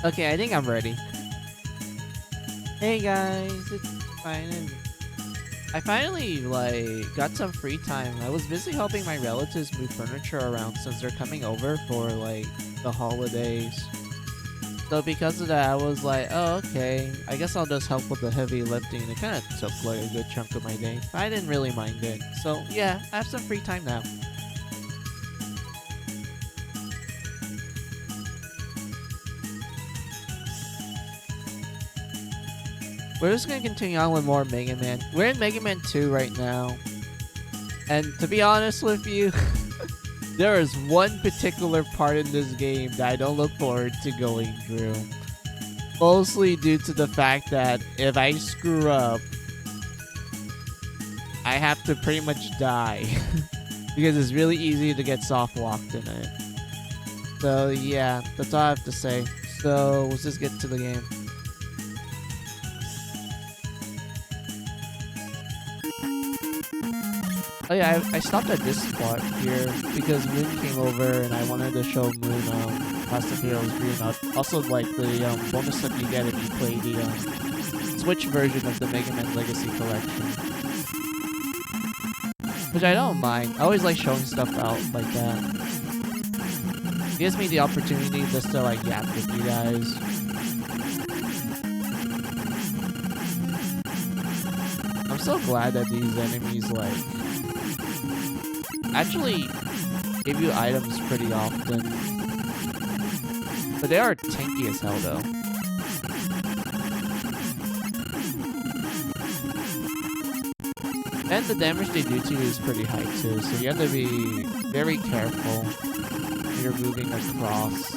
Okay, I think I'm ready. Hey guys, it's I finally like got some free time. I was busy helping my relatives move furniture around since they're coming over for like the holidays. So because of that, I was like, oh okay, I guess I'll just help with the heavy lifting. It kind of took like a good chunk of my day. I didn't really mind it. So yeah, I have some free time now. We're just gonna continue on with more Mega Man. We're in Mega Man 2 right now. And to be honest with you, there is one particular part in this game that I don't look forward to going through. Mostly due to the fact that if I screw up, I have to pretty much die. Because it's really easy to get soft locked in it. So yeah, that's all I have to say. So let's just get to the game. Oh yeah, I stopped at this spot here because Moon came over and I wanted to show Moon Last of Heroes Green up. Also like the bonus stuff you get if you play the Switch version of the Mega Man Legacy Collection. Which I don't mind. I always like showing stuff out like that. It gives me the opportunity just to like yap with you guys. I'm so glad that these enemies like actually give you items pretty often. But they are tanky as hell though. And the damage they do to you is pretty high too, so you have to be very careful when you're moving across.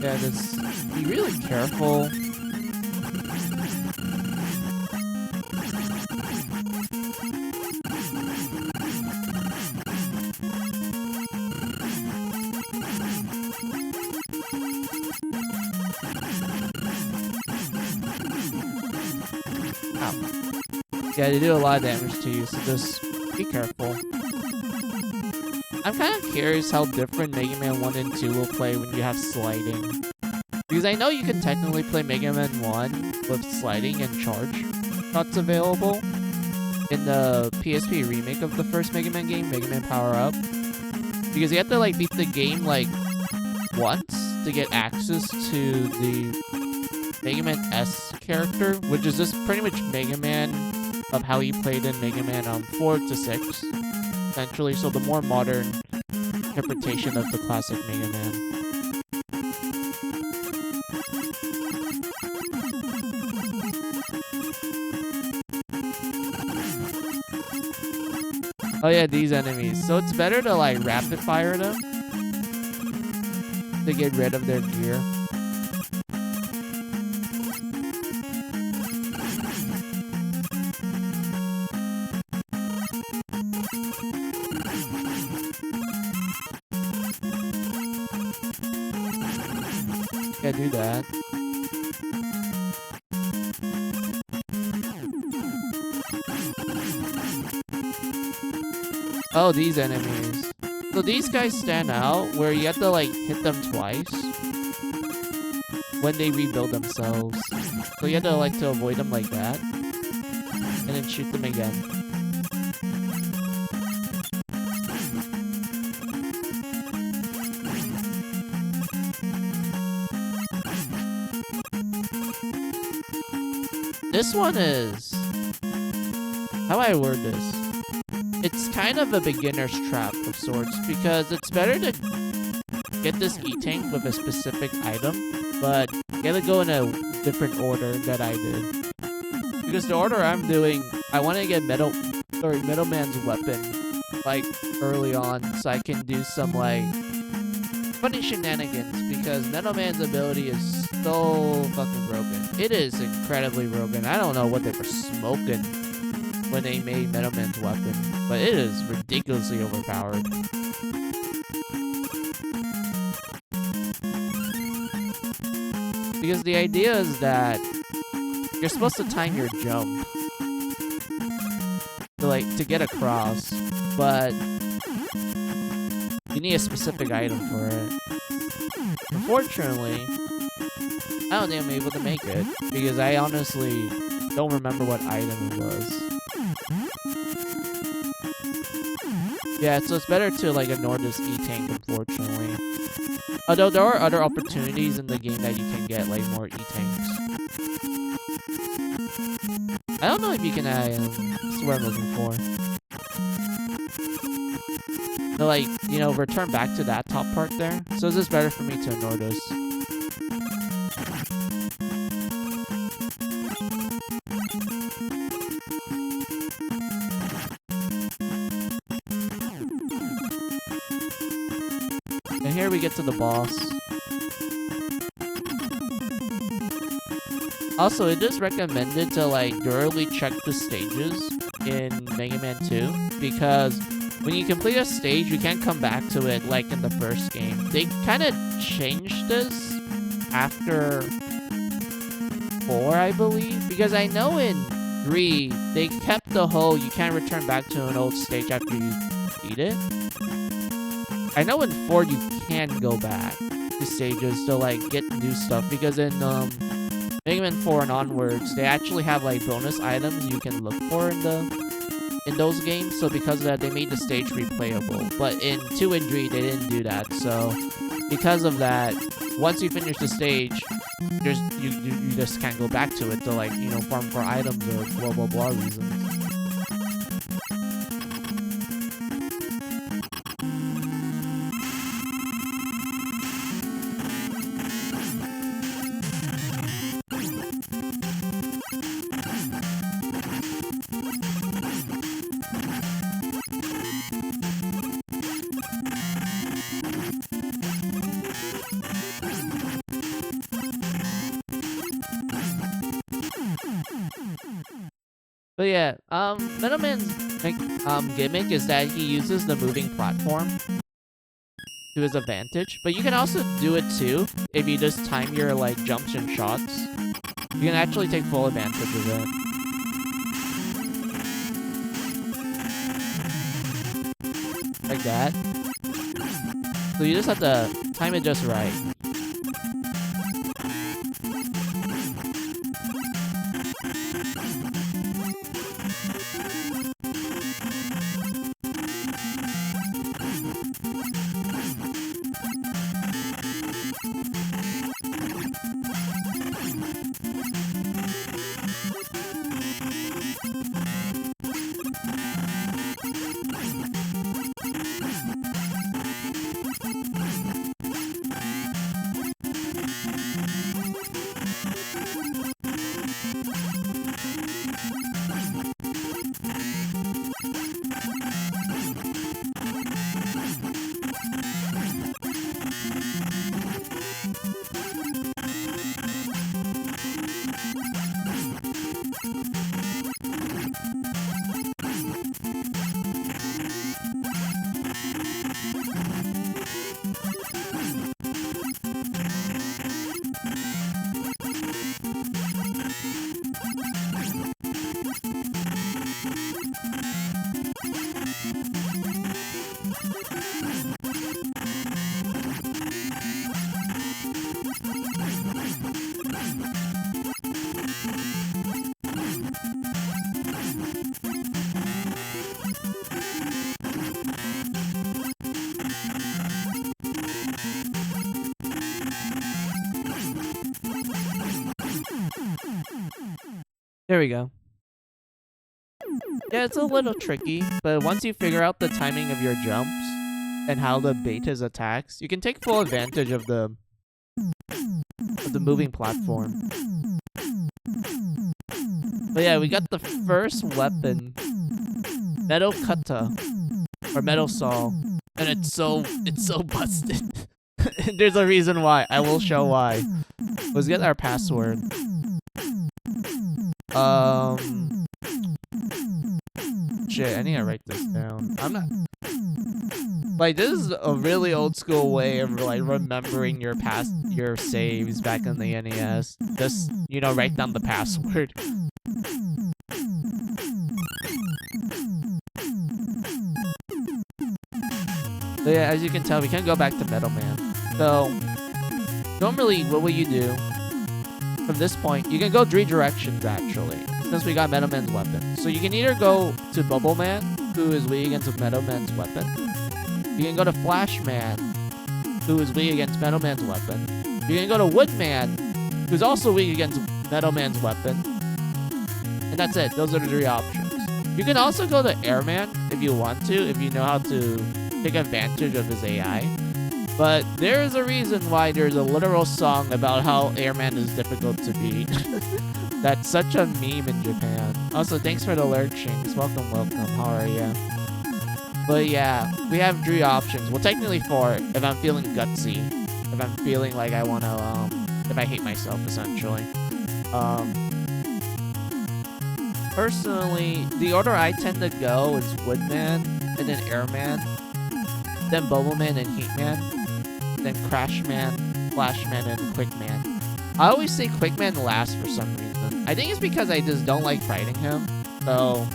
Yeah, just be really careful. Ow. Yeah, they do a lot of damage to you, so just be careful. I'm kind of curious how different Mega Man 1 and 2 will play when you have sliding. Because I know you can technically play Mega Man 1 with sliding and charge shots available in the PSP remake of the first Mega Man game, Mega Man Power Up. Because you have to like beat the game like once to get access to the Mega Man S character, which is just pretty much Mega Man of how he played in Mega Man 4 to 6. Essentially, so the more modern interpretation of the classic Mega Man. Oh yeah, these enemies. So it's better to like rapid fire them to get rid of their gear. Yeah, do that. Oh, these enemies. So these guys stand out where you have to like hit them twice when they rebuild themselves. So you have to like to avoid them like that and then shoot them again. This one is... how do I word this? It's kind of a beginner's trap of sorts, because it's better to get this E-Tank with a specific item, but you gotta go in a different order that I did. Because the order I'm doing, I want to get Metal Man's weapon, like, early on, so I can do some, like, funny shenanigans, because Metal Man's ability is so fucking broken. It is incredibly broken. I don't know what they were smoking when they made Metal Man's weapon, but it is ridiculously overpowered. Because the idea is that you're supposed to time your jump. to get across, but you need a specific item for it. Unfortunately, I don't think I'm able to make it because I honestly don't remember what item it was. Yeah, so it's better to like ignore this E-Tank, unfortunately. Although there are other opportunities in the game that you can get like more E-Tanks. I don't know if you can, this is what I'm looking for. So like, you know, return back to that top part there. So is this better for me to ignore this? And here we get to the boss. Also, it is recommended to like thoroughly check the stages in Mega Man 2 because when you complete a stage, you can't come back to it like in the first game. They kind of changed this after 4, I believe, because I know in 3 they kept the whole you can't return back to an old stage after you beat it. I know in 4 you can go back to stages to like get new stuff because in Mega Man 4 and onwards, they actually have like bonus items you can look for in those games. So because of that, they made the stage replayable. But in 2 and 3, they didn't do that. So because of that, once you finish the stage, you just can't go back to it to like, you know, farm for items or blah blah blah reasons. But yeah, Metal Man's gimmick is that he uses the moving platform to his advantage. But you can also do it too if you just time your like jumps and shots. You can actually take full advantage of it. Like that. So you just have to time it just right. There we go. Yeah, it's a little tricky, but once you figure out the timing of your jumps and how to bait his attacks, you can take full advantage of the moving platform. But yeah, we got the first weapon, Metal Kata, or Metal Saw, and it's so busted. There's a reason why. I will show why. Let's get our password. Shit, I need to write this down. I'm not... Like, this is a really old school way of, like, remembering your saves back in the NES. Just, you know, write down the password. So yeah, as you can tell, we can go back to Metal Man. So normally, what will you do from this point? You can go 3 directions actually, since we got Metal Man's weapon. So you can either go to Bubble Man, who is weak against Metal Man's weapon. You can go to Flash Man, who is weak against Metal Man's weapon. You can go to Wood Man, who's also weak against Metal Man's weapon. And that's it. Those are the 3 options. You can also go to Airman if you want to, if you know how to take advantage of his AI. But there is a reason why there's a literal song about how Airman is difficult to beat. That's such a meme in Japan. Also, thanks for the lurchings. Welcome, welcome. How are ya? But yeah, we have 3 options. Well, technically 4 if I'm feeling gutsy. If I'm feeling like I want to, if I hate myself, essentially. Personally, the order I tend to go is Woodman, and then Airman, then Bubbleman and Heatman, then Crashman, Flashman, and Quickman. I always say Quickman last for some reason. I think it's because I just don't like fighting him. So,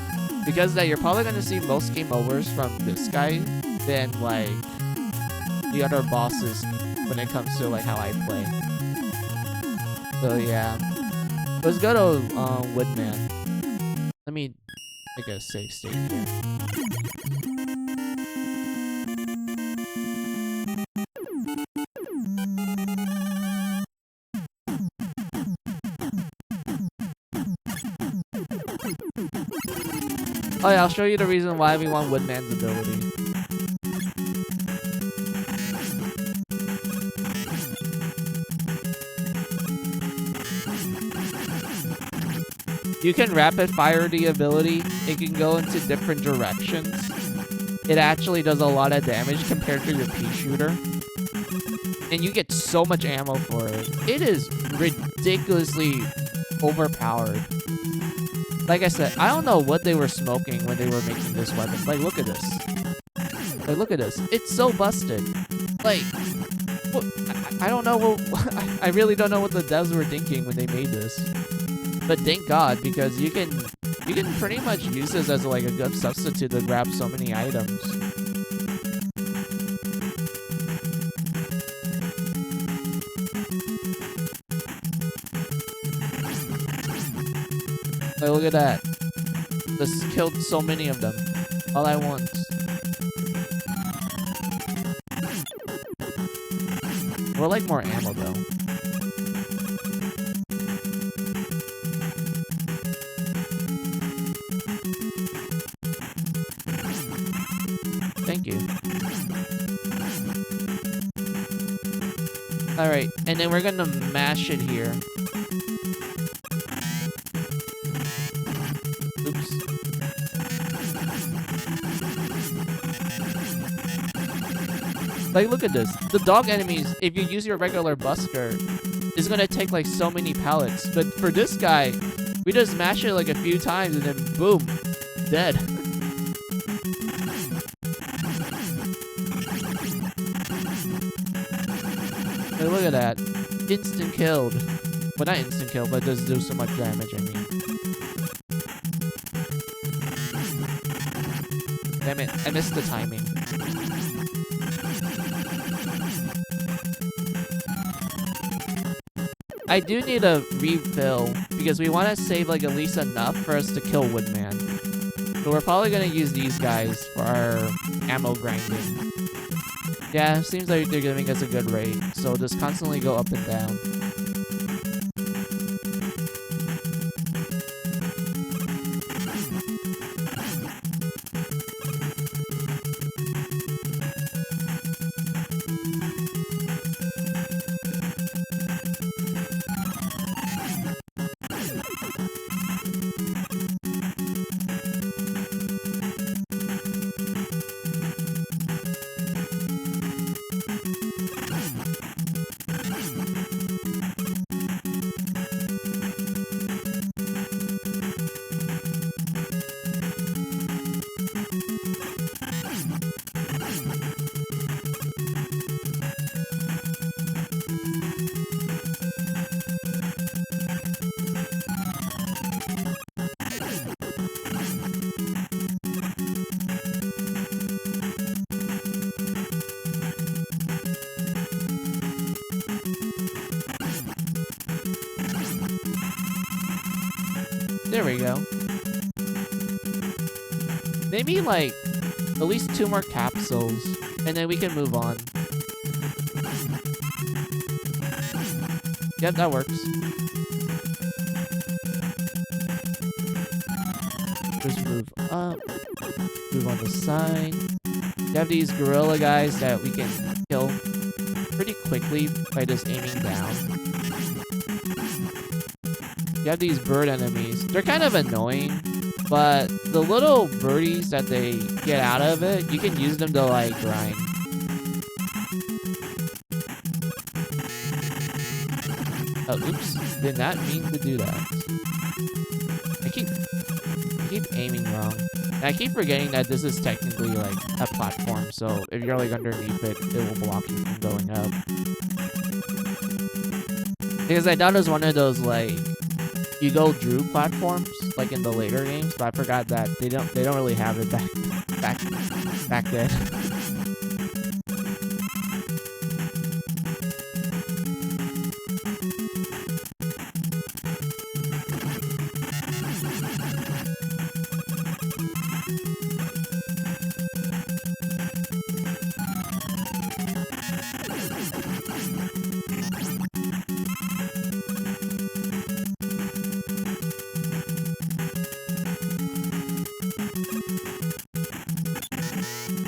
because that you're probably going to see most game overs from this guy than, like, the other bosses when it comes to, like, how I play. So, yeah. Let's go to Woodman. Let me make a safe state here. Oh yeah, I'll show you the reason why we want Woodman's ability. You can rapid fire the ability. It can go into different directions. It actually does a lot of damage compared to your pea shooter. And you get so much ammo for it. It is ridiculously overpowered. Like I said, I don't know what they were smoking when they were making this weapon. Like, look at this. Like, look at this. It's so busted. Like, I don't know what... I really don't know what the devs were thinking when they made this. But thank God, because you can pretty much use this as like a good substitute to grab so many items. Like, look at that. Just killed so many of them. All at once. We're like more ammo though. Thank you. Alright, and then we're gonna mash it here. Oops. Like, look at this. The dog enemies, if you use your regular buster, is gonna take like so many pallets. But for this guy, we just mash it like a few times and then boom, dead. Hey, look at that. Instant killed. Well, not instant kill, but it does do so much damage, I mean. Damn it, I missed the timing. I do need a refill, because we want to save like at least enough for us to kill Woodman. So we're probably going to use these guys for our ammo grinding. Yeah, seems like they're giving us a good rate, so just constantly go up and down. we go. Maybe like at least 2 more capsules, and then we can move on. Yep, that works. Just move up. Move on the side. You have these gorilla guys that we can kill pretty quickly by just aiming down. You have these bird enemies. They're kind of annoying, but the little birdies that they get out of it, you can use them to like grind. Oh, oops. Did not mean to do that. I keep aiming wrong. And I keep forgetting that this is technically like a platform, so if you're like underneath it, it will block you from going up. Because I thought it was one of those like you go through platforms like in the later games, but I forgot that they don't really have it back then.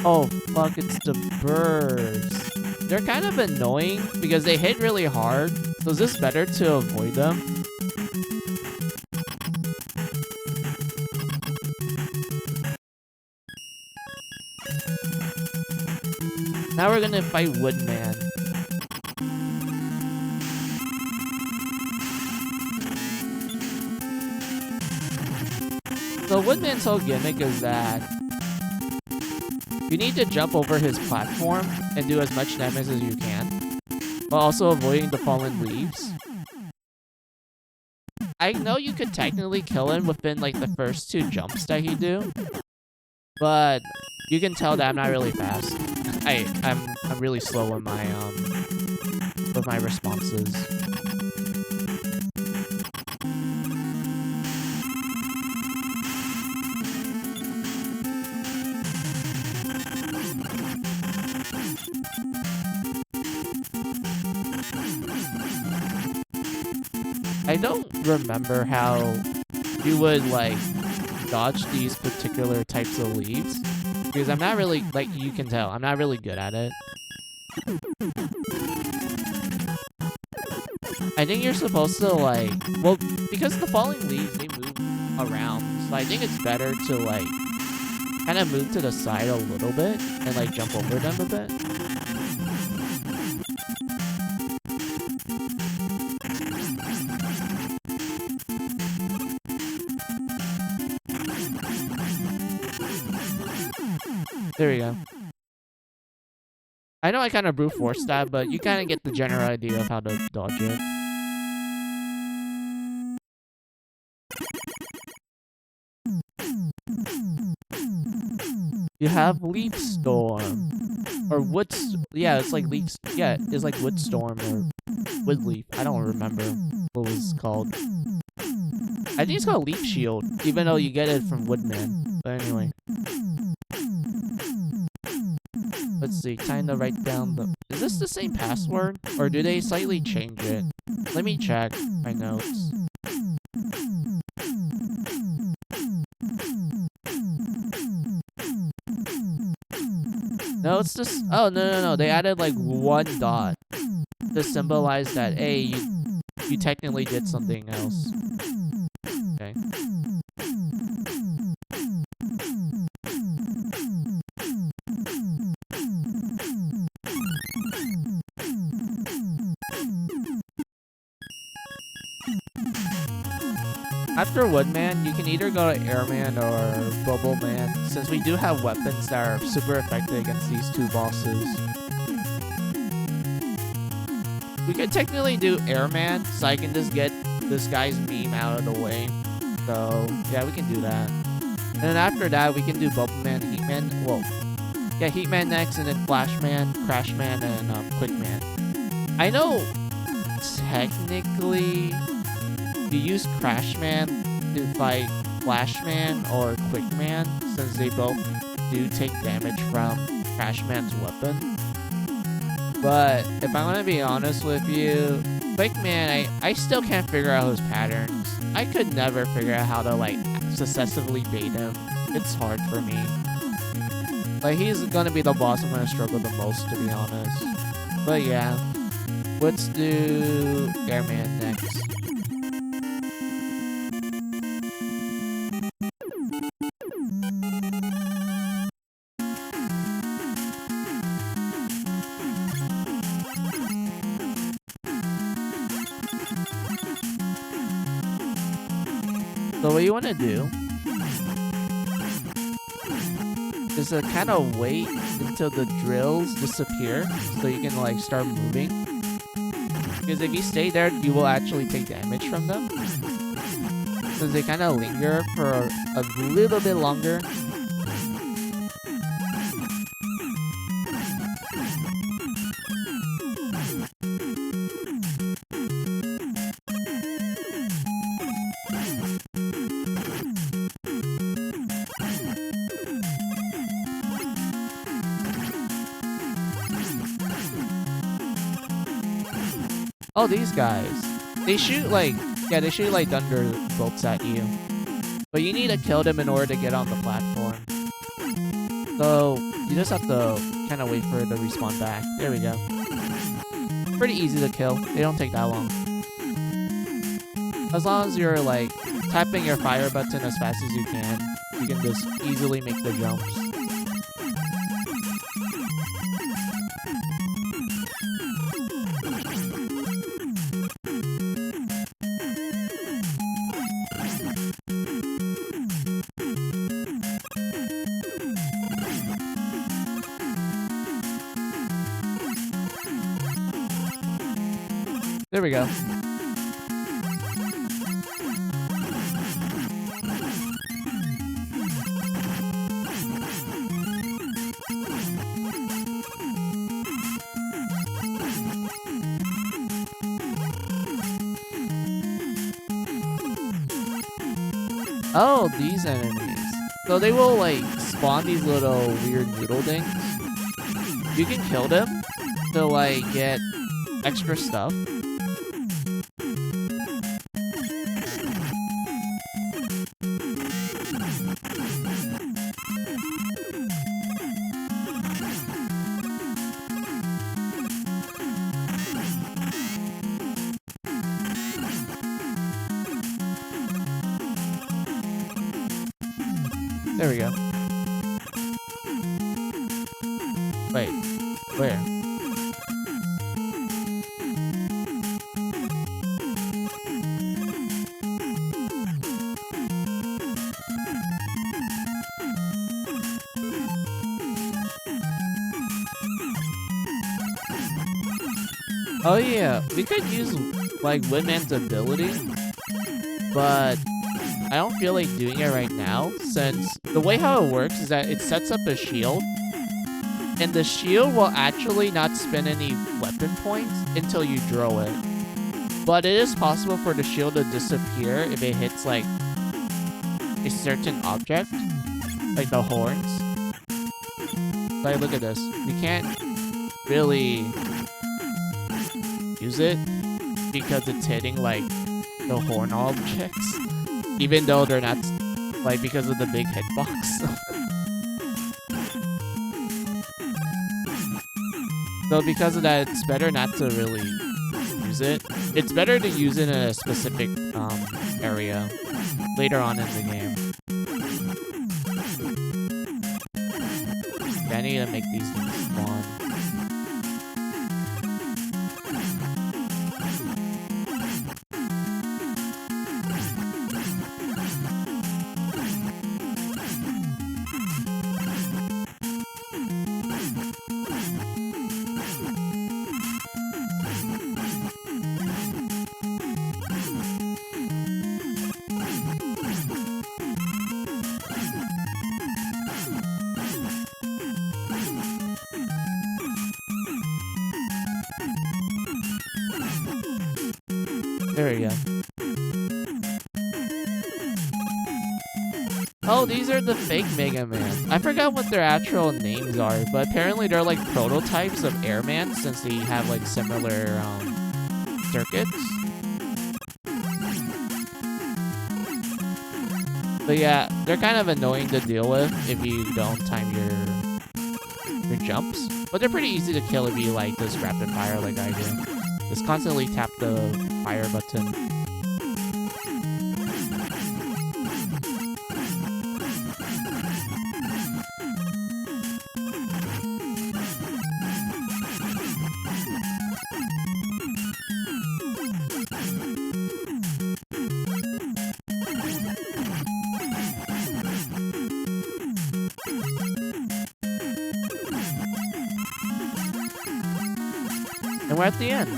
Oh, fuck, it's the birds. They're kind of annoying because they hit really hard, so is this better to avoid them? Now we're gonna fight Woodman. So Woodman's whole gimmick is that you need to jump over his platform and do as much damage as you can, while also avoiding the fallen leaves. I know you could technically kill him within like the first 2 jumps that he do, but you can tell that I'm not really fast. I'm really slow in my with my responses. I don't remember how you would like dodge these particular types of leaves, because I'm not really, like you can tell, I'm not really good at it. I think you're supposed to like, well, because the falling leaves, they move around, so I think it's better to like kind of move to the side a little bit and like jump over them a bit. There we go. I know I kind of brute force that, but you kind of get the general idea of how to dodge it. You have Leaf Storm. Or Wood... Yeah, it's like Leaf... Yeah, it's like Wood Storm or Wood Leaf. I don't remember what it was called. I think it's called Leaf Shield, even though you get it from Woodman. But anyway. Let's see, kind of write down the... Is this the same password? Or do they slightly change it? Let me check my notes. No, it's just... Oh, no. They added like 1 dot to symbolize that, hey, you technically did something else. Okay. After Woodman, you can either go to Airman or Bubbleman, since we do have weapons that are super effective against these 2 bosses. We could technically do Airman, so I can just get this guy's meme out of the way. So, yeah, we can do that. And then after that, we can do Bubbleman, Heatman. Well, yeah, Heatman next, and then Flashman, Crashman, and Quickman. I know technically you use Crashman to fight Flashman or Quickman, since they both do take damage from Crashman's weapon. But if I'm gonna be honest with you, Quickman, I still can't figure out his patterns. I could never figure out how to like successively bait him. It's hard for me. Like, he's gonna be the boss I'm gonna struggle the most, to be honest. But yeah, let's do Airman next. So what you want to do is to kind of wait until the drills disappear so you can like start moving. Because if you stay there, you will actually take damage from them. Because they kind of linger for a little bit longer. Oh, these guys. They shoot like, yeah, they shoot like thunderbolts at you. But you need to kill them in order to get on the platform. So, you just have to kind of wait for it to respawn back. There we go. Pretty easy to kill. They don't take that long. As long as you're like tapping your fire button as fast as you can just easily make the jumps. There we go. Oh, these enemies. So they will like spawn these little weird noodle things. You can kill them to like get extra stuff. There we go. Wait, where? Oh yeah, we could use like Windman's ability, but I don't feel like doing it right now, since the way how it works is that it sets up a shield, and the shield will actually not spend any weapon points until you draw it. But it is possible for the shield to disappear if it hits like a certain object, like the horns. Like, look at this. We can't really use it because it's hitting like the horn objects. Even though they're not, like, because of the big hitbox. So because of that, it's better not to really use it. It's better to use it in a specific area later on in the game. Yeah, I need to make these things spawn. There we go. Oh, these are the fake Mega Man. I forgot what their actual names are, but apparently they're like prototypes of Airman since they have like similar circuits. But yeah, they're kind of annoying to deal with if you don't time your jumps. But they're pretty easy to kill if you like this rapid fire like I do. Just constantly tap the fire button. And we're at the end.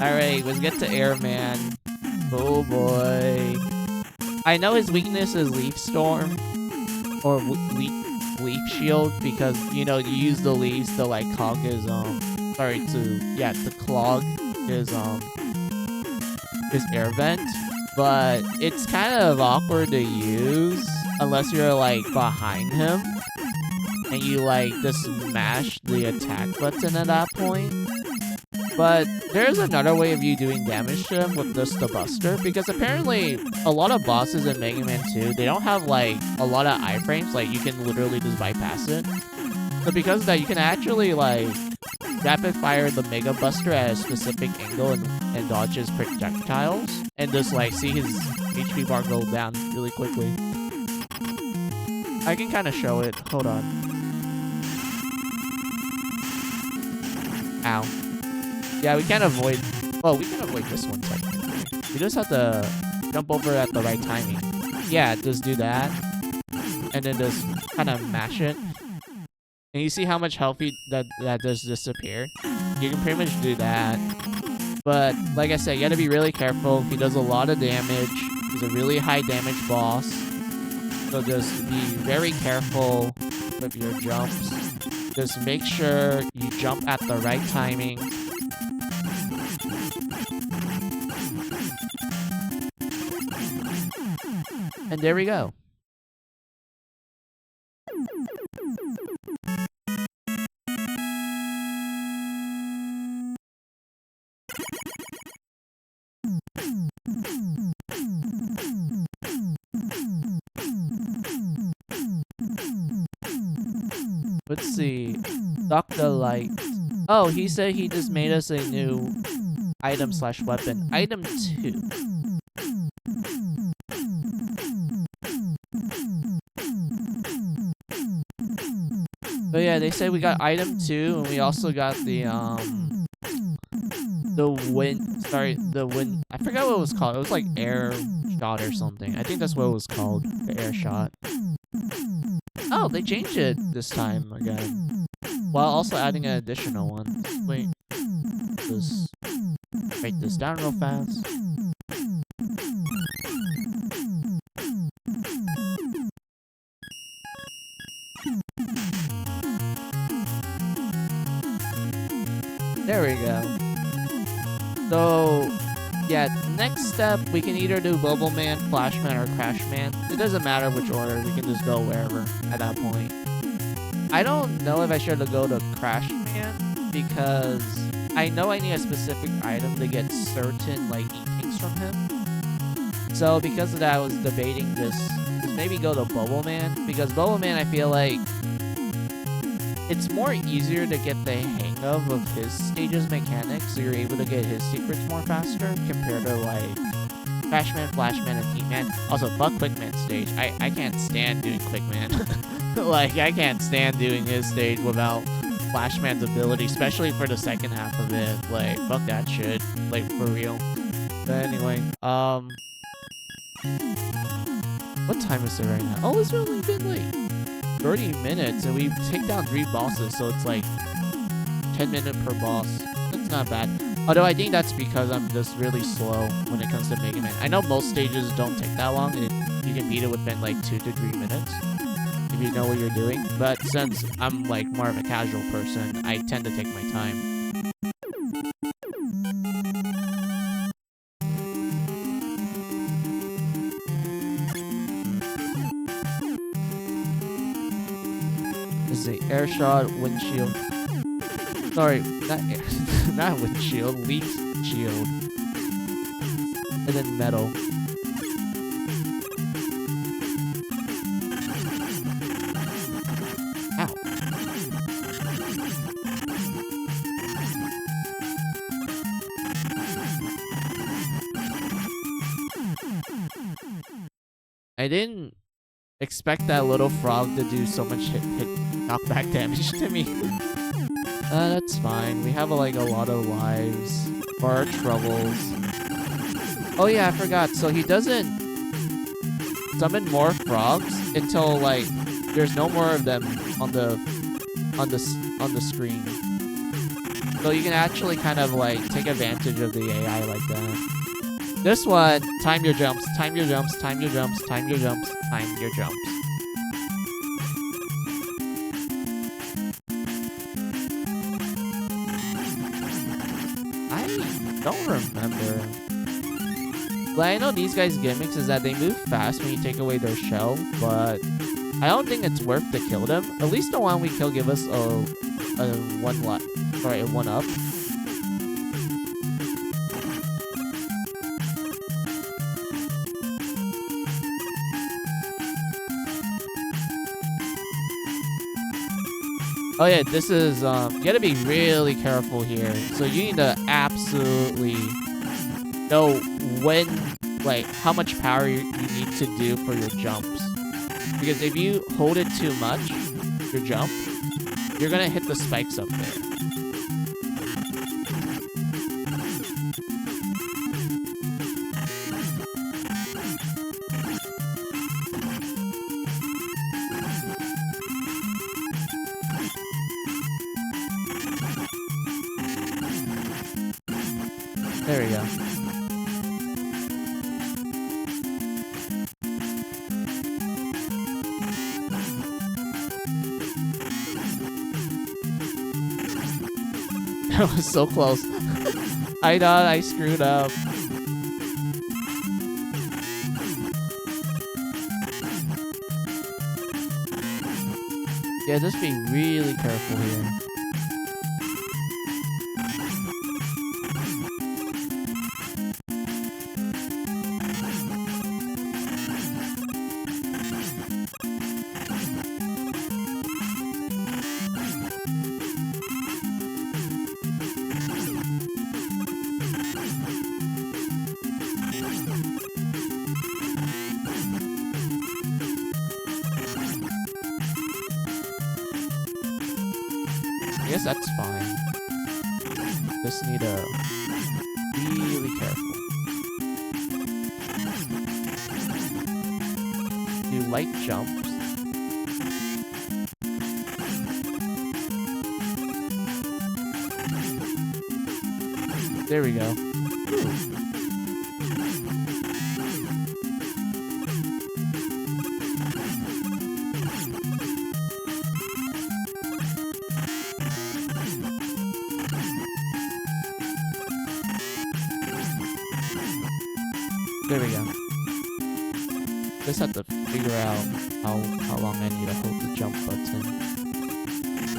Alright, let's get to Airman. Oh boy. I know his weakness is Leaf Storm. Or Leaf Shield, because, you know, you use the leaves to, like, clog his, to clog his air vent. But it's kind of awkward to use unless you're like behind him and you like just smash the attack button at that point. But there's another way of you doing damage to him with just the Buster, because apparently a lot of bosses in Mega Man 2, they don't have like a lot of iframes, like you can literally just bypass it. So because of that, you can actually like rapid fire the Mega Buster at a specific angle and dodge his projectiles and just like see his HP bar go down really quickly. I can kind of show it. Hold on. Ow. Yeah, we can't avoid... Well, we can avoid this one technically. We just have to jump over at the right timing. Yeah, just do that. And then just kind of mash it. And you see how much health that does disappear? You can pretty much do that. But, like I said, you gotta be really careful. He does a lot of damage. He's a really high damage boss. So just be very careful with your jumps. Just make sure you jump at the right timing. And there we go. Let's see. Dr. Light. Oh, he said he just made us a new item/weapon. Item 2. But yeah, they said we got item 2, and we also got the wind. Sorry, the wind. I forgot what it was called. It was like air shot or something. I think that's what it was called. The air shot. Oh, they changed it this time again. While also adding an additional one. Wait. Just write this down real fast. There we go. So, yeah, next step, we can either do Bubble Man, Flash Man, or Crash Man. It doesn't matter which order, we can just go wherever at that point. I don't know if I should go to Crash Man, because I know I need a specific item to get certain, like, E-Things from him. So, because of that, I was debating just maybe go to Bubble Man, because Bubble Man, I feel like it's more easier to get the hang of his stage's mechanics, so you're able to get his secrets more faster compared to like Crash Man, Flash Man, and Heat Man. Also, fuck Quickman stage. I can't stand doing Quickman. Like, I can't stand doing his stage without Flash Man's ability, especially for the second half of it. Like, fuck that shit. Like, for real. But anyway, what time is it right now? Oh, it's only been like 30 minutes, and we take down 3 bosses, so it's like 10 minutes per boss. That's not bad. Although I think that's because I'm just really slow when it comes to Mega Man. I know most stages don't take that long. You can beat it within like 2 to 3 minutes if you know what you're doing. But since I'm like more of a casual person, I tend to take my time. see. Air shot, windshield. Sorry, not air, not windshield, leaf shield. And then metal. Ow. I didn't expect that little frog to do so much hit knockback damage to me. That's fine. We have like a lot of lives for our troubles. Oh yeah, I forgot. So he doesn't summon more frogs until like there's no more of them on the screen. So you can actually kind of like take advantage of the AI like that. This one, time your jumps, time your jumps, time your jumps, time your jumps, time your jumps. I don't remember. But I know these guys' gimmicks is that they move fast when you take away their shell, but I don't think it's worth to kill them. At least the one we kill give us a 1 up. Oh yeah, this is, you gotta be really careful here. So you need to absolutely know when, like, how much power you need to do for your jumps. Because if you hold it too much, your jump, you're gonna hit the spikes up there. There we go. That was so close. I thought I screwed up. Yeah, just be really careful here. I guess that's fine. Just need to be really careful. Do light jumps. There we go. There we go. Just have to figure out how long I need to hold the jump button.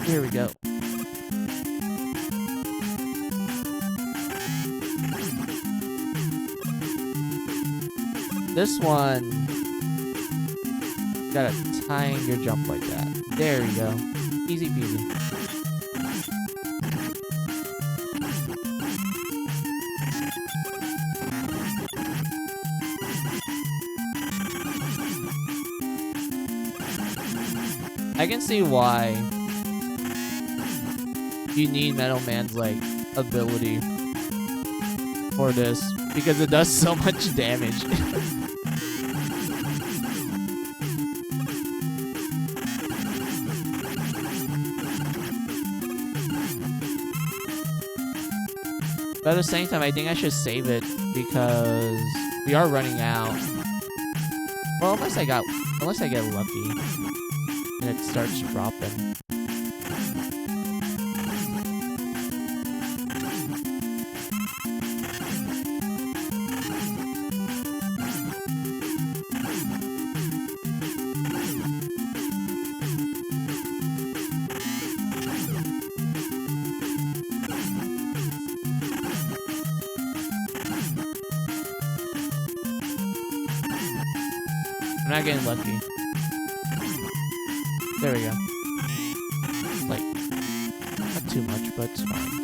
Here we go. This one, gotta time your jump like that. There you go. Easy peasy. I can see why you need Metal Man's like ability for this because it does so much damage. But at the same time, I think I should save it because we are running out. Well, unless I get lucky and it starts dropping. I'm not getting lucky. There we go. Like, not too much, but it's fine.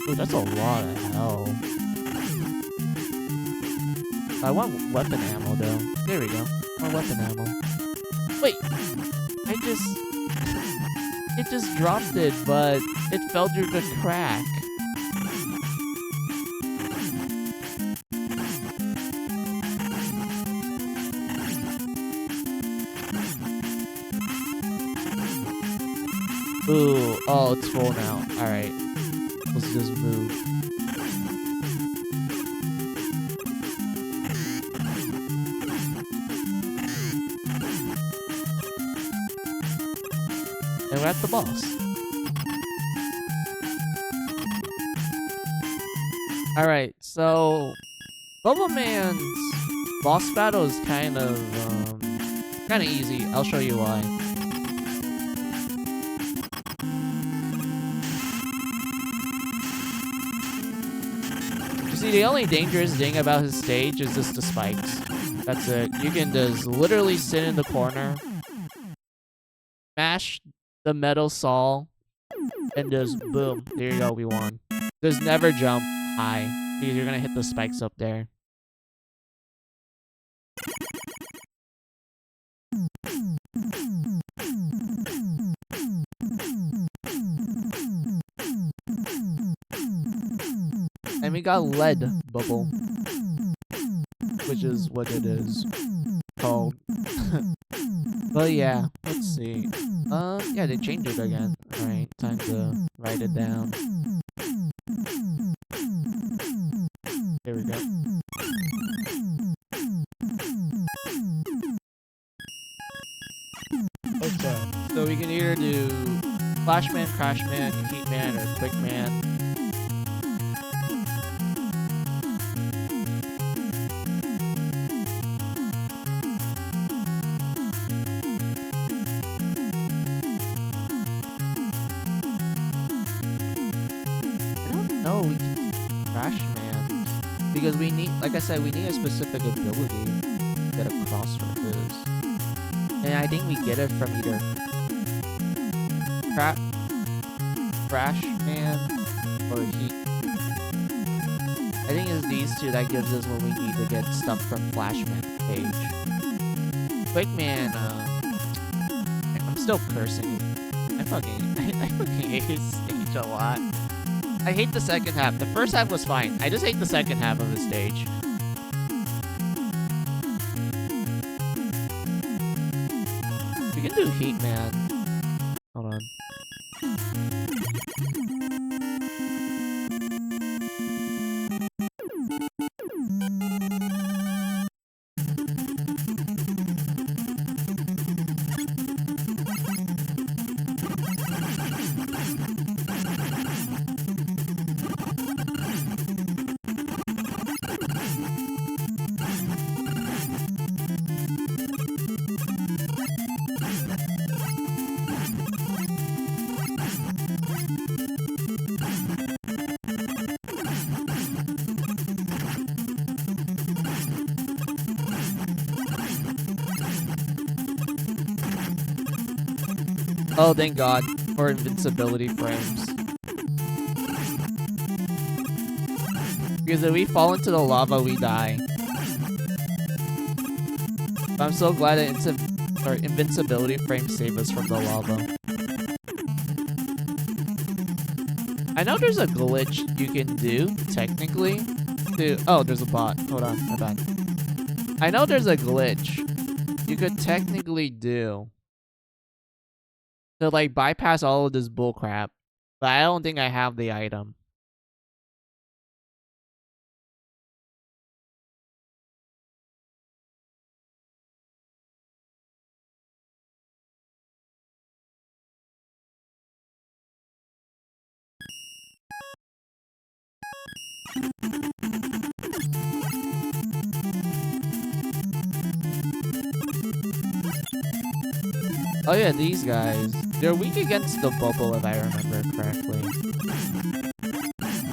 Ooh, that's a lot of hell. I want weapon ammo, though. There we go. More weapon ammo. Wait! It just dropped it, but it fell through the crack. Ooh, oh, it's full now. Alright. Let's just move. And we're at the boss. Alright, so Bubble Man's boss battle is kind of easy. I'll show you why. You see, the only dangerous thing about his stage is just the spikes. That's it. You can just literally sit in the corner, mash the metal saw, and just boom, there you go, we won. Just never jump high, because you're gonna hit the spikes up there. And we got lead bubble, which is what it is called. But yeah, let's see. Yeah, they changed it again. Alright, time to write it down. There we go. Okay, so we can either do Flashman, Crashman, Heatman, or Quickman. No, we can do Crashman. Because we need, like I said, we need a specific ability to get across for this. And I think we get it from either Crashman or Heat. I think it's these two that gives us what we need to get stuff from Flashman page. Quickman, I'm still cursing. I fucking hate his stage a lot. I hate the second half. The first half was fine. I just hate the second half of the stage. We can do Heat Man. Hold on. Oh, thank God for invincibility frames. Because if we fall into the lava, we die. But I'm so glad that invincibility frames save us from the lava. I know there's a glitch you can do, technically. Oh, there's a bot. Hold on, my bad. I know there's a glitch you could technically do to, like, bypass all of this bullcrap. But I don't think I have the item. Oh yeah, these guys. They're weak against the bubble, if I remember correctly.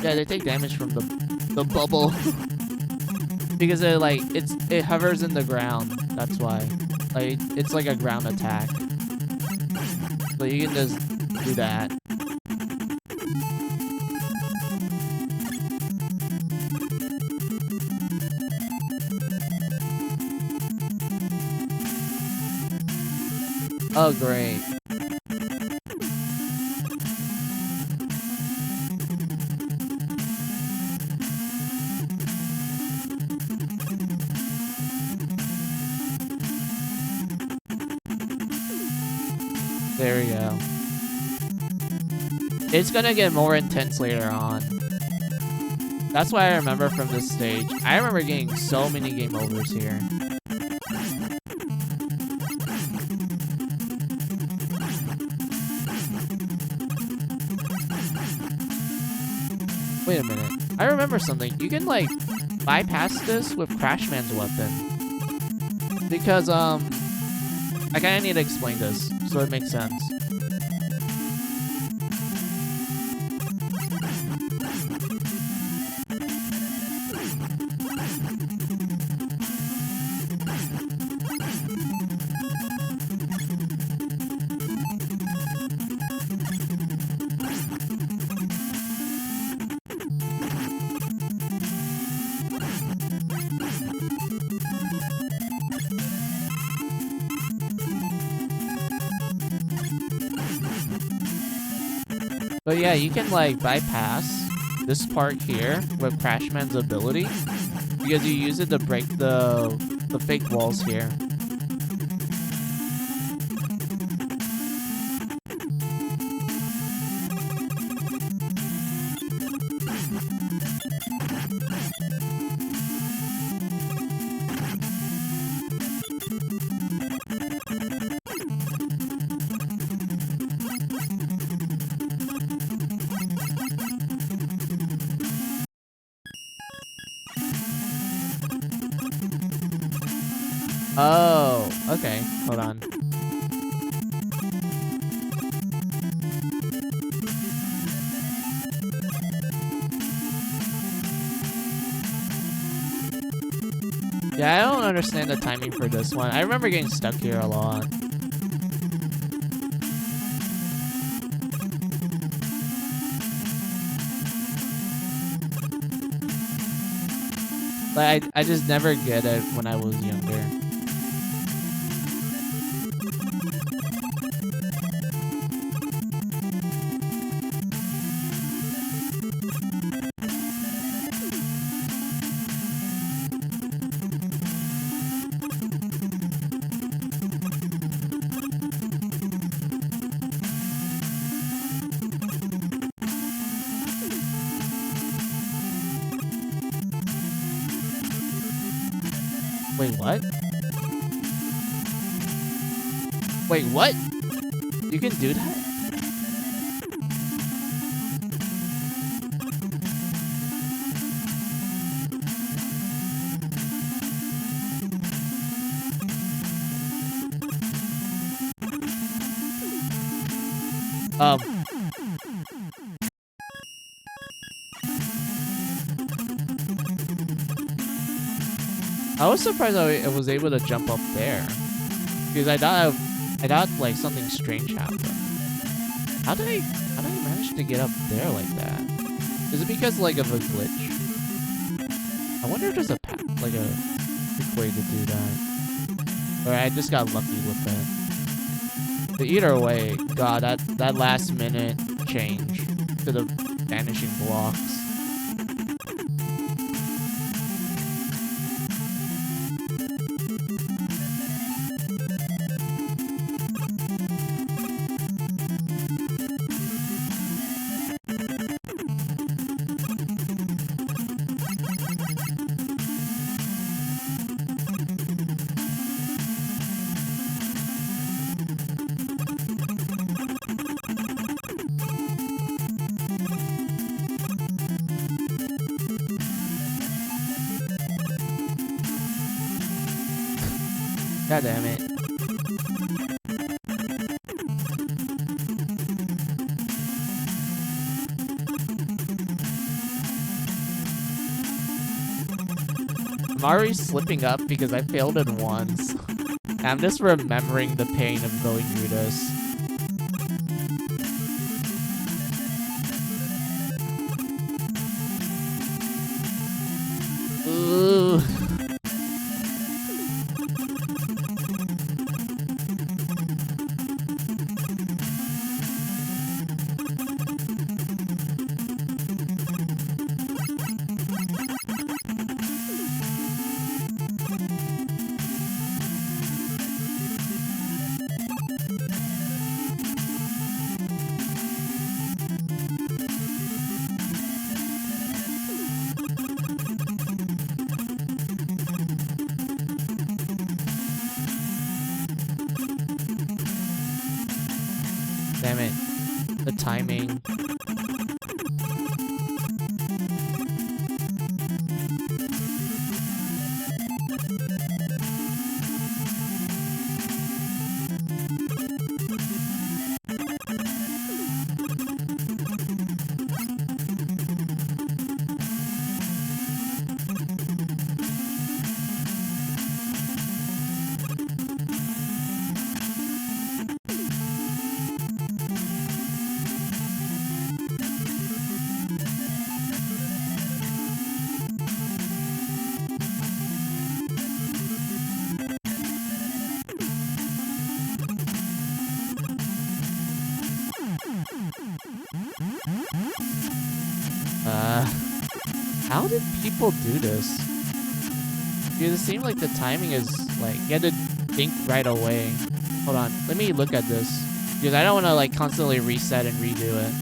Yeah, they take damage from the bubble. Because it hovers in the ground. That's why. Like, it's like a ground attack. So you can just do that. Oh, great. There we go. It's gonna get more intense later on. That's what I remember from this stage. I remember getting so many game overs here. Wait a minute. I remember something. You can, like, bypass this with Crashman's weapon. Because, I kinda need to explain this, so it makes sense. But yeah, you can, like, bypass this part here with Crashman's ability because you use it to break the fake walls here. Oh, okay. Hold on. Yeah, I don't understand the timing for this one. I remember getting stuck here a lot. But I just never get it when I was younger. Wait, what? Wait, what? You can do that? I was surprised I was able to jump up there because I thought like something strange happened. How did I manage to get up there like that? Is it because like of a glitch? I wonder if there's a path, like a quick way to do that, or I just got lucky with it. But either way, God, that last minute change to the vanishing blocks. God damn it. I'm already slipping up because I failed it once. I'm just remembering the pain of going through this. Ooh. Damn it. The timing. How did people do this? Because it seemed like the timing is like, you had to think right away. Hold on, let me look at this. Because I don't want to like constantly reset and redo it.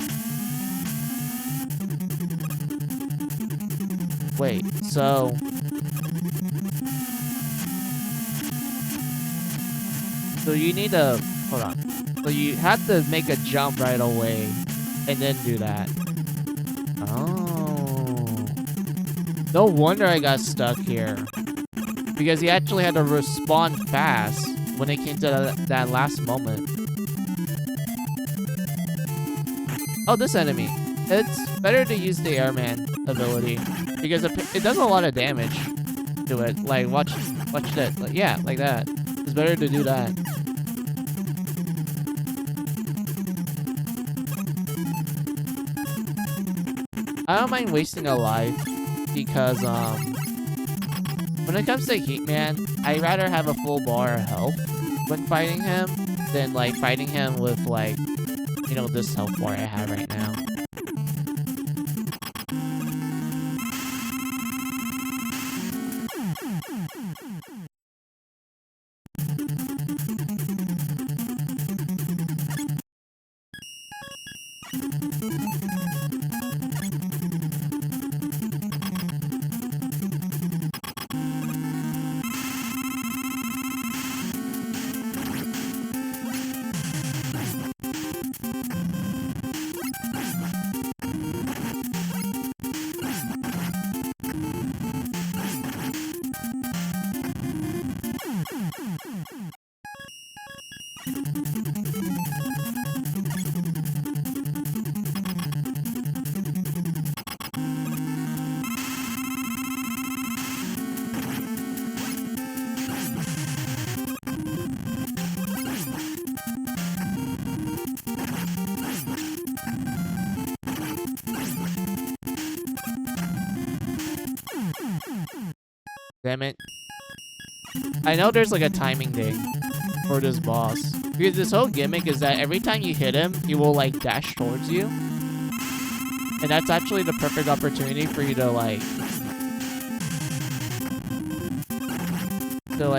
Wait, so... So you need to... Hold on. So you have to make a jump right away and then do that. Oh. No wonder I got stuck here. Because he actually had to respond fast when it came to that last moment. Oh, this enemy. It's better to use the airman ability. Because it does a lot of damage to it. Like, watch that. Like, yeah, like that. It's better to do that. I don't mind wasting a life. Because, when it comes to Heatman, I'd rather have a full bar of health when fighting him than, like, fighting him with, like, you know, this health bar I have right now. Damn it. I know there's like a timing thing for this boss. Because this whole gimmick is that every time you hit him, he will like dash towards you. And that's actually the perfect opportunity for you to like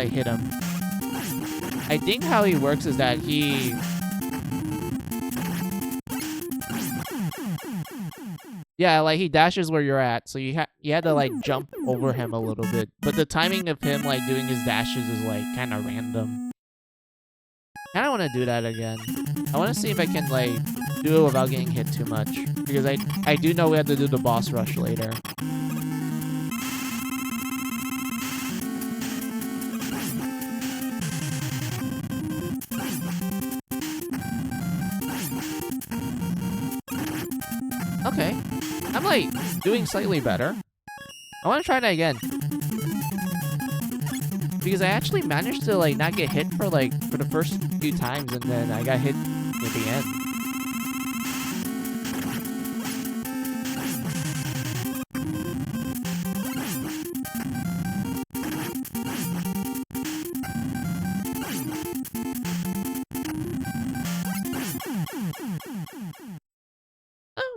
hit him. I think how he works is that he... Yeah, like he dashes where you're at, so you had to like jump over him a little bit. But the timing of him like doing his dashes is like kind of random. I kind of want to do that again. I want to see if I can like do it without getting hit too much, because I do know we have to do the boss rush later. Okay. I'm like doing slightly better. I want to try that again. Because I actually managed to like not get hit for the first few times, and then I got hit at the end.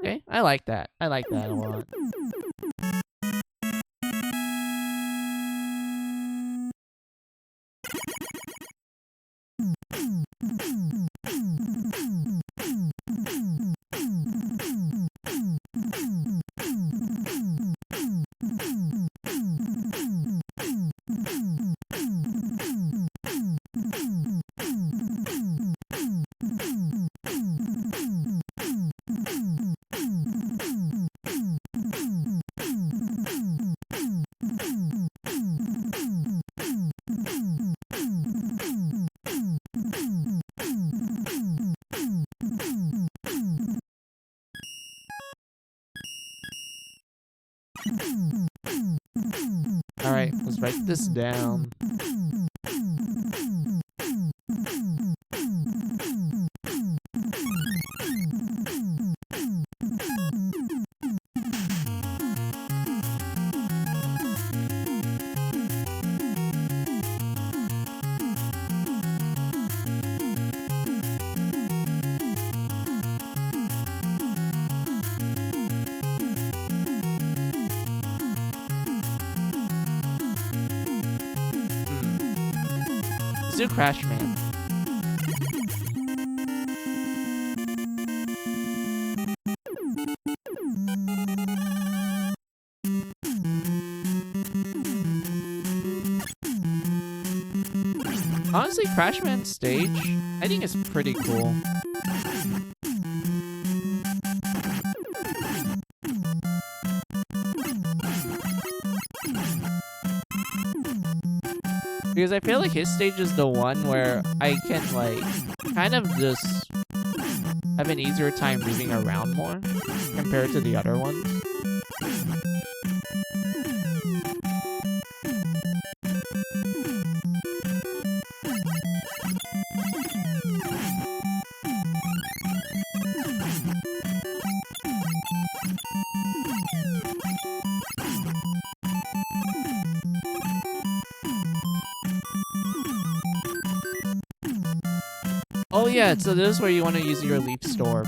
Okay, I like that. I like that a lot. Alright, let's write this down. Let's do Crash Man. Honestly, Crash Man stage, I think it's pretty cool. Because I feel like his stage is the one where I can, like, kind of just have an easier time moving around more compared to the other ones. Oh yeah, so this is where you want to use your Leaf Storm.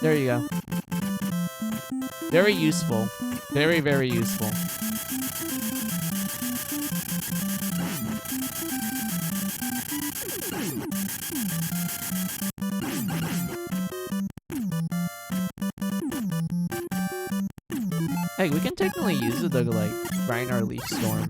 There you go. Very useful. Very, very useful. Hey, we can technically use it to, like, grind our Leaf Storm.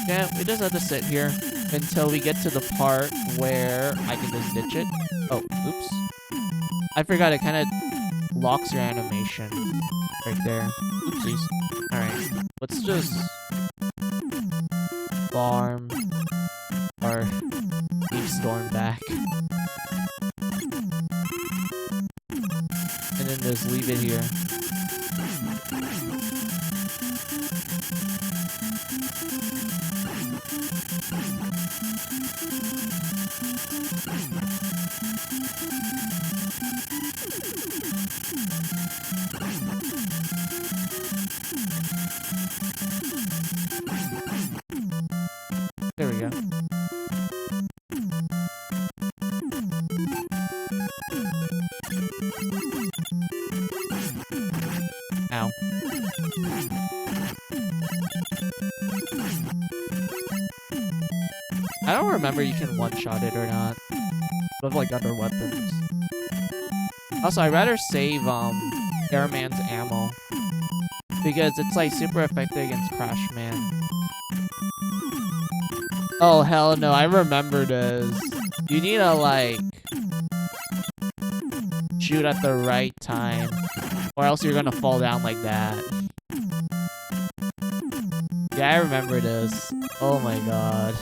Yeah, we just have to sit here until we get to the part where I can just ditch it. Oh, oops. I forgot it kind of locks your animation right there. Oopsies. Alright, let's just farm our Leaf Storm back. And then just leave it here. There we go. Ow. I don't remember you can one-shot it or not. With, like, other weapons. Also, I'd rather save, Airman's ammo. Because it's, like, super effective against Crash Man. Oh, hell no. I remember this. You need to, like... shoot at the right time, or else you're gonna fall down like that. Yeah, I remember this. Oh my god.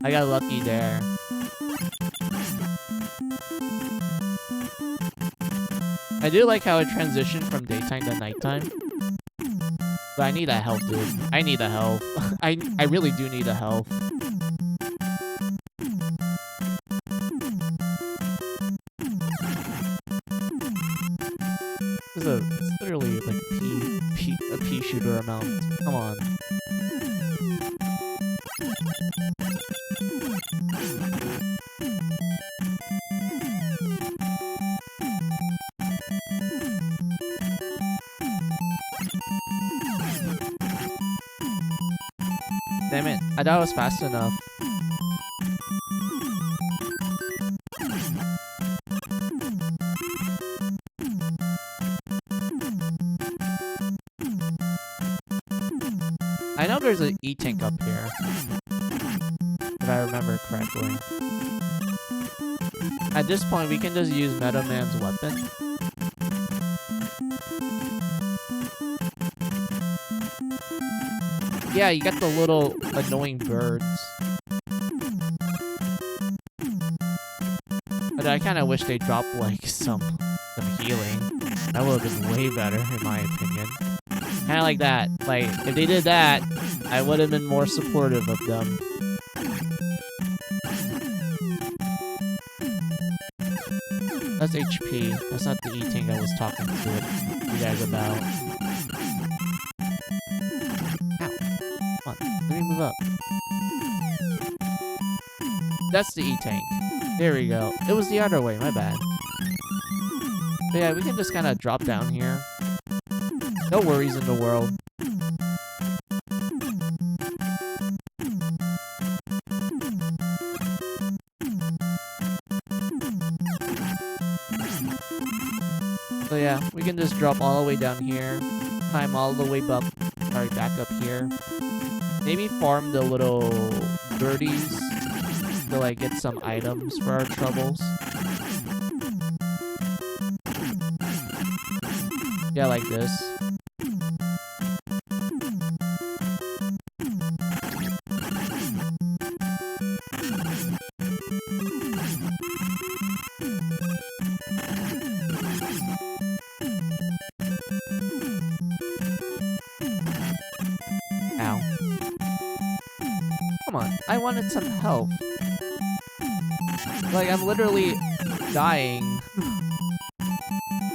I got lucky there. I do like how it transitioned from daytime to nighttime. But I need a health, dude. I need a health. I really do need a health. It's literally like a pea shooter amount. Come on. Damn it, I thought it was fast enough. I know there's an E-tank up here, if I remember correctly. At this point, we can just use Meta Man's weapon. Yeah, you got the little annoying birds. But I kind of wish they dropped like some healing. That would have been way better, in my opinion. Kind of like that. Like, if they did that, I would have been more supportive of them. That's HP. That's not the E-tank I was talking to you guys about. Ow. Come on, let me move up. That's the E-tank. There we go. It was the other way, my bad. But yeah, we can just kind of drop down here. No worries in the world. So yeah, we can just drop all the way down here. Climb all the way back up here. Maybe farm the little birdies to like get some items for our troubles. Yeah, like this. Ow. Come on, I wanted some help. Like, I'm literally dying.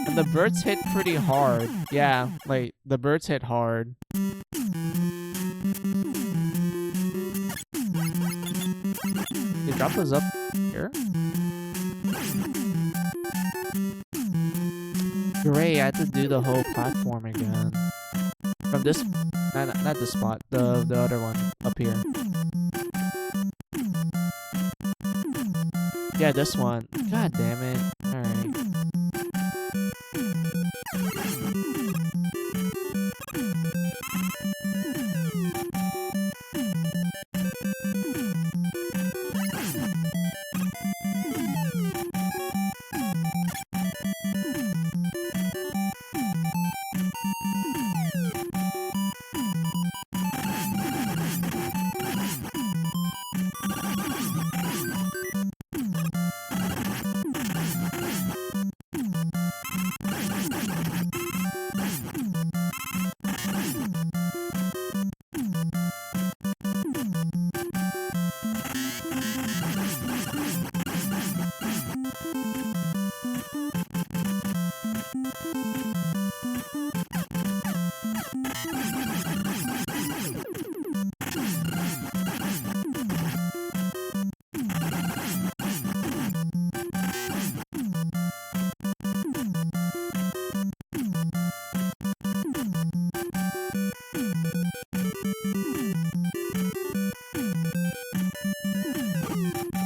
And the birds hit pretty hard. Yeah, like, the birds hit hard. They drop us up here? Great, I had to do the whole platform again. From this, not this spot, the other one up here. Yeah, this one. God damn it. Alright.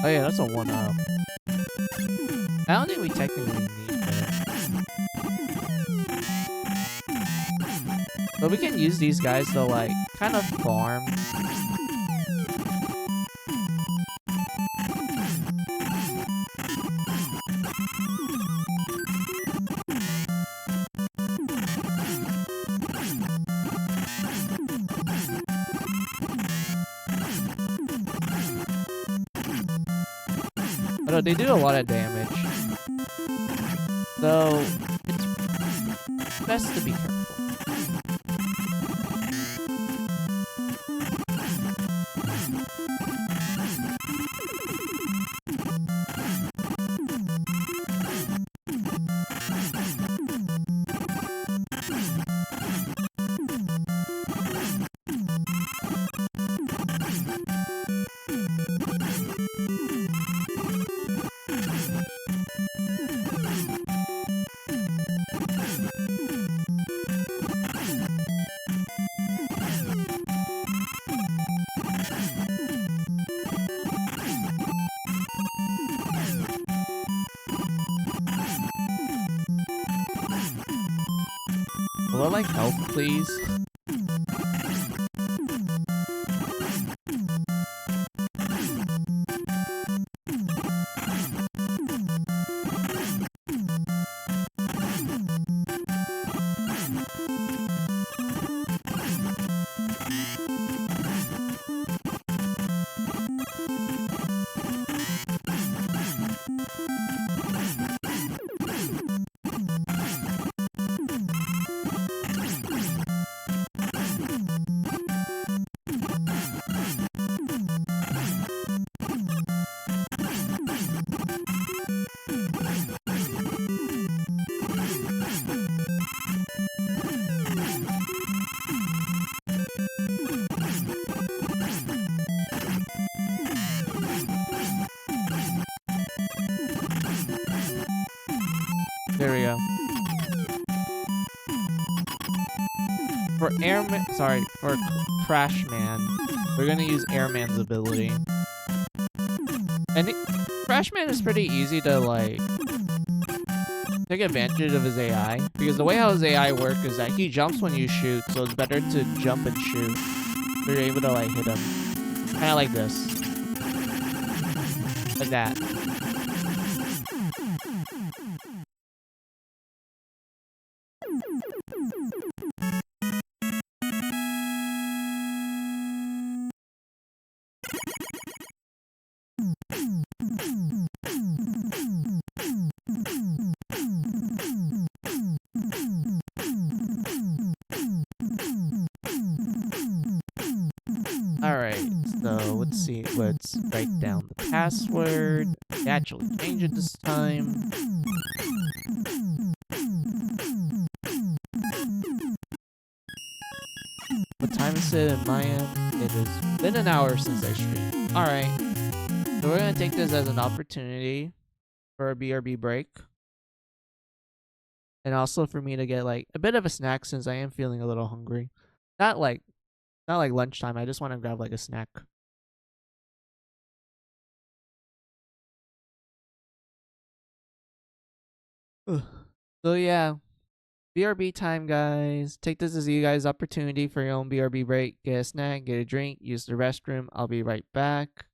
Oh yeah, that's a 1-up. I don't think we technically need that. But we can use these guys to like kind of farm. Although they do a lot of damage. So it's best to be careful. Will I like health, please? There we go. For Airman, sorry, for Crashman, we're gonna use Airman's ability. And Crashman is pretty easy to, like, take advantage of his AI. Because the way how his AI works is that he jumps when you shoot, so it's better to jump and shoot. So you're able to, like, hit him. Kinda like this. Like that. Alright, so let's see. Let's write down the password. Actually change it this time. What time is it in my end? It has been an hour since I streamed. Alright, so we're gonna take this as an opportunity for a BRB break. And also for me to get, like, a bit of a snack since I am feeling a little hungry. Not like lunchtime. I just want to grab, like, a snack. So yeah, BRB time, guys. Take this as you guys' opportunity for your own BRB break. Get a snack, get a drink, use the restroom. I'll be right back.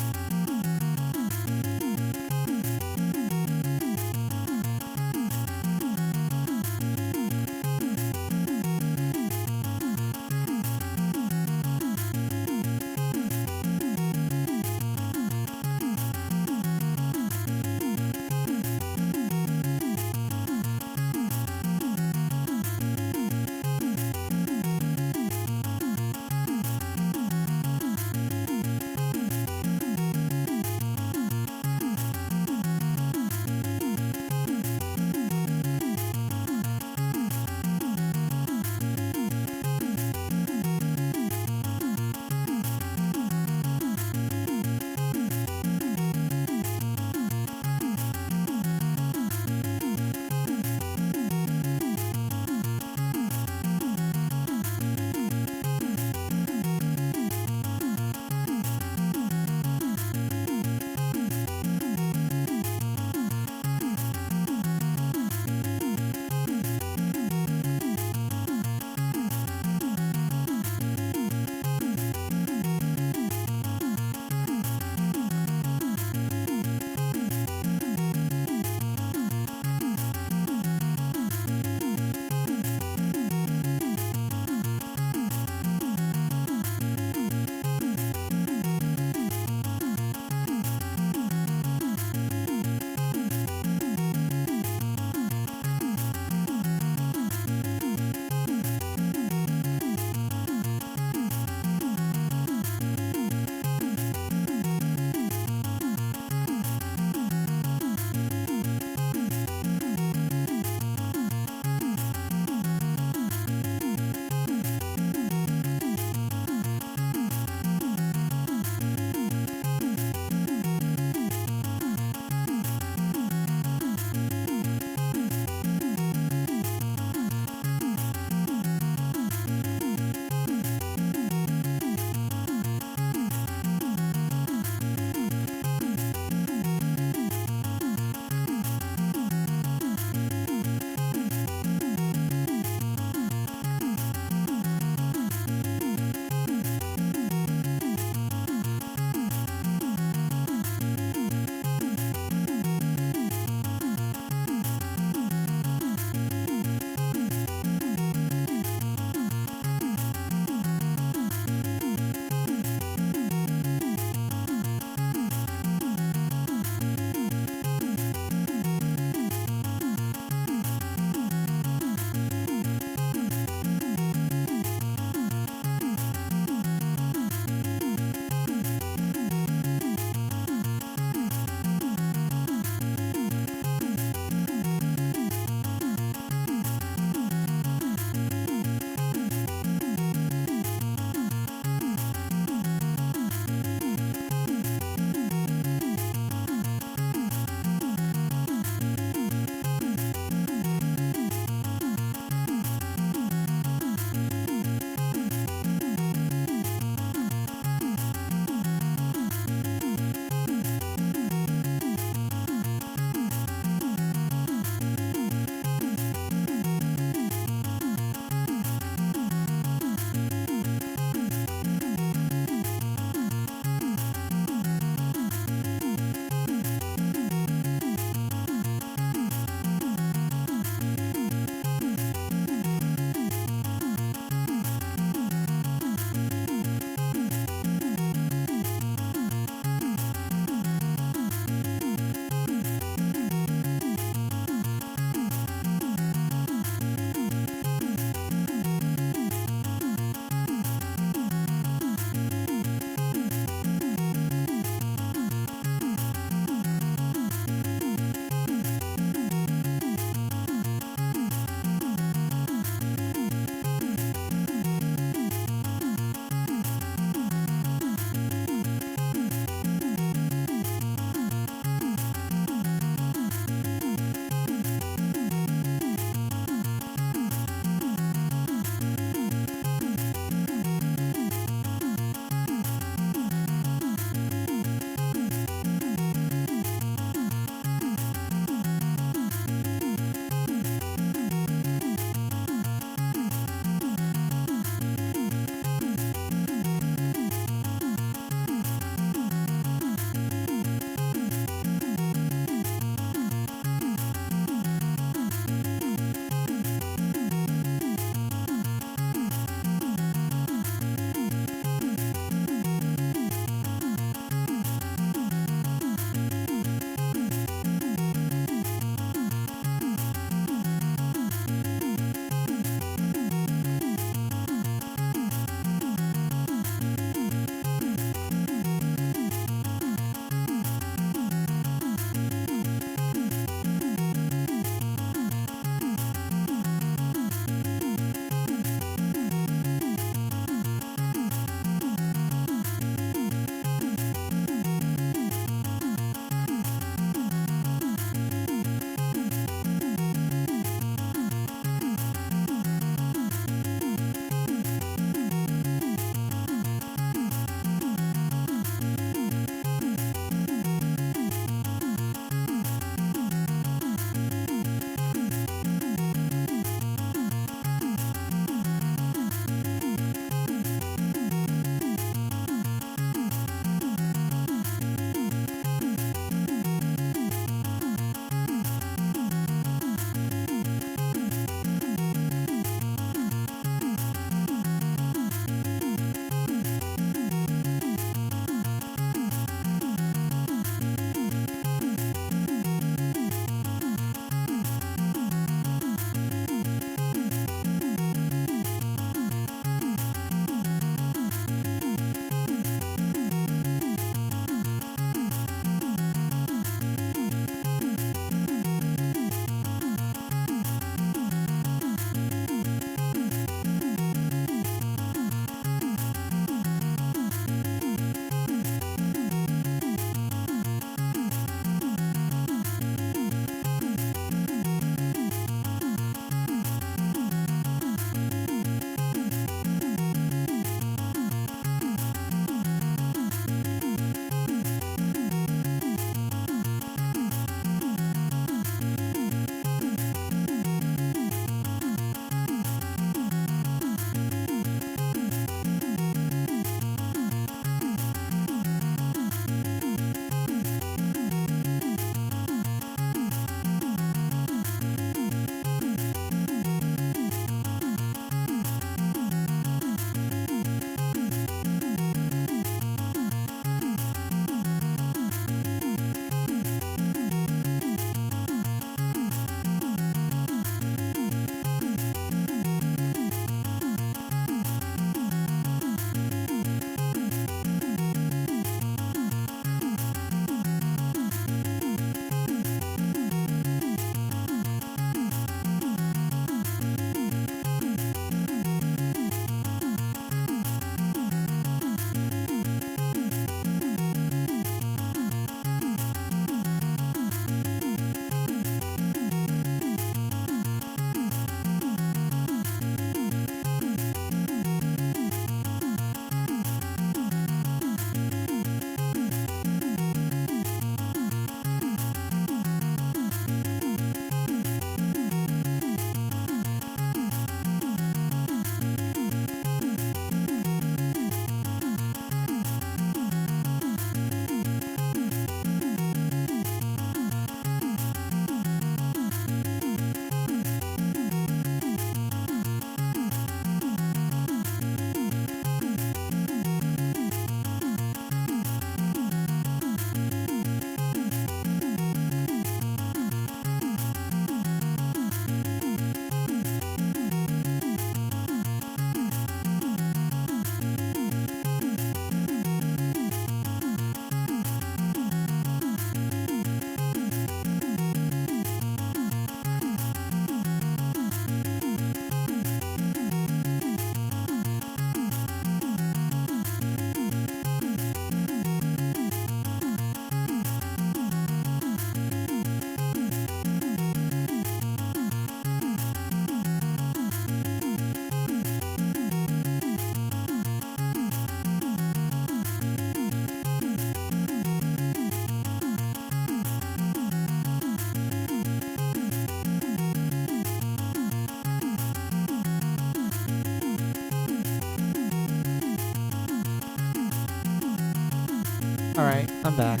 I'm back.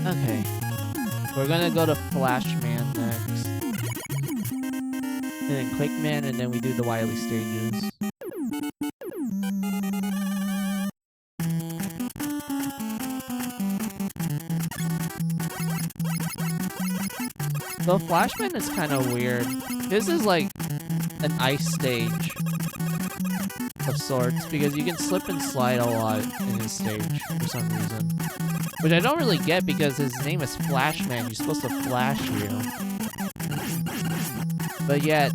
Okay. We're gonna go to Flashman next. And then Quickman, and then we do the Wily stages. So Flashman is kind of weird. This is like an ice stage of sorts because you can slip and slide a lot in his stage for some reason. Which I don't really get because his name is Flashman. You're supposed to flash you. But yet,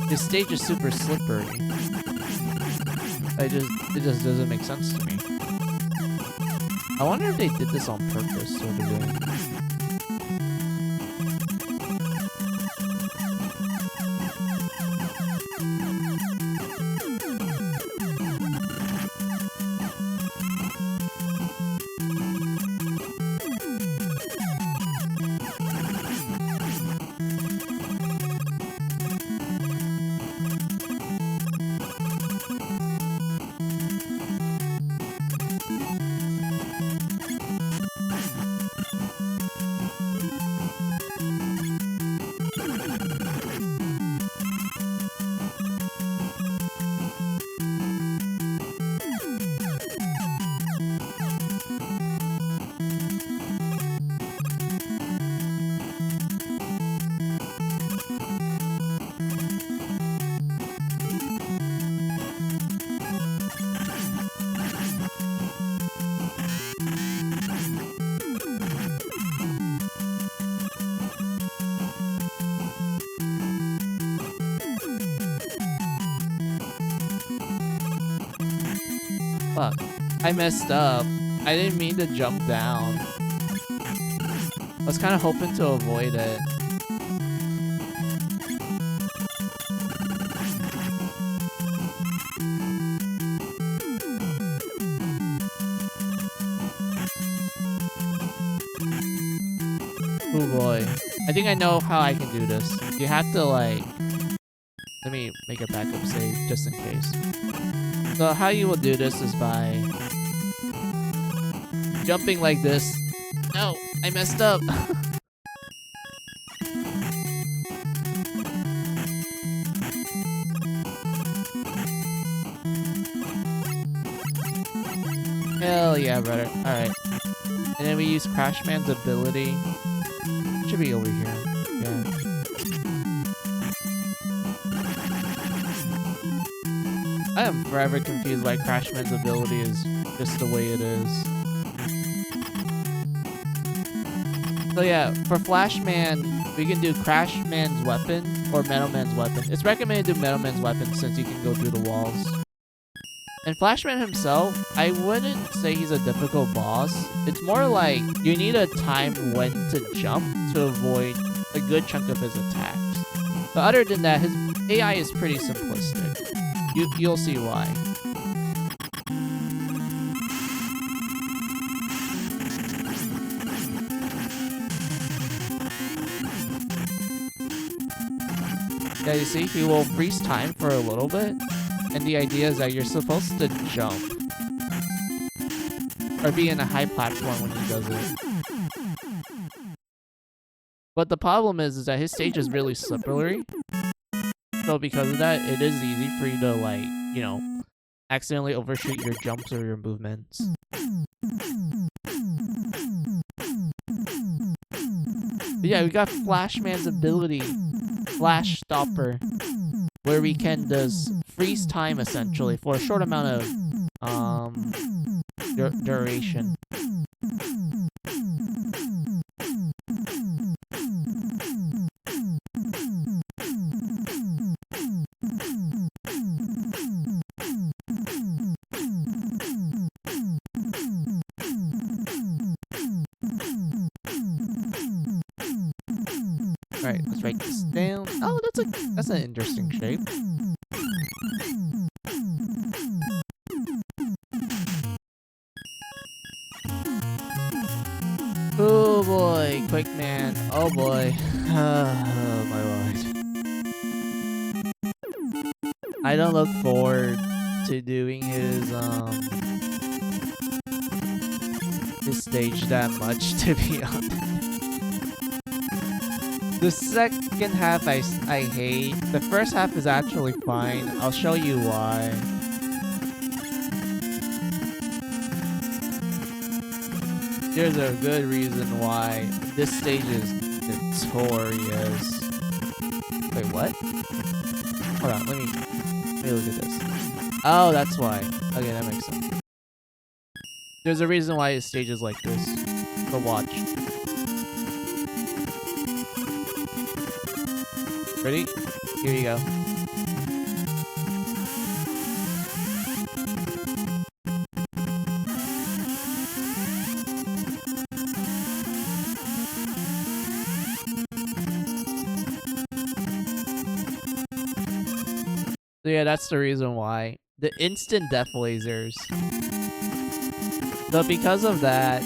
his stage is super slippery. It just doesn't make sense to me. I wonder if they did this on purpose sort of thing. Fuck. I messed up. I didn't mean to jump down. I was kind of hoping to avoid it. Oh boy. I think I know how I can do this. You have to like... Let me make a backup save just in case. So how you will do this is by jumping like this. No, I messed up. Hell yeah, brother. Alright. And then we use Crashman's ability. It should be over here. Yeah. I am forever confused why Crashman's ability is just the way it is. So yeah, for Flashman, we can do Crashman's weapon or Metal Man's weapon. It's recommended to do Metal Man's weapon since you can go through the walls. And Flashman himself, I wouldn't say he's a difficult boss. It's more like you need a time when to jump to avoid a good chunk of his attacks. But other than that, his AI is pretty simplistic. You'll see why. Yeah, you see, he will freeze time for a little bit. And the idea is that you're supposed to jump. Or be in a high platform when he does it. But the problem is that his stage is really slippery. So because of that, it is easy for you to, like, you know, accidentally overshoot your jumps or your movements. But yeah, we got Flashman's ability, Flash Stopper, where we can just freeze time essentially for a short amount of duration. Alright, let's write this down. Oh, that's an interesting shape. Oh boy. Oh my lord. I don't look forward to doing his stage that much, to be honest. The second half I hate. The first half is actually fine. I'll show you why. There's a good reason why this stage is notorious. Wait, what? Hold on, let me look at this. Oh, that's why. Okay, that makes sense. There's a reason why his stage is like this. So watch. Ready? Here you go. So yeah, that's the reason why. The instant death lasers. So because of that,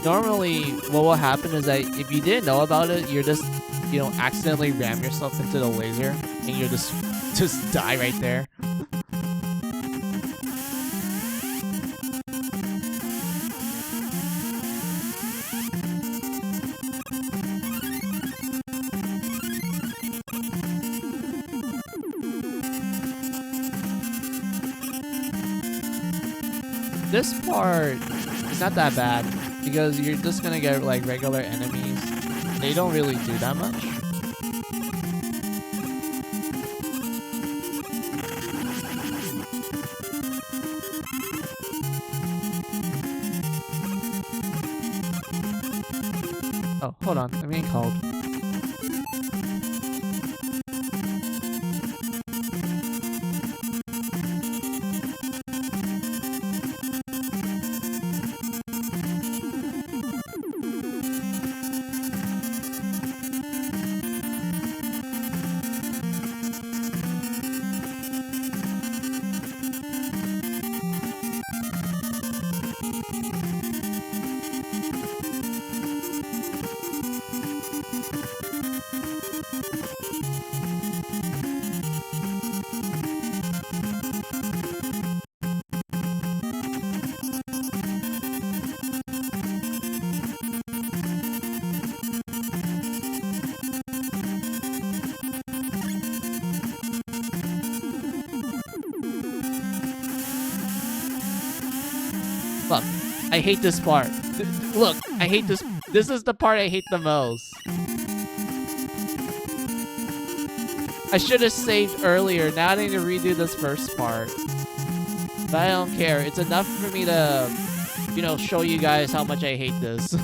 normally what will happen is that if you didn't know about it, you're just, you know, accidentally ram yourself into the laser and you'll just die right there. This part is not that bad because you're just gonna get like regular enemies. They don't really do that much. Oh, hold on. I'm getting called. Look, I hate this part. Look, I hate this. This is the part I hate the most. I should have saved earlier. Now I need to redo this first part. But I don't care. It's enough for me to, you know, show you guys how much I hate this.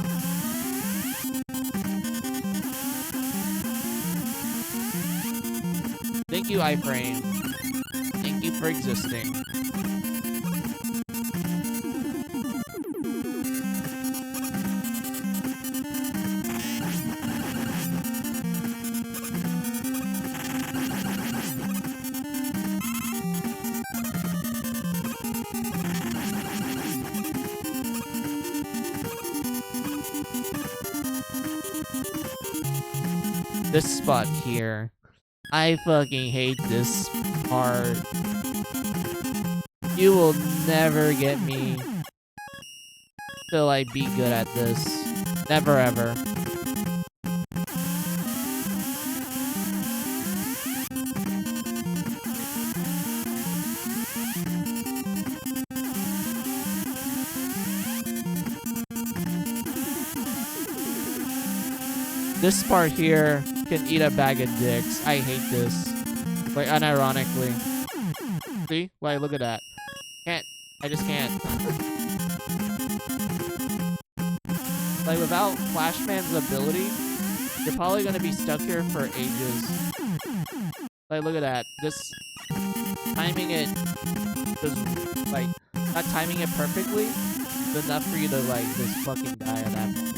Thank you, iFrame. Thank you for existing. This spot here. I fucking hate this part. You will never get me to like be good at this. Never ever. This part here can eat a bag of dicks. I hate this. Like, unironically. See? Like, look at that. Can't. I just can't. Like, without Flashman's ability, you're probably gonna be stuck here for ages. Like, look at that. Just timing it, just, like, not timing it perfectly is enough for you to, like, just fucking die at that point.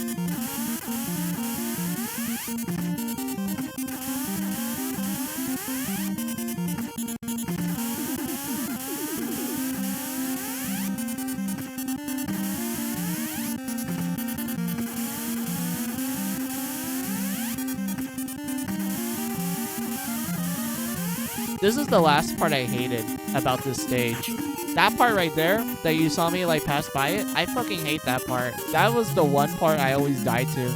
This is the last part I hated about this stage. That part right there that you saw me like pass by it, I fucking hate that part. That was the one part I always died to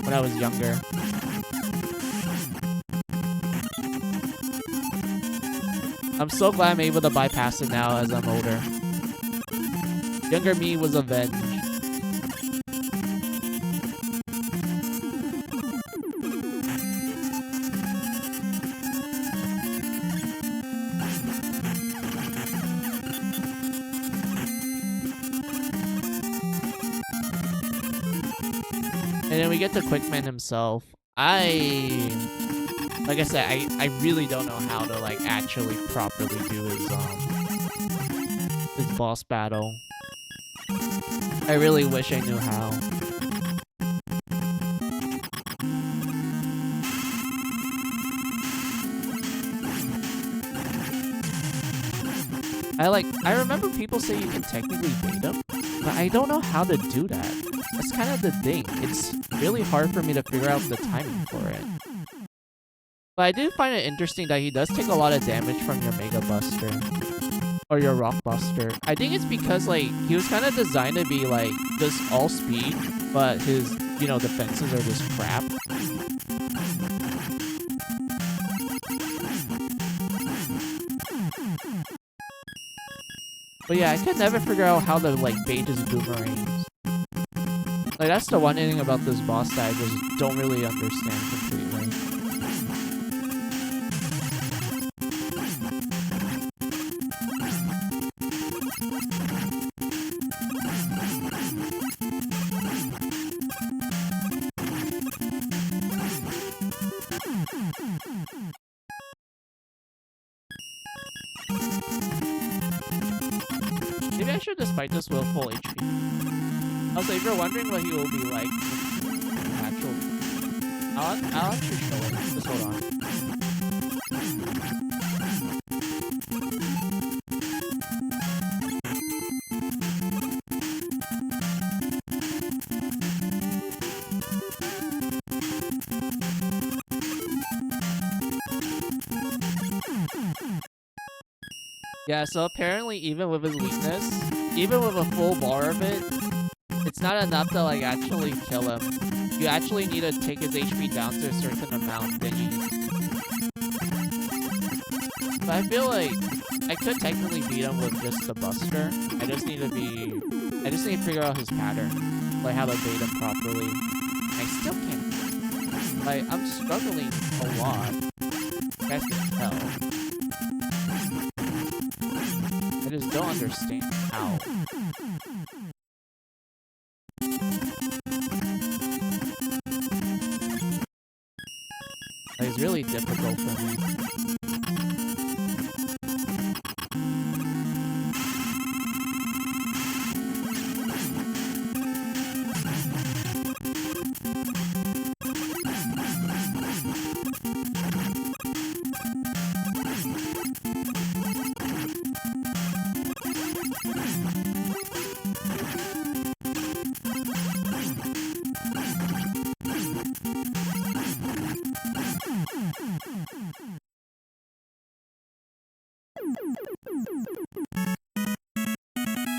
when I was younger. I'm so glad I'm able to bypass it now as I'm older. Younger me was avenged. And then we get to Quickman himself. Like I said, I really don't know how to like actually properly do his boss battle. I really wish I knew how. I remember people say you can technically bait him, but I don't know how to do that. That's kind of the thing. It's really hard for me to figure out the timing for it. But I do find it interesting that he does take a lot of damage from your Mega Buster. Or your Rock Buster. I think it's because, like, he was kind of designed to be, like, just all speed, but his, you know, defenses are just crap. But yeah, I could never figure out how to, like, bait his boomerangs. Like, that's the one thing about this boss that I just don't really understand completely. Maybe I should just fight this with full HP. Also, if you're wondering what he will be like, actual, I'll actually show it. Just hold on. Yeah, so apparently even with his weakness, even with a full bar of it, it's not enough to like actually kill him. You actually need to take his HP down to a certain amount, then you... But I feel like I could technically beat him with just the Buster. I just need to figure out his pattern. Like how to bait him properly. I still can't. Like, I'm struggling a lot. You guys can tell. I just don't understand how. Like, it's really difficult for me.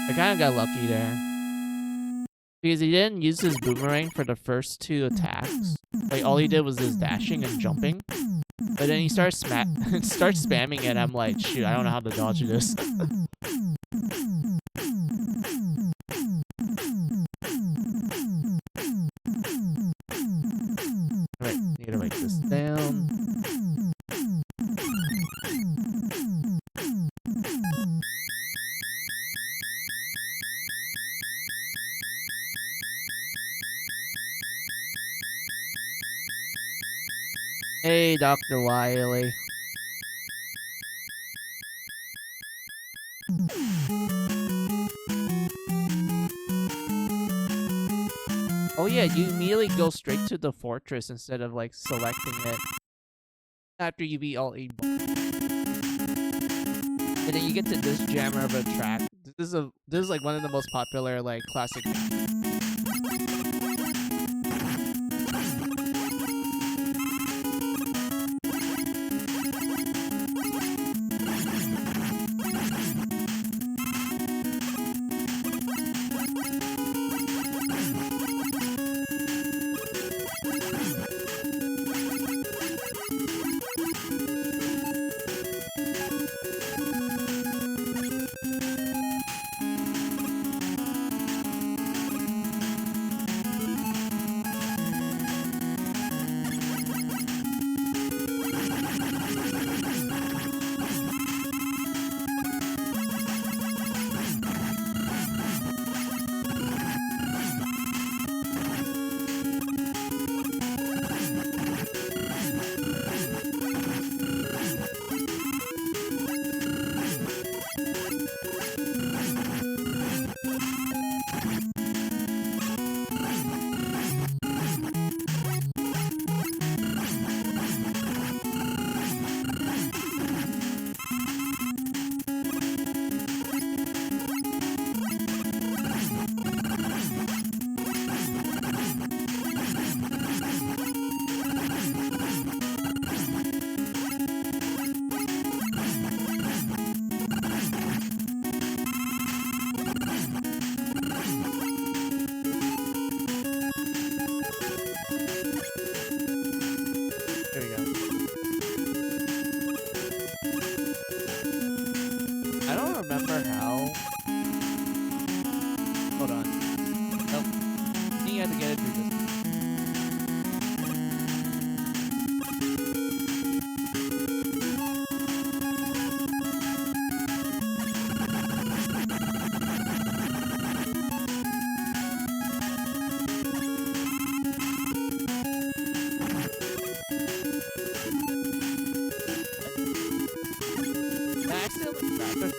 I kind of got lucky there. Because he didn't use his boomerang for the first two attacks. Like, all he did was his dashing and jumping. But then he starts spamming it. I'm like, shoot, I don't know how to dodge this. Alright, need to write this down. Hey, Dr. Wily. Oh yeah, you immediately go straight to the fortress instead of like selecting it after you beat all 8 bosses. And then you get to this jammer of a track. This is like one of the most popular like classic.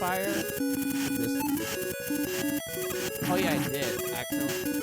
fire. This... Oh yeah, I did. Accidentally.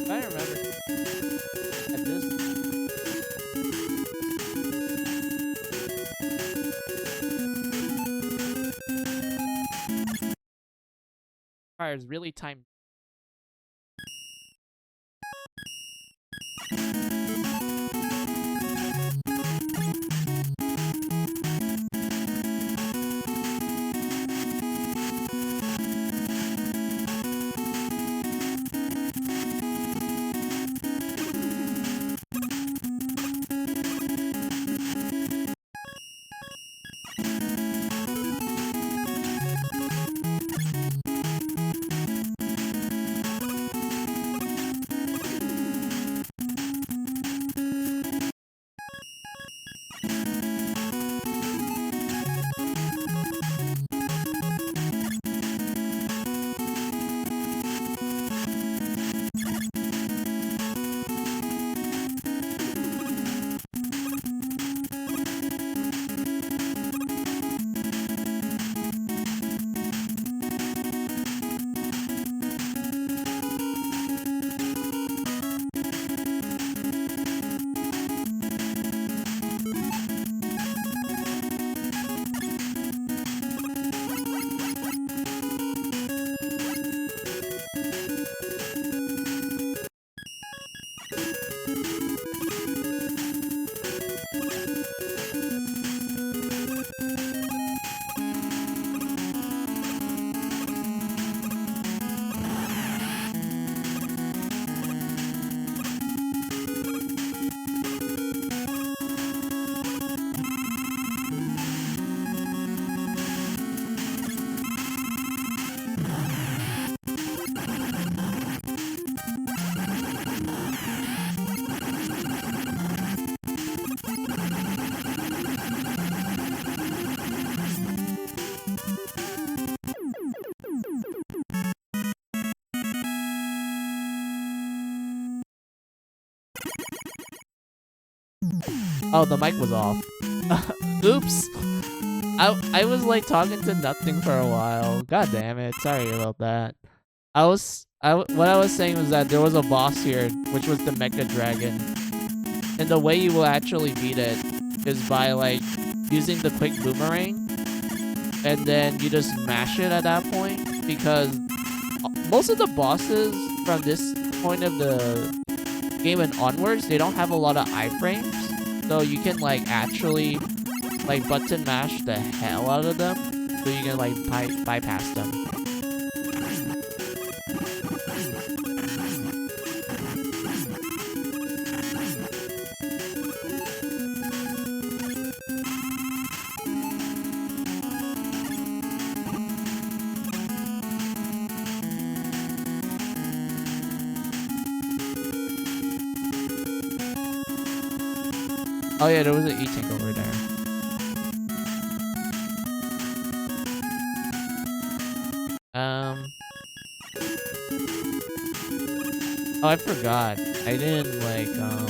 I remember at this fire is really timed. Oh, the mic was off. Oops. I was like talking to nothing for a while. God damn it. Sorry about that. What I was saying was that there was a boss here, which was the Mecha Dragon. And the way you will actually beat it is by like using the quick boomerang. And then you just mash it at that point, because most of the bosses from this point of the game and onwards, they don't have a lot of iframes. So you can like actually like button mash the hell out of them, so you can like bypass them. Oh yeah, there was an E-Tank over there. Oh, I forgot. I didn't like save.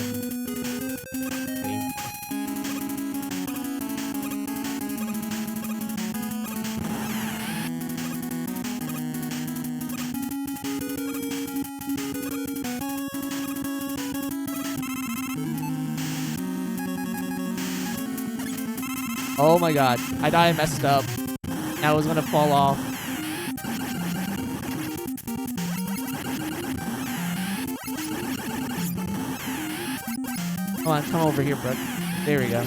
Oh my god. I thought I messed up. I was gonna fall off. Come on, come over here, bro. There we go.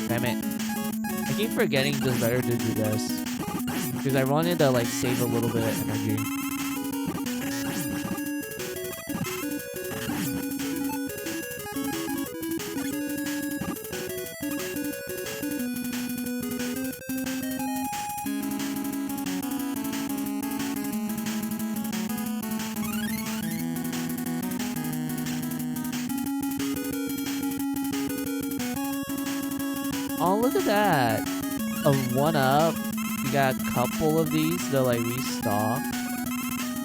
Damn it. I keep forgetting just better to do this. Because I wanted to like save a little bit of energy. Oh, look at that. A 1-up. We got a couple of these to like restock.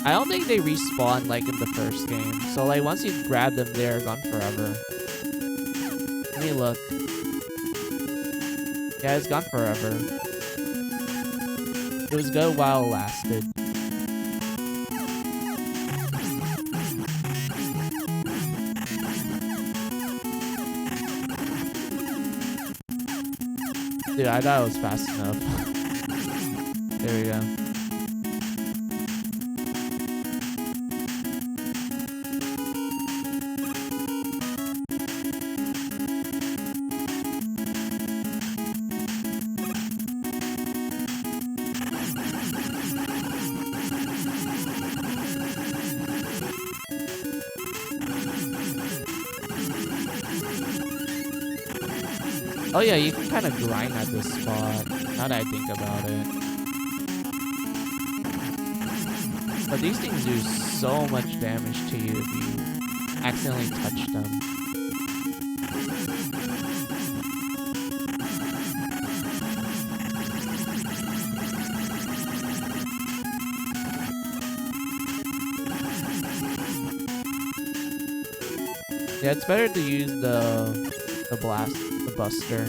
I don't think they respawn like in the first game. So like once you grab them, they're gone forever. Let me look. Yeah, it's gone forever. It was good while it lasted. Dude, I thought it was fast enough. There we go. Oh yeah, you can kind of grind at this spot, now that I think about it. But these things do so much damage to you if you accidentally touch them. Yeah, it's better to use the blast, the buster.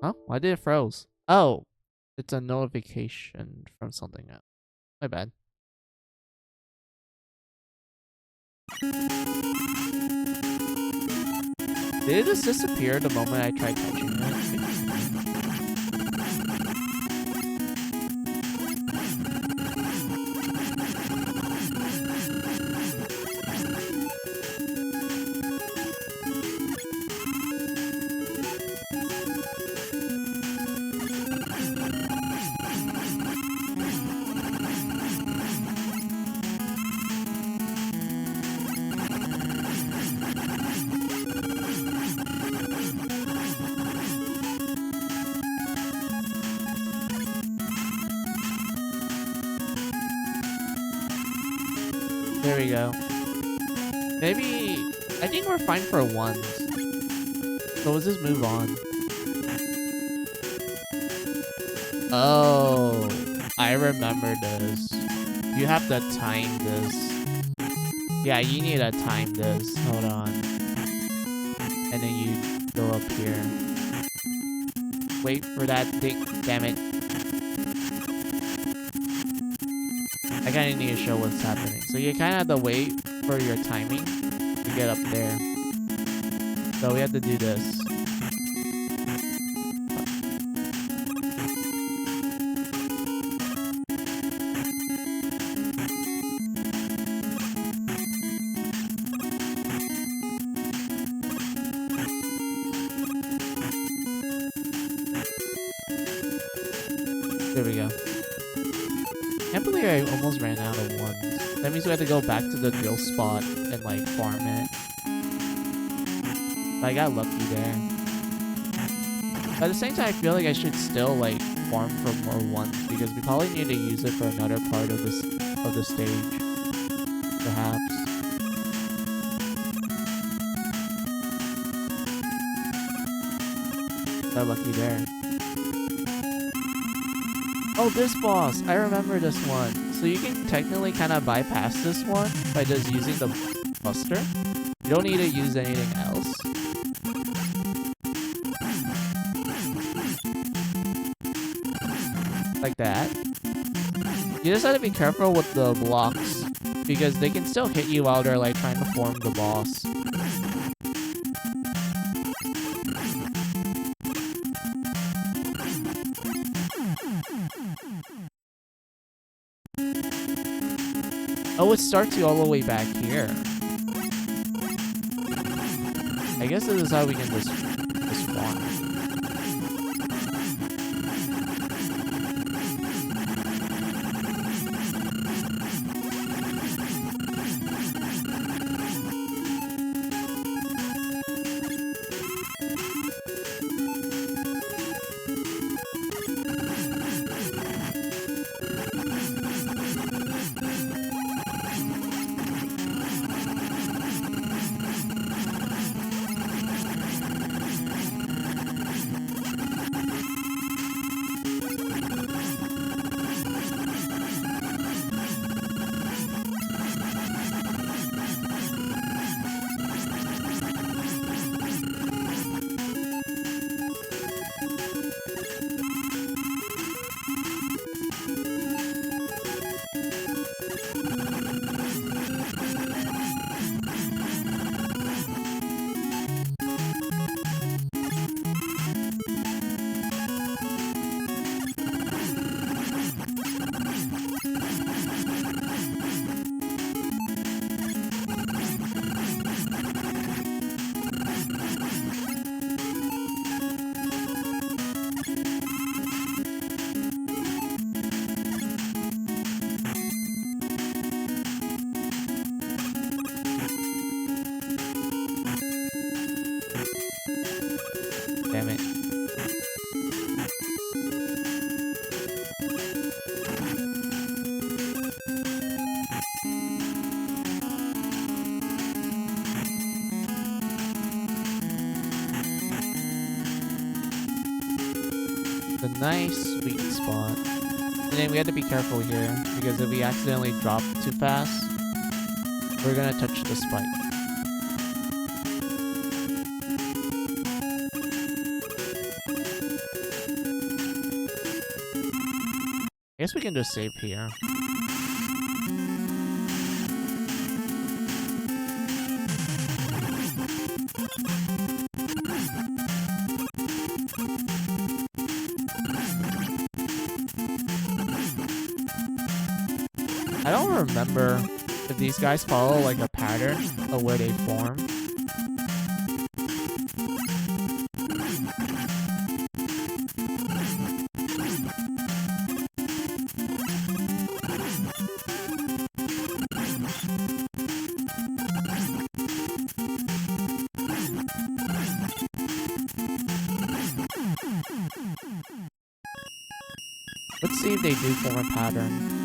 Huh? Why did it froze? Oh, it's a notification from something else. My bad. Did it just disappear the moment I tried touching it? There we go. Maybe... I think we're fine for ones. So let's just move on. Oh, I remember this. You have to time this. Yeah, you need to time this. Hold on. And then you go up here. Wait for that thing. Damn it. I kind of need to show what's happening. So you kind of have to wait for your timing to get up there. So we have to do this. There we go. Can't believe I almost ran out of ones. That means we have to go back to the drill spot and like farm it. But I got lucky there. But at the same time, I feel like I should still like farm for more ones because we probably need to use it for another part of this the stage. Perhaps. Got lucky there. Oh, this boss! I remember this one. So you can technically kind of bypass this one by just using the buster. You don't need to use anything else. Like that. You just have to be careful with the blocks because they can still hit you while they're like trying to form the boss. Oh, it starts you all the way back here. I guess this is how we can just farm. Damn it. The nice sweet spot. And then we have to be careful here because if we accidentally drop too fast, we're gonna touch the spike. I guess we can just save here. I don't remember if these guys follow like a pattern of where they form. Let's see if they do form a pattern.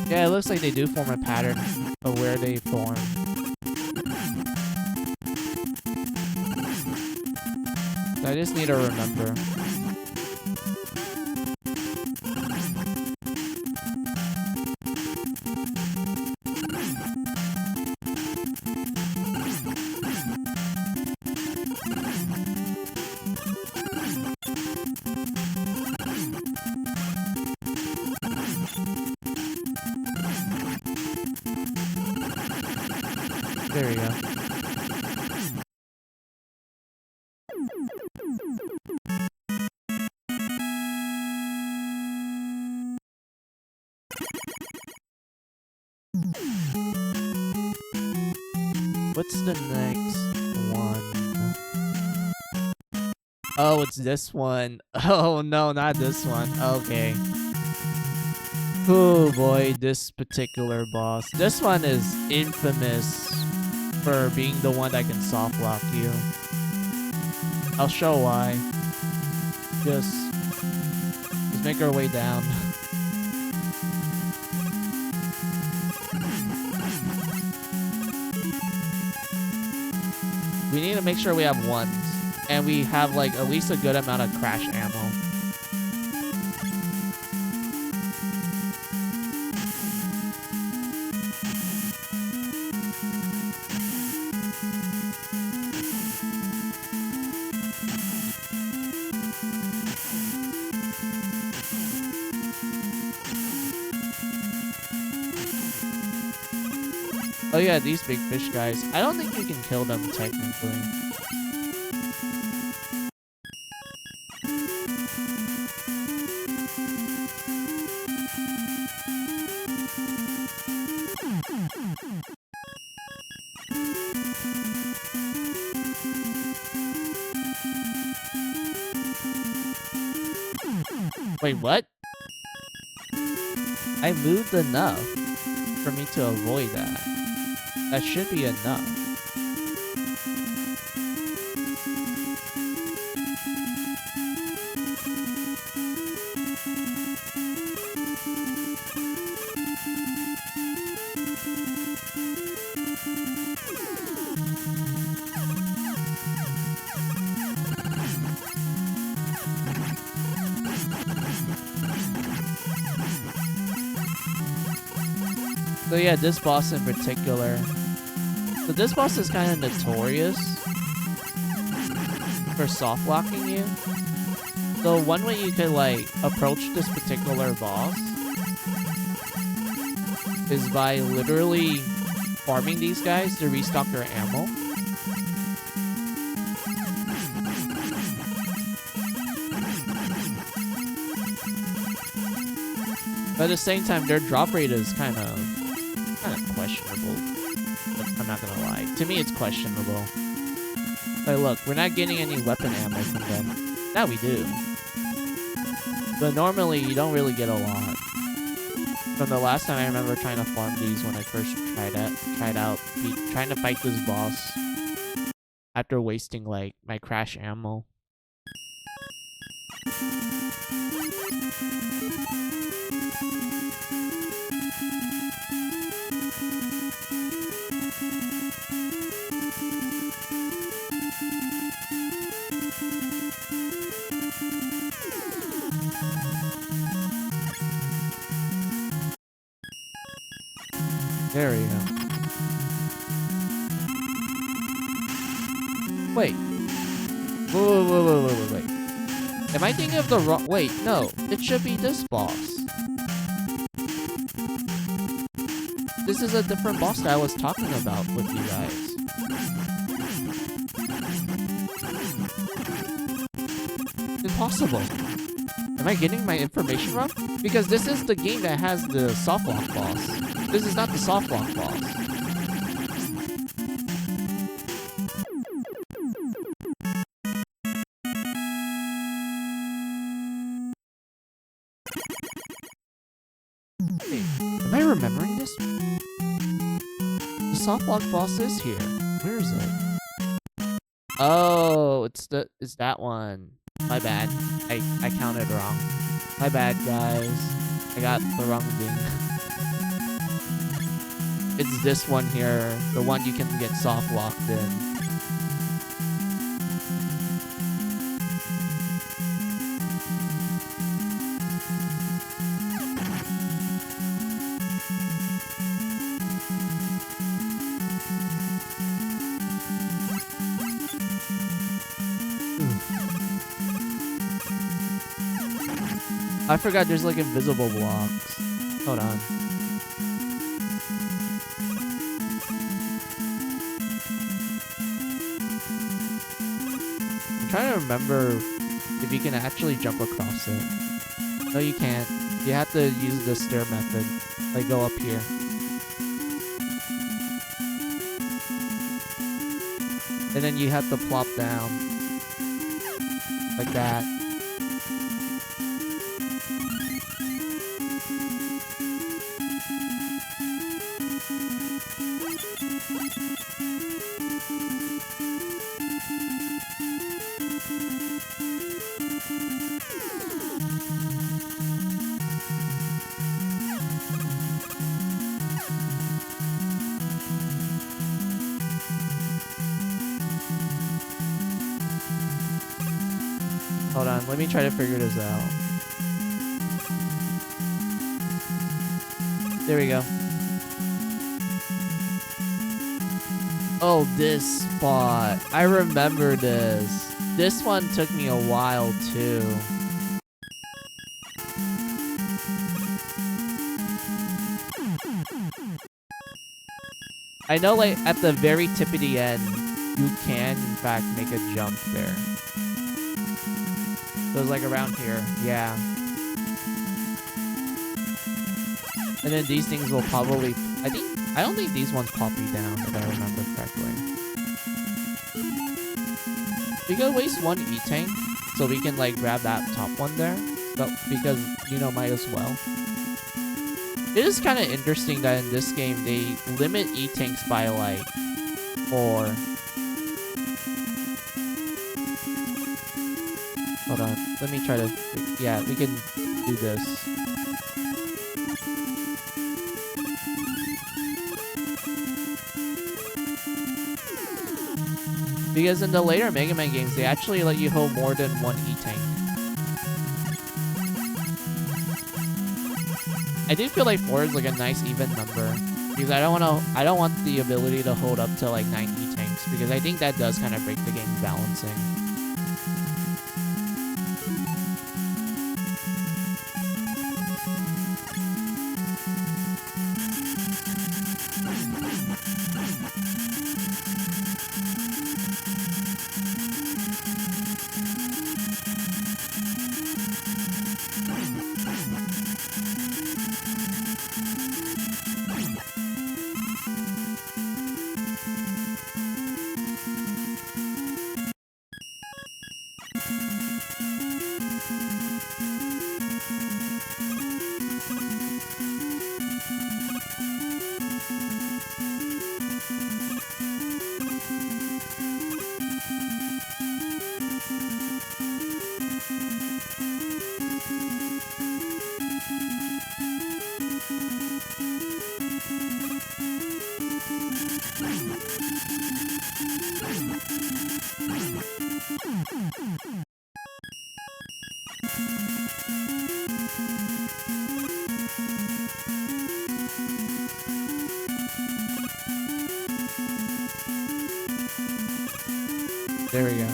Yeah, it looks like they do form a pattern of where they form. So I just need to remember. There we go. What's the next one? Oh, it's this one. Oh no, not this one. Okay. Oh boy, this particular boss. This one is infamous for being the one that can soft lock you. I'll show why. Just make our way down. We need to make sure we have ones. And we have like at least a good amount of crash ammo. Oh yeah, these big fish guys. I don't think you can kill them technically. Wait, what? I moved enough for me to avoid that. That should be enough. So yeah, this boss in particular. So this boss is kind of notorious for soft locking you. So one way you could like approach this particular boss is by literally farming these guys to restock your ammo. But at the same time, their drop rate is kind of questionable. I'm not gonna lie. To me, it's questionable. Like, look, we're not getting any weapon ammo from them. Now we do. But normally, you don't really get a lot. From the last time I remember trying to farm these when I first trying to fight this boss after wasting, like, my crash ammo. There we go. Wait. Wait. Am I thinking of the wrong... Wait, no. It should be this boss. This is a different boss that I was talking about with you guys. Impossible. Am I getting my information wrong? Because this is the game that has the soft lock boss. This is not the soft lock boss. Hey, am I remembering this? The soft lock boss is here. Where is it? Oh, it's that one. My bad. I counted wrong. My bad, guys. I got the wrong thing. It's this one here, the one you can get soft locked in. I forgot there's like invisible blocks. Hold on. I'm trying to remember if you can actually jump across it. No, you can't. You have to use the stair method. Like, go up here. And then you have to plop down. Like that. Hold on, let me try to figure this out. There we go. Oh, this spot. I remember this. This one took me a while, too. I know, like, at the very tip of the end, you can, in fact, make a jump there. So it's like around here. Yeah. And then these things will probably... I don't think these ones pop you down, if I remember correctly. We could waste one E-Tank, so we can, like, grab that top one there. So, because, you know, might as well. It is kind of interesting that in this game, they limit E-Tanks by, like, 4. Hold on. Let me try to... Yeah, we can do this. Because in the later Mega Man games, they actually let you hold more than one E-Tank. I do feel like 4 is like a nice even number. Because I don't want the ability to hold up to like 9 E-Tanks. Because I think that does kind of break the game's balancing. There we go.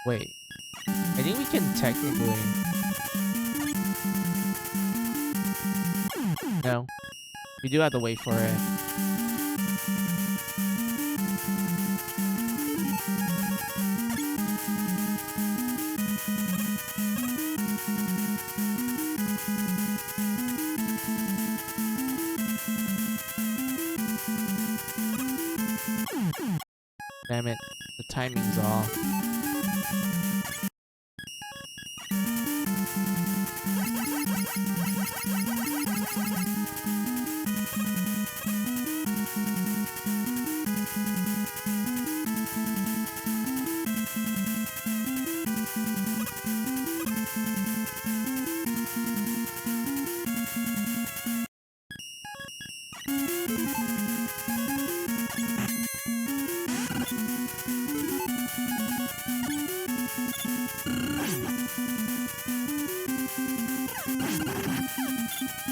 Wait. I think we can technically... No. We do have to wait for it. Damn it. The timing's off.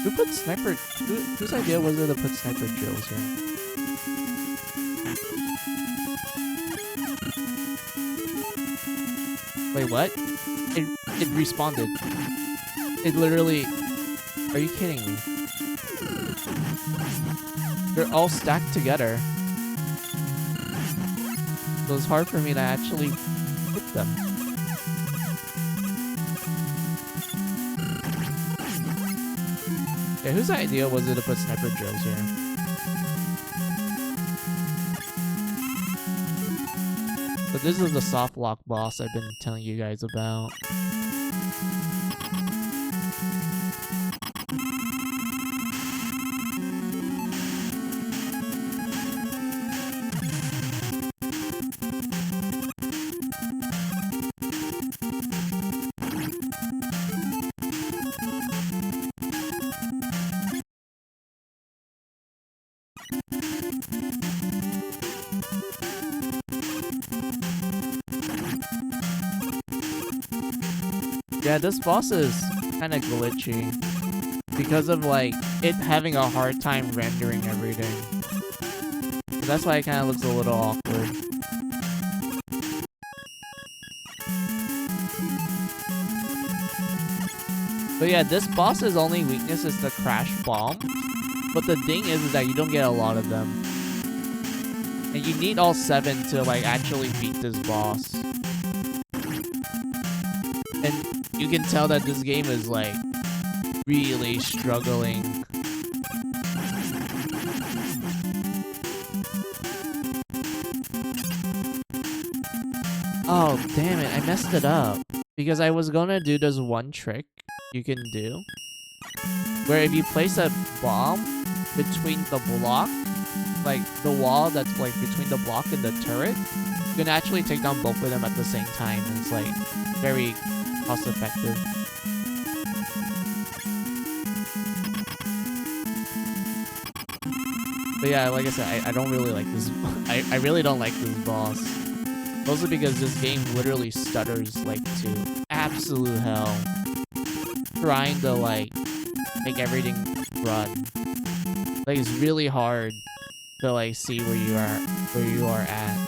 Who put sniper? Whose idea was it to put sniper drills here? Wait, what? It responded. It literally... Are you kidding me? They're all stacked together. So it's hard for me to actually hit them. Yeah, whose idea was it to put sniper drills here? But this is the soft lock boss I've been telling you guys about. Yeah, this boss is kind of glitchy because of like it having a hard time rendering everything. So that's why it kind of looks a little awkward. But yeah, this boss's only weakness is the crash bomb. But the thing is that you don't get a lot of them. And you need all 7 to like actually beat this boss. And you can tell that this game is like really struggling. Oh, damn it. I messed it up. Because I was gonna do this one trick you can do. Where if you place a bomb between the block, like the wall that's like between the block and the turret, you can actually take down both of them at the same time. And it's like very cost effective. But yeah, like I said, I don't really like this. I really don't like this boss. Mostly because this game literally stutters like to absolute hell. Trying to like make everything run. Like it's really hard to like see where you are at.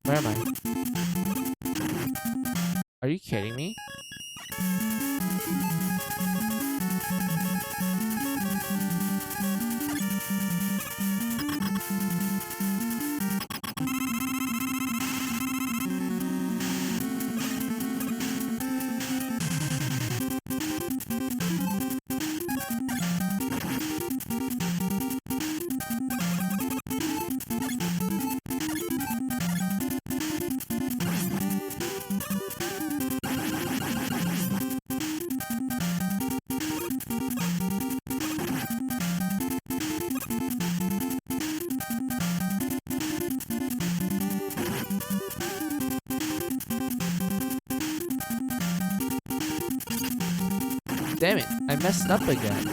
Where am I? Are you kidding me? Damn it, I messed up again.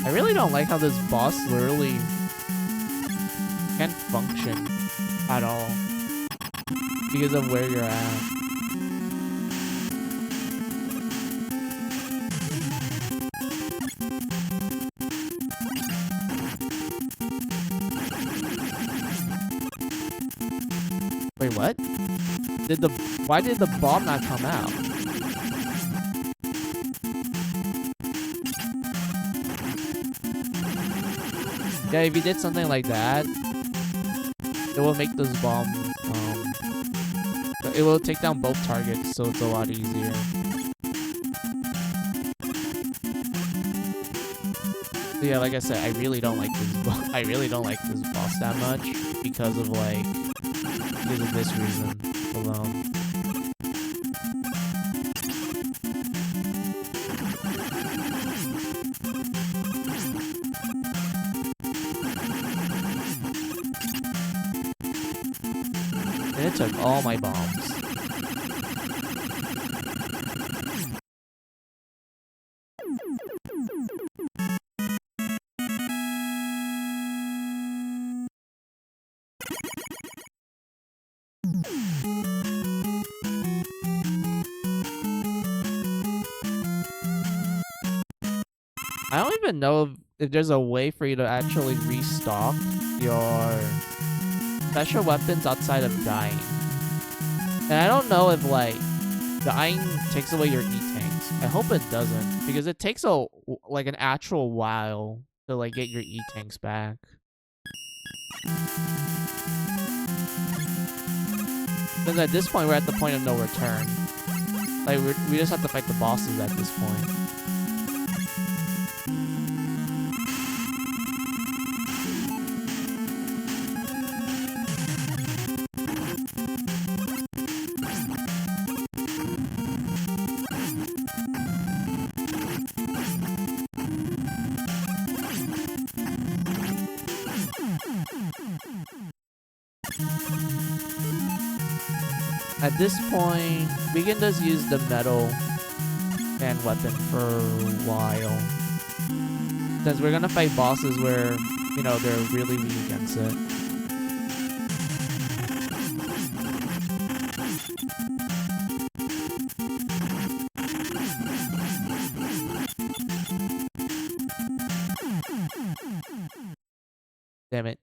I really don't like how this boss literally can't function at all because of where you're at. Wait, what? Why did the bomb not come out? Yeah, if you did something like that, it will make this bomb, it will take down both targets, so it's a lot easier. But yeah, like I said, I really don't like this boss that much because of this reason alone. And it took all my bombs. I don't even know if there's a way for you to actually restock your special weapons outside of dying. And I don't know if, like, dying takes away your E-tanks. I hope it doesn't, because it takes like an actual while to, like, get your E-tanks back. Because at this point, we're at the point of no return. Like, we just have to fight the bosses at this point. At this point, we can just use the metal and weapon for a while. Since we're gonna fight bosses where, you know, they're really weak against it. Damn it.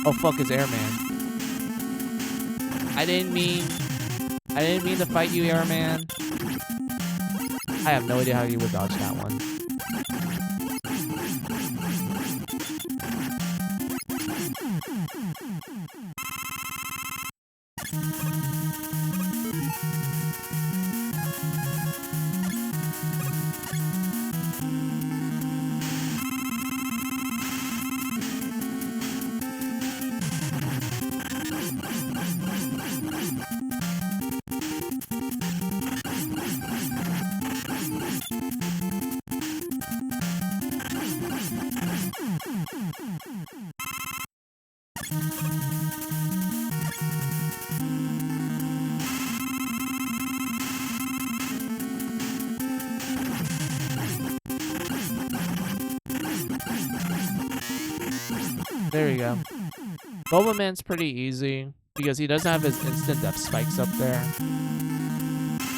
Oh fuck, it's Airman. I didn't mean to fight you, Airman. I have no idea how you would dodge that one. There we go. Boba Man's pretty easy because he doesn't have his instant death spikes up there.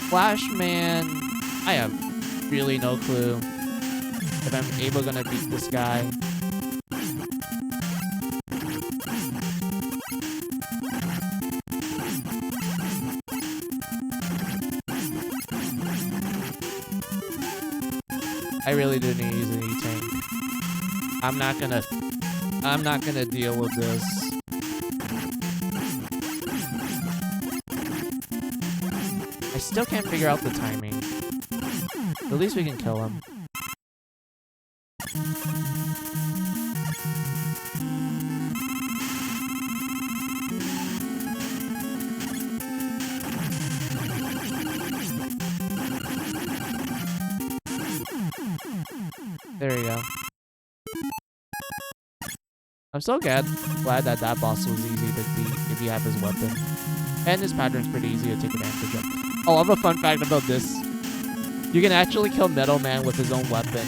Flash Man, I have really no clue if I'm able gonna beat this guy. I really do need to use an E-tank. I'm not gonna deal with this. I still can't figure out the timing. At least we can kill him. There we go. I'm so glad that that boss was easy to beat if you have his weapon. And his pattern's pretty easy to take advantage of. Oh, I have a fun fact about this. You can actually kill Metal Man with his own weapon.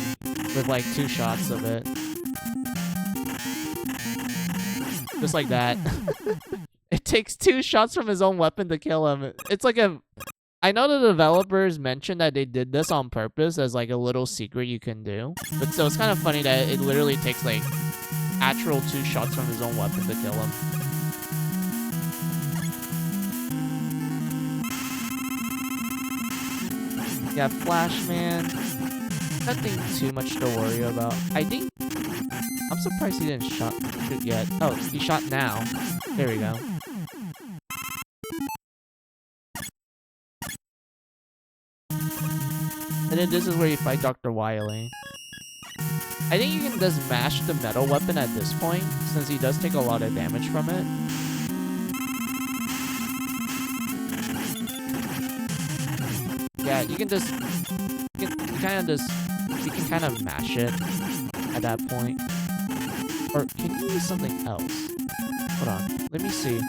With like 2 shots of it. Just like that. It takes 2 shots from his own weapon to kill him. It's like a... I know the developers mentioned that they did this on purpose as like a little secret you can do. But so it's kind of funny that it literally takes like actual 2 shots from his own weapon to kill him. Yeah, Flash Man. Nothing too much to worry about. I think... I'm surprised he didn't shoot yet. Oh, he shot now. There we go. And then this is where you fight Dr. Wily. I think you can just mash the metal weapon at this point, since he does take a lot of damage from it. Yeah, you can just... You kind of just you can kind of mash it at that point. Or can you use something else? Hold on, let me see.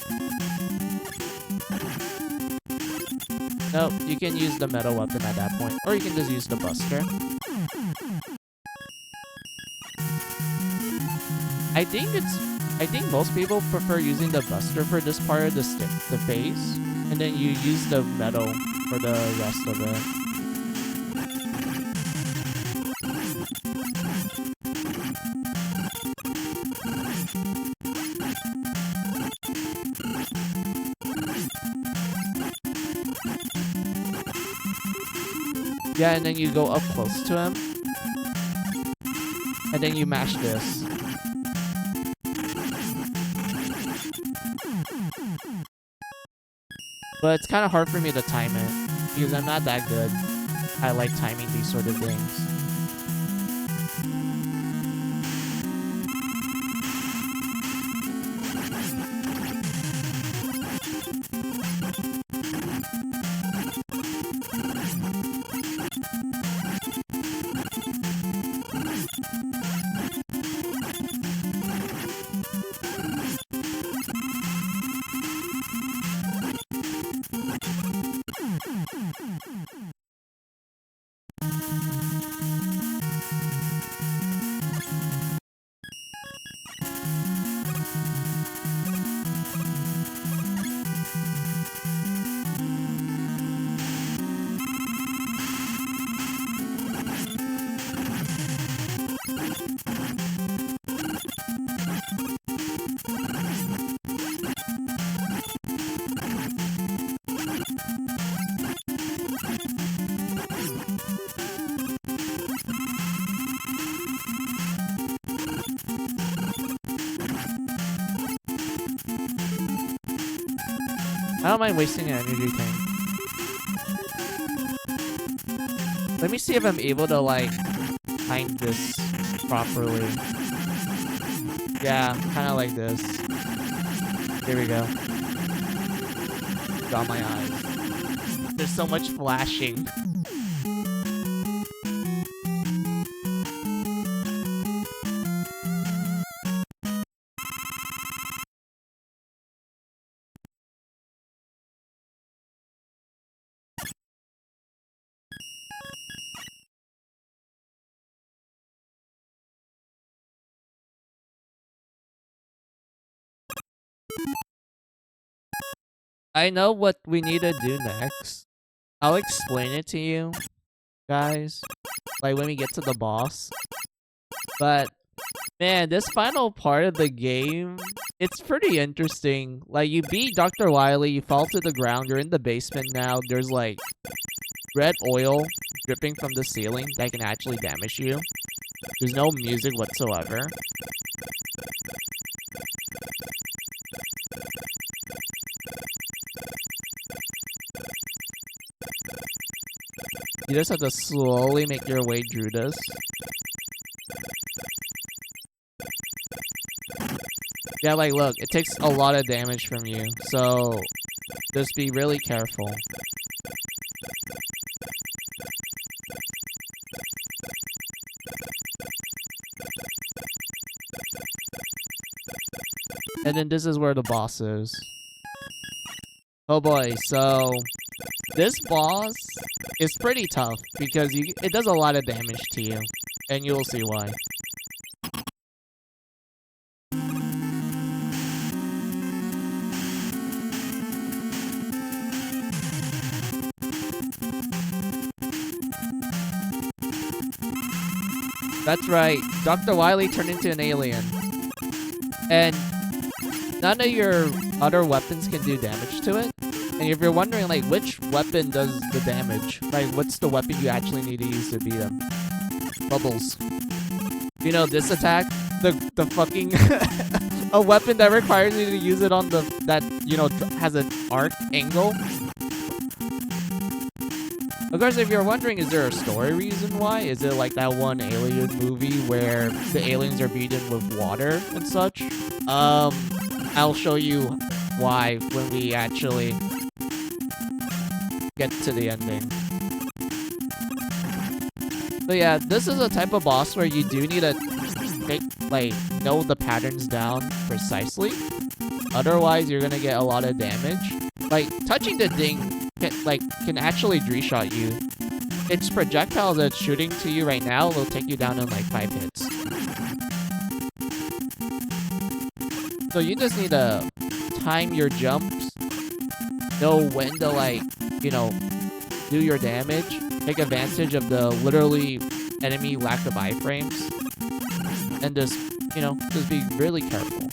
Nope, you can use the metal weapon at that point. Or you can just use the buster. I think most people prefer using the buster for this part of the phase. And then you use the metal for the rest of it. Yeah, and then you go up close to him. And then you mash this. But it's kind of hard for me to time it. Because I'm not that good. I like timing these sort of things. I don't mind wasting an energy tank. Let me see if I'm able to, like, time this properly. Yeah, kind of like this. Here we go. Got my eyes. There's so much flashing. I know what we need to do next. I'll explain it to you guys, like when we get to the boss. But man, this final part of the game, it's pretty interesting. Like, you beat Dr. Wily, you fall to the ground, you're in the basement now. There's like red oil dripping from the ceiling that can actually damage you. There's no music whatsoever. You just have to slowly make your way through this. Yeah, like, look, it takes a lot of damage from you, so just be really careful. And then this is where the boss is. Oh boy, so this boss is pretty tough because it does a lot of damage to you, and you will see why. That's right, Dr. Wily turned into an alien. And none of your other weapons can do damage to it. And if you're wondering, like, which weapon does the damage, like, what's the weapon you actually need to use to beat him? Bubbles. You know, this attack, the fucking a weapon that requires you to use it on that, you know, has an arc angle. Of course, if you're wondering, is there a story reason why? Is it like that one Alien movie where the aliens are beaten with water and such? I'll show you why when we actually get to the ending. So yeah, this is a type of boss where you do need to know the patterns down precisely. Otherwise, you're gonna get a lot of damage. Like, touching the thing can actually three-shot you. Its projectiles that's shooting to you right now will take you down in like 5 hits. So you just need to time your jumps, know when to do your damage, take advantage of the literally enemy lack of iframes, and just be really careful.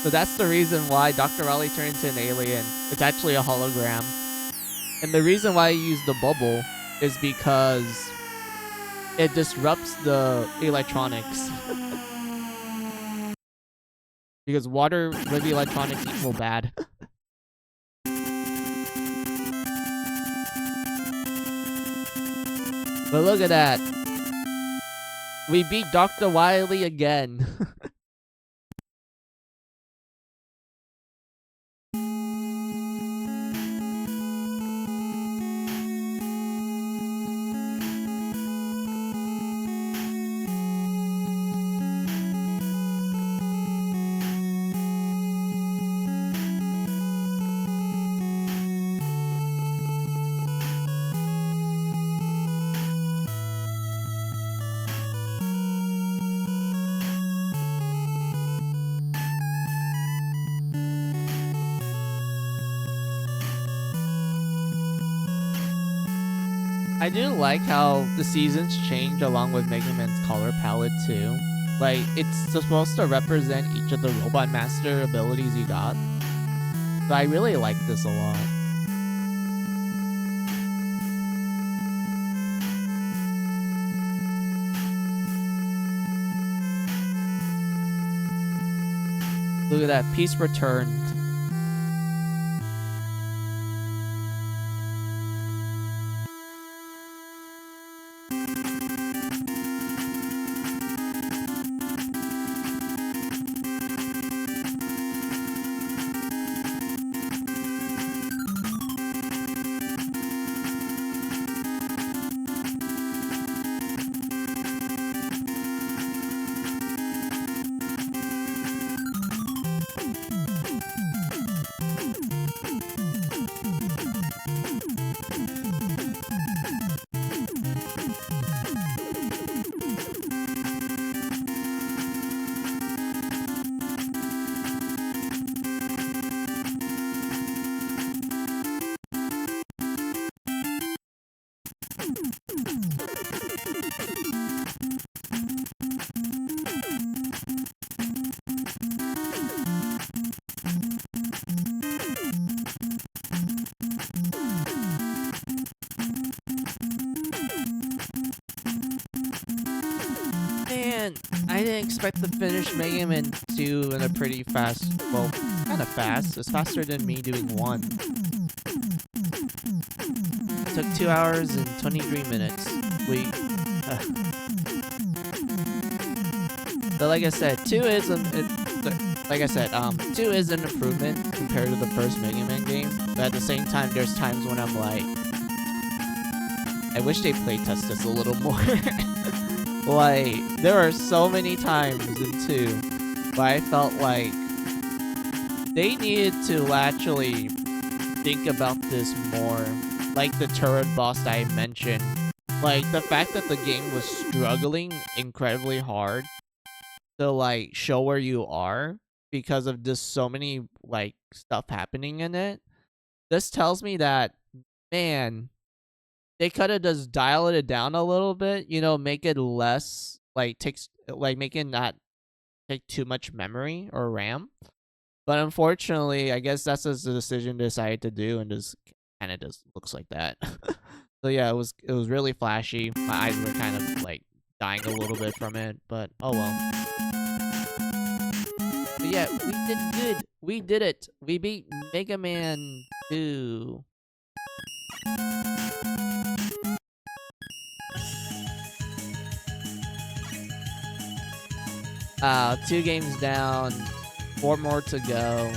So that's the reason why Dr. Wily turned into an alien. It's actually a hologram. And the reason why I use the bubble is because it disrupts the electronics. Because water with electronics equal bad. But look at that. We beat Dr. Wily again. I do like how the seasons change along with Mega Man's color palette too. Like, it's supposed to represent each of the Robot Master abilities you got. So I really like this a lot. Look at that, Peace Returned. Man, I didn't expect to finish Mega Man 2 in a pretty fast, well, kind of fast. It's faster than me doing 1. It took 2 hours and 23 minutes. But like I said, 2 is an improvement compared to the first Mega Man game. But at the same time, there's times when I'm like, I wish they playtest this a little more. Like, there are so many times in 2 where I felt like they needed to actually think about this more. Like the turret boss that I mentioned. Like, the fact that the game was struggling incredibly hard to, like, show where you are because of just so many, like, stuff happening in it. This tells me that, man, they could have just dialed it down a little bit, make it less, make it not take too much memory or RAM. But unfortunately, I guess that's just the decision they decided to do, and just kind of just looks like that. So yeah, it was really flashy. My eyes were kind of like dying a little bit from it, but oh well. But yeah, we did good. We did it. We beat Mega Man 2. 2 games down, 4 more to go.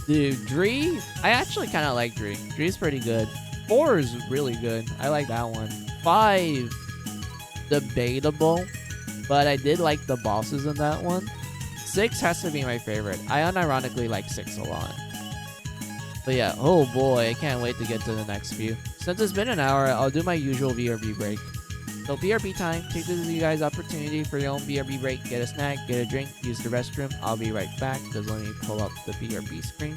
Dude, Dree, I actually kind of like Dree. Dree's pretty good. 4 is really good. I like that one. 5, debatable, but I did like the bosses in that one. 6 has to be my favorite. I unironically like 6 a lot. But yeah, oh boy, I can't wait to get to the next few. Since it's been an hour, I'll do my usual BRB break. So BRB time, take this as you guys' opportunity for your own BRB break. Get a snack, get a drink, use the restroom. I'll be right back. Just let me pull up the BRB screen.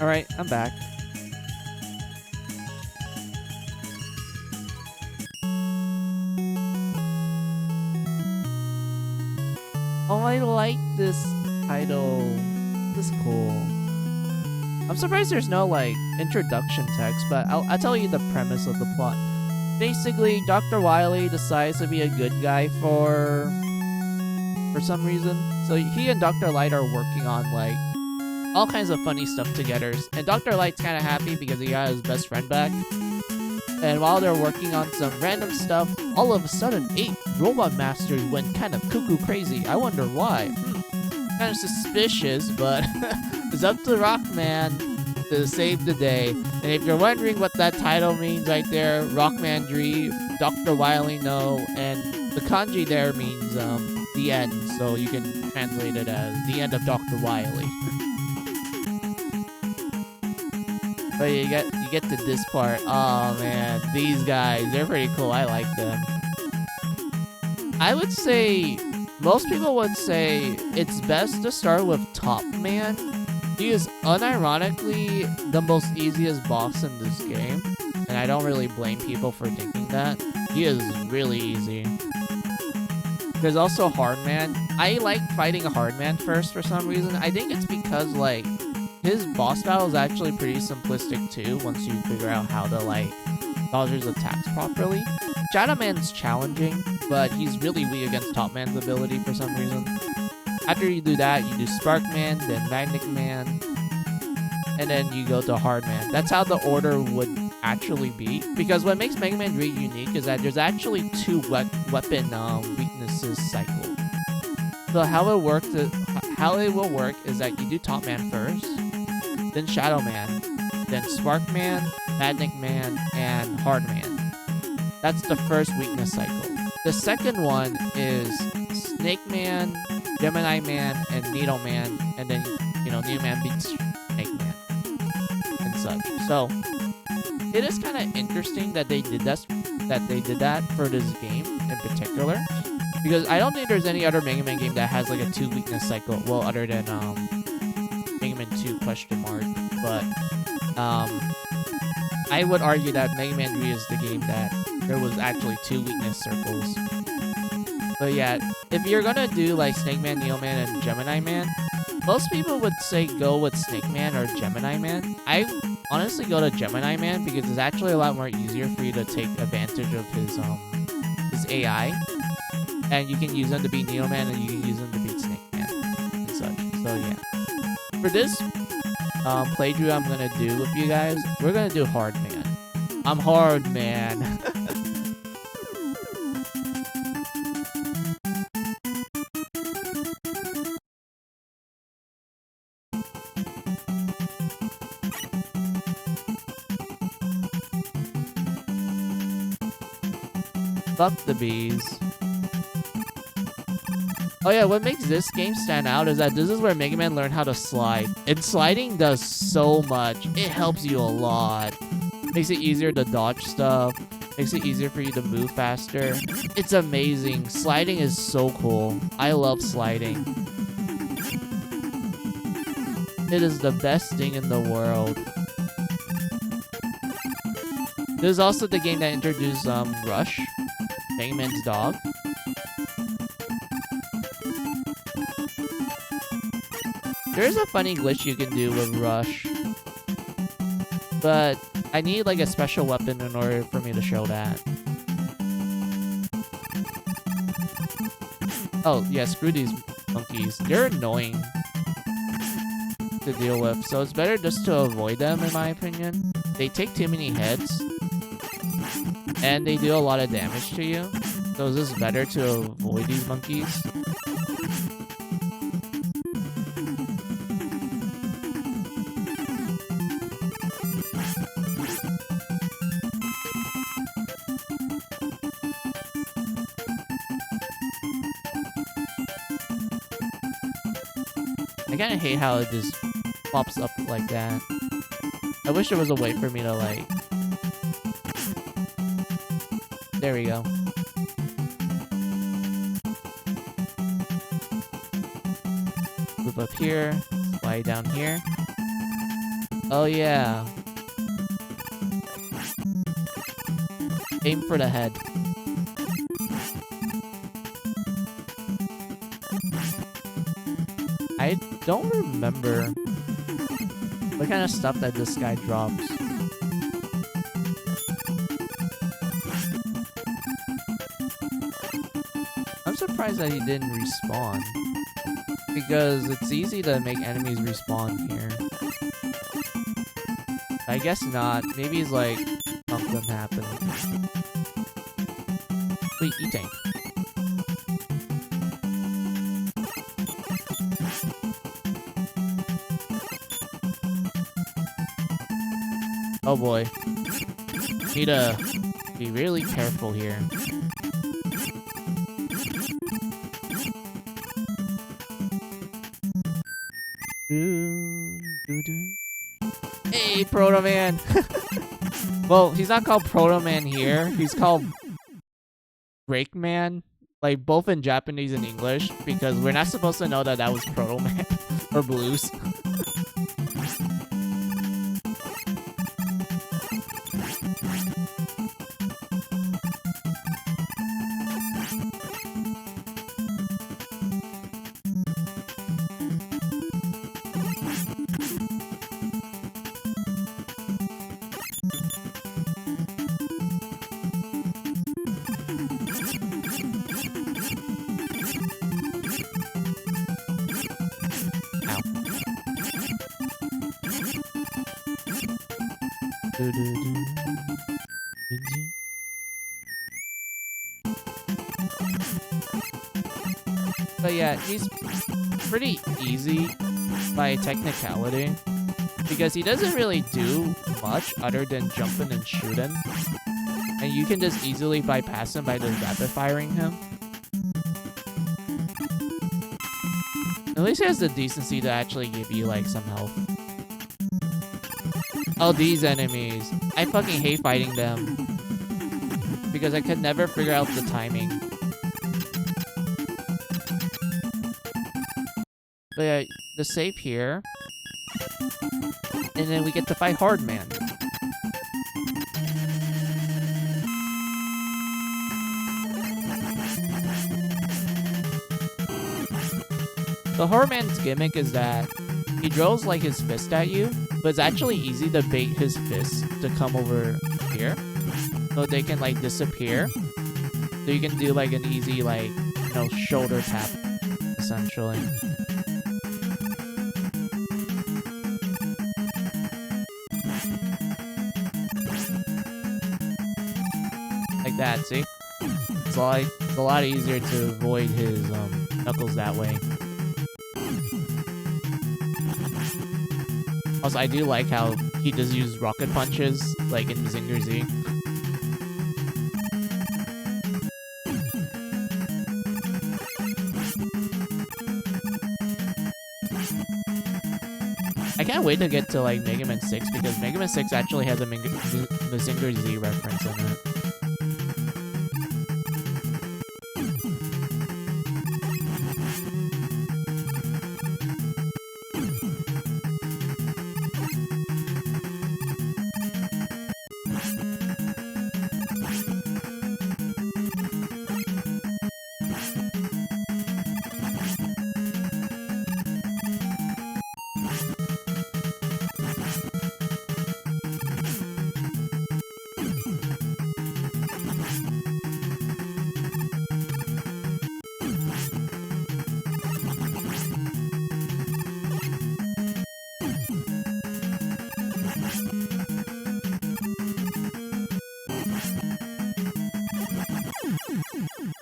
Alright, I'm back. Oh, I like this title. This is cool. I'm surprised there's no, like, introduction text, but I'll tell you the premise of the plot. Basically, Dr. Wily decides to be a good guy for some reason. So he and Dr. Light are working on, like, all kinds of funny stuff together. And Dr. Light's kind of happy because he got his best friend back. And while they're working on some random stuff, all of a sudden, 8 robot masters went kind of cuckoo crazy. I wonder why. Kind of suspicious, but it's up to Rockman to save the day. And if you're wondering what that title means right there, Rockman Dree, Dr. Wily no, and the kanji there means the end, so you can translate it as the end of Dr. Wily. But you get to this part. Oh man, these guys, they're pretty cool. I like them. I would say most people would say it's best to start with Top Man. He is unironically the most easiest boss in this game, and I don't really blame people for thinking that. He is really easy. There's also Hardman. I like fighting a Hardman first for some reason. I think it's because, like, his boss battle is actually pretty simplistic too once you figure out how to, like, dodge his attacks properly. Shadow Man's challenging, but he's really weak against Top Man's ability for some reason. After you do that, you do Spark Man, then Magnet Man, and then you go to Hard Man. That's how the order would actually be. Because what makes Mega Man really unique is that there's actually 2 weapon weaknesses cycle. So how it will work is that you do Top Man first, then Shadow Man, then Spark Man, Magnet Man, and Hard Man. That's the first weakness cycle. The second one is Snake Man, Gemini Man, and Needle Man, and then, you know, Needle Man beats Snake Man, and such. So, it is kind of interesting that they did that for this game in particular, because I don't think there's any other Mega Man game that has like a 2 weakness cycle, well, other than Mega Man 2 question mark, but I would argue that Mega Man 3 is the game that there was actually 2 weakness circles. But yeah, if you're gonna do like Snake Man, Needle Man, and Gemini Man, most people would say go with Snake Man or Gemini Man. I honestly go to Gemini Man because it's actually a lot more easier for you to take advantage of his AI. And you can use him to beat Needle Man, and you can use him to beat Snake Man, and such. So yeah. For this playthrough I'm gonna do with you guys, we're gonna do Hard Man. I'm Hard Man. Fuck the bees. Oh yeah, what makes this game stand out is that this is where Mega Man learned how to slide. And sliding does so much. It helps you a lot. Makes it easier to dodge stuff. Makes it easier for you to move faster. It's amazing. Sliding is so cool. I love sliding. It is the best thing in the world. This is also the game that introduced Rush, Mega Man's dog. There's a funny glitch you can do with Rush, but I need like a special weapon in order for me to show that. Oh yeah, screw these monkeys. They're annoying to deal with, so it's better just to avoid them in my opinion. They take too many hits, and they do a lot of damage to you, so it's just better to avoid these monkeys. I kinda hate how it just pops up like that. I wish there was a way for me to like... There we go. Move up here, slide down here. Oh yeah. Aim for the head. I don't remember what kind of stuff that this guy drops. I'm surprised that he didn't respawn. Because it's easy to make enemies respawn here. I guess not. Maybe it's like something happened. Wait, E-Tank. Oh boy. Need to be really careful here. Hey, Proto Man! Well, he's not called Proto Man here. He's called Break Man. Like, both in Japanese and English. Because we're not supposed to know that that was Proto Man. Or Blues. But yeah, he's pretty easy by technicality. Because he doesn't really do much other than jumping and shooting. And you can just easily bypass him by just rapid firing him. At least he has the decency to actually give you like some health. Oh, these enemies. I fucking hate fighting them. Because I could never figure out the timing. But yeah, the save here. And then we get to fight Hard Man. The Hard Man's gimmick is that he drills like his fist at you, but it's actually easy to bait his fist to come over here. So they can like disappear. So you can do like an easy like, you know, shoulder tap, essentially. Like that, see? It's a lot easier to avoid his knuckles that way. Also, I do like how he does use rocket punches, like in Zinger Z. I can't wait to get to like Mega Man 6 because Mega Man 6 actually has a Zinger Z reference in it.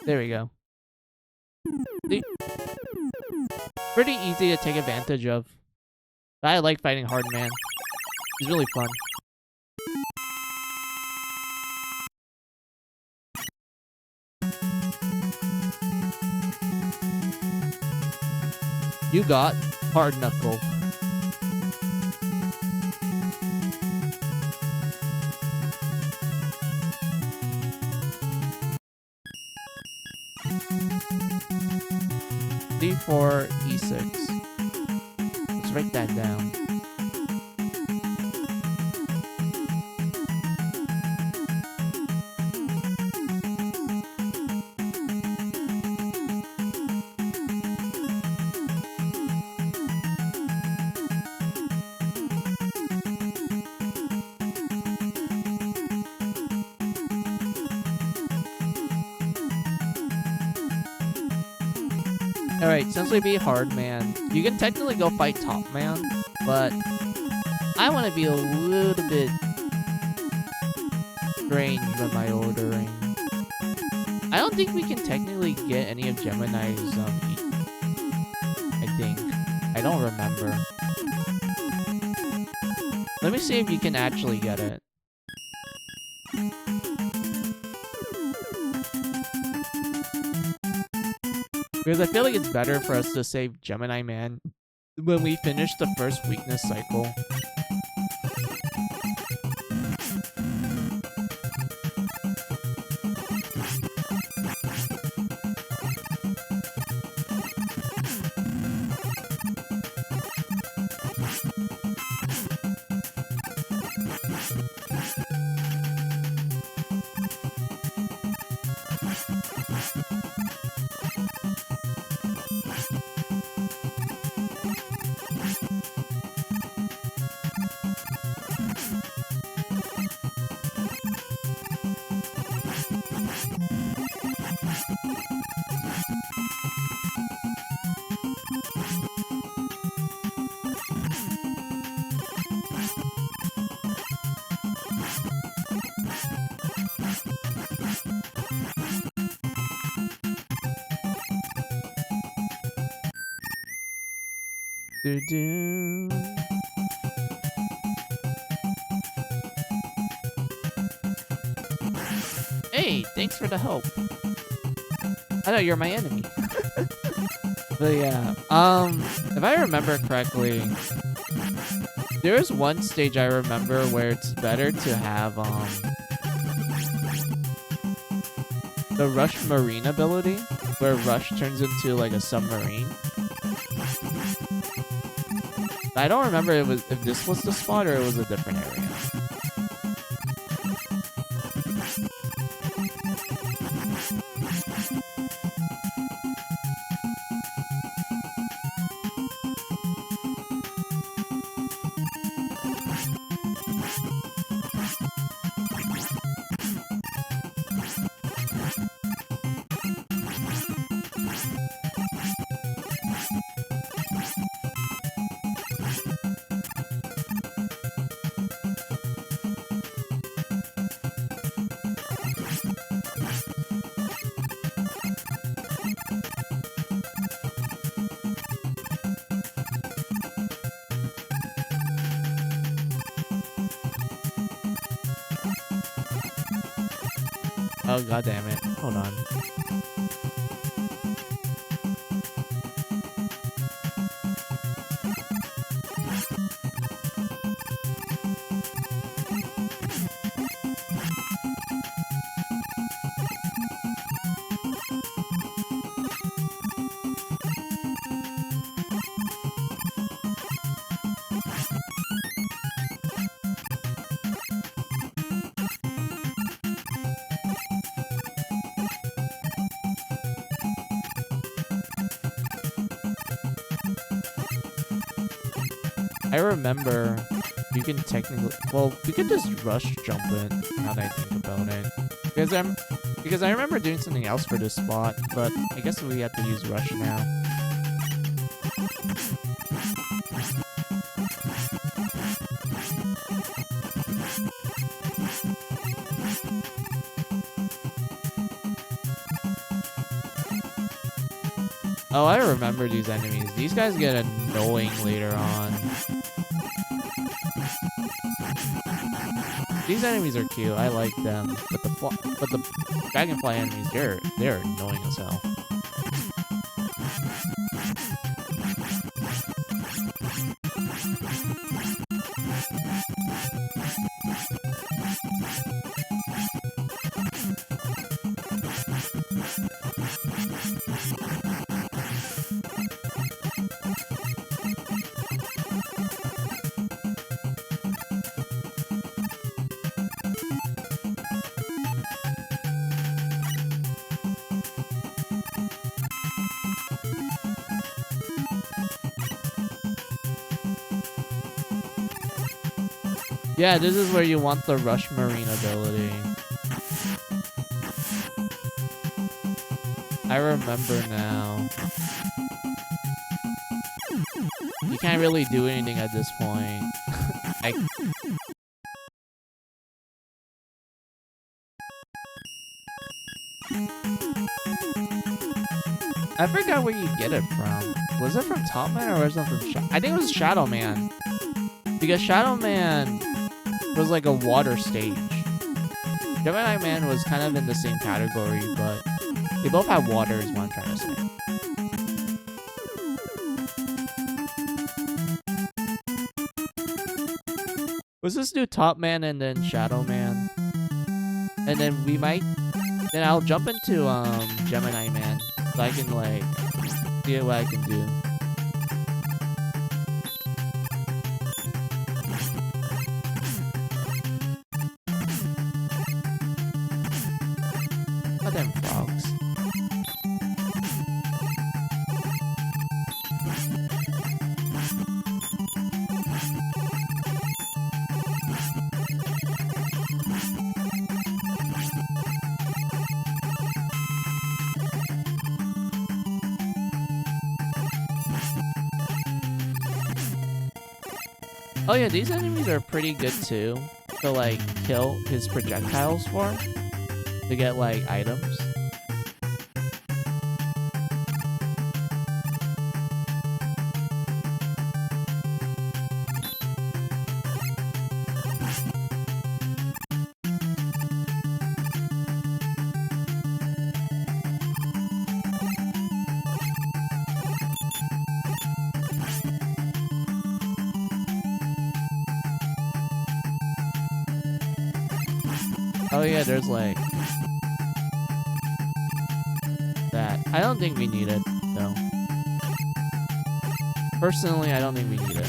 There we go. See? Pretty easy to take advantage of. I like fighting Hard Man. He's really fun. You got Hard Knuckle. D4, E6. Let's write that down. Alright, since we beat Hard Man, you can technically go fight Top Man, but I want to be a little bit strange with my ordering. I don't think we can technically get any of Gemini's, I think. I don't remember. Let me see if you can actually get it. Because I feel like it's better for us to save Gemini Man when we finish the first weakness cycle. Do-do. Hey, thanks for the help. I thought you were my enemy. But yeah, if I remember correctly, there's one stage I remember where it's better to have, the Rush Marine ability, where Rush turns into, like, a submarine. I don't remember if this was the spot or it was a different area. Oh, god damn it. Hold on. I remember you can technically, well, we could just rush jump it now that I think about it. Because I remember doing something else for this spot, but I guess we have to use rush now. Oh, I remember these enemies. These guys get annoying later on. These enemies are cute. I like them, but the dragonfly enemies, they're annoying as hell. Yeah, this is where you want the Rush Marine ability. I remember now. can't really do anything at this point. I forgot where you get it from. Was it from Top Man or was it from I think it was Shadow Man. Because Shadow Man was like a water stage. Gemini Man was kind of in the same category, but they both have water is what I'm trying to say. Let's just do Top Man and then Shadow Man. And then we might... Then I'll jump into Gemini Man. So I can like... see what I can do. Oh, them frogs. Oh yeah, these enemies are pretty good too to like kill his projectiles for, to get like items. Oh yeah, there's like that. I don't think we need it though. Personally, I don't think we need it.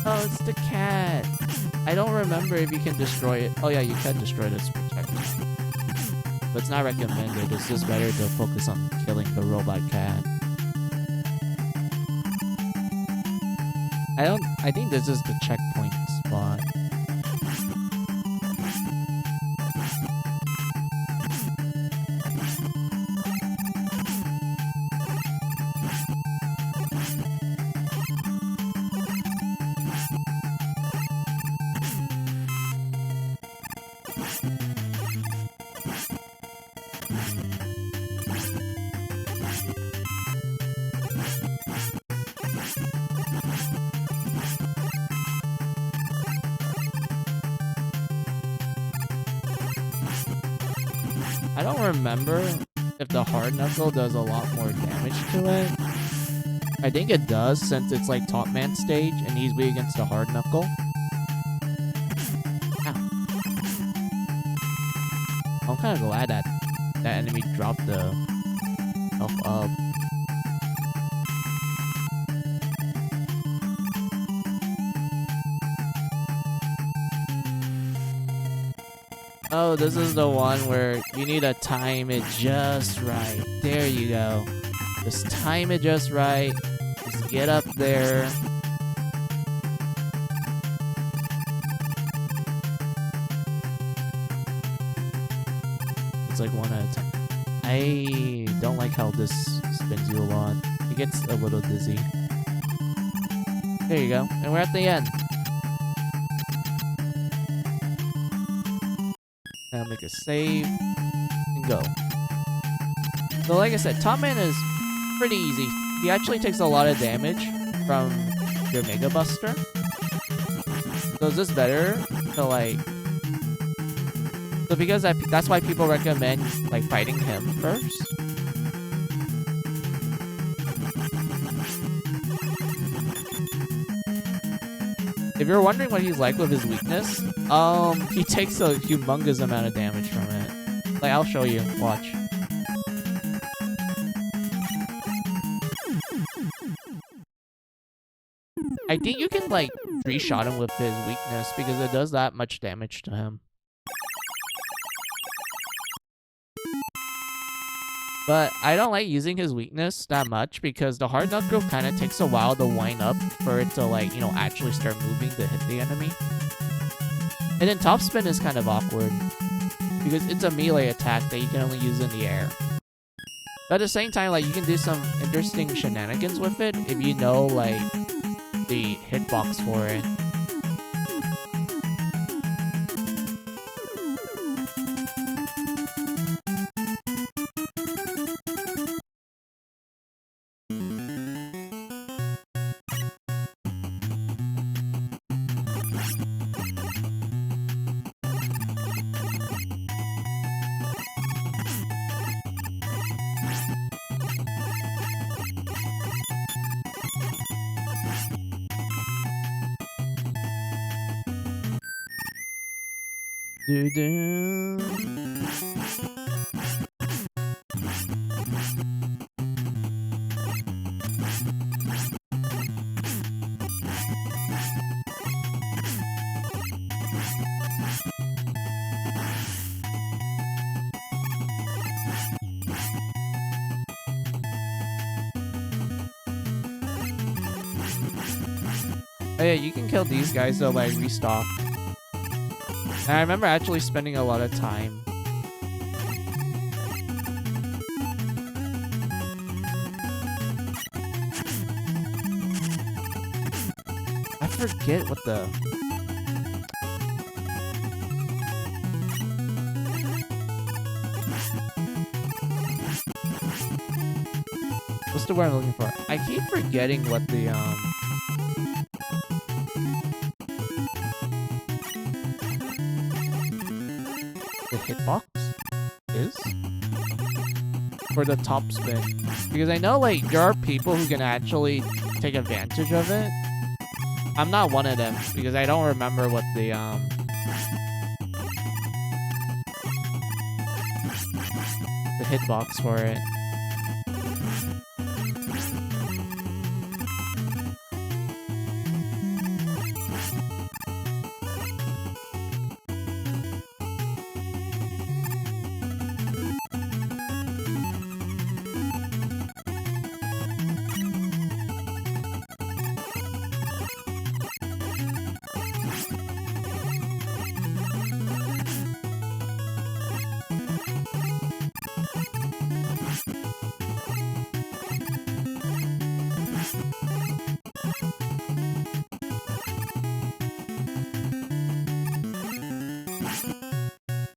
Oh, it's the cat. I don't remember if you can destroy it. Oh yeah, you can destroy this projectile. But it's not recommended. It's just better to focus on killing the robot cat. I think this is the checkpoint spot. I don't remember if the hard knuckle does a lot more damage to it. I think it does, since it's like Top Man stage and he's weak against the hard knuckle. Ow. I'm kind of glad that that enemy dropped the health up. Oh, this is the one where you need to time it just right. There you go. Just time it just right. Just get up there. It's like one at a time. I don't like how this spins you a lot. It gets a little dizzy. There you go. And we're at the end. Now make a save and go. So like I said, Top Man is pretty easy. He actually takes a lot of damage from your Mega Buster. So is this better to like... So because that's why people recommend like fighting him first. If you're wondering what he's like with his weakness, he takes a humongous amount of damage from it. Like, I'll show you. Watch. I think you can, like, 3-shot him with his weakness because it does that much damage to him. But I don't like using his weakness that much because the hard knuckle kind of takes a while to wind up for it to, like, you know, actually start moving to hit the enemy. And then top spin is kind of awkward because it's a melee attack that you can only use in the air. But at the same time, like, you can do some interesting shenanigans with it if you know, like, the hitbox for it. Doo-doo. Oh yeah, you can kill these guys though by restock. And I remember actually spending a lot of time. I forget what the... What's the word I'm looking for? I keep forgetting what the hitbox is for the top spin, because I know, like, there are people who can actually take advantage of it. I'm not one of them because I don't remember what the hitbox for it.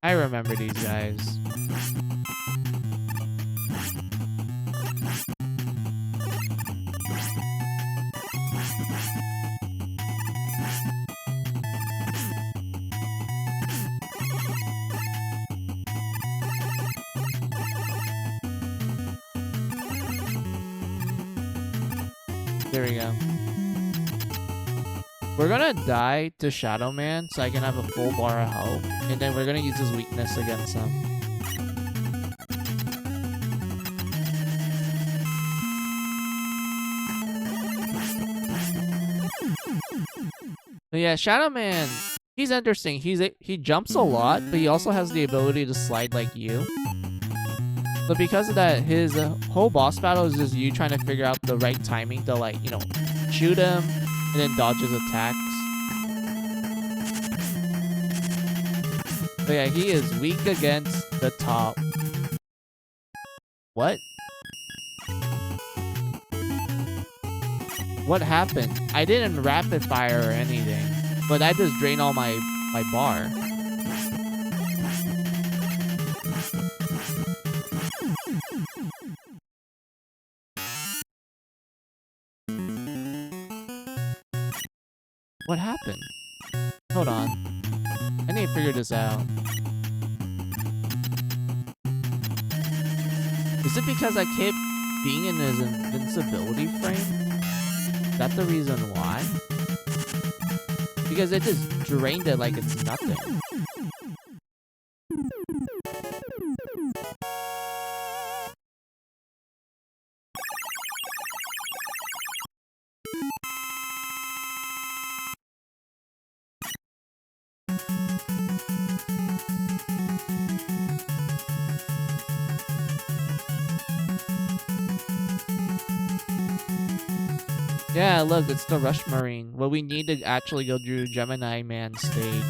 I remember these guys. There we go. We're gonna die to Shadow Man so I can have a full bar of health, and then we're gonna use his weakness against him. But yeah, Shadow Man, he's interesting. He jumps a lot, but he also has the ability to slide like you. So because of that, his whole boss battle is just you trying to figure out the right timing to, like, you know, shoot him and then dodge his attacks. But yeah, he is weak against the top. What? What happened? I didn't rapid fire or anything, but I just drained all my bar. What happened? Hold on. I need to figure this out. Is it because I kept being in his invincibility frame? Is that the reason why? Because it just drained it like it's nothing. Yeah, look, it's the Rush Marine. Well, we need to actually go through Gemini Man stage.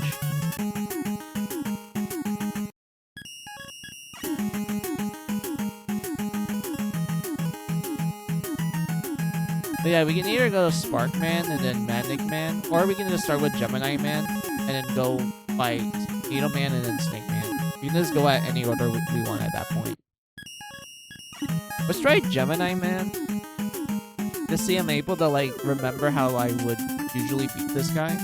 But yeah, we can either go to Spark Man and then Manic Man, or we can just start with Gemini Man and then go fight Needle Man and then Snake Man. We can just go at any order we want at that point. Let's try Gemini Man. To see I'm able to, like, remember how I would usually beat this guy.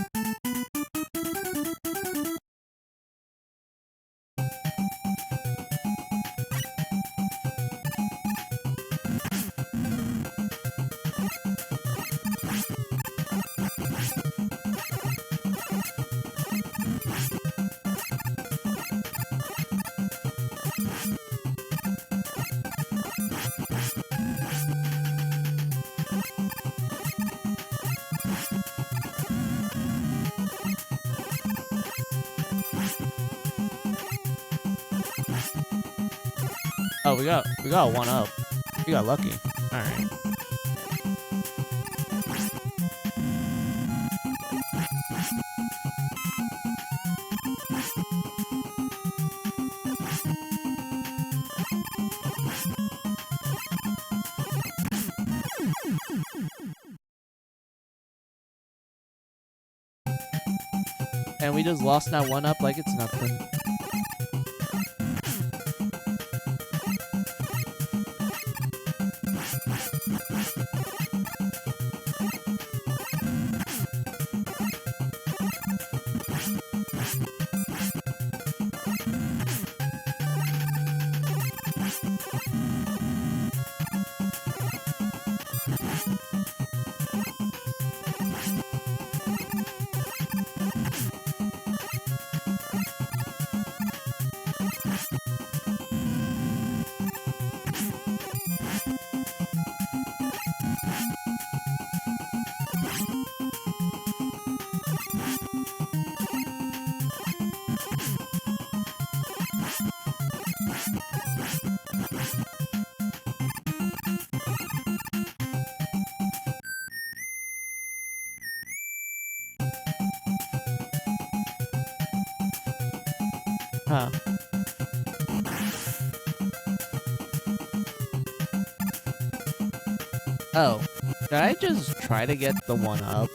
Oh, we got one up. We got lucky. All right. And we just lost that one up like it's nothing. Huh. Oh. Did I just try to get the one up?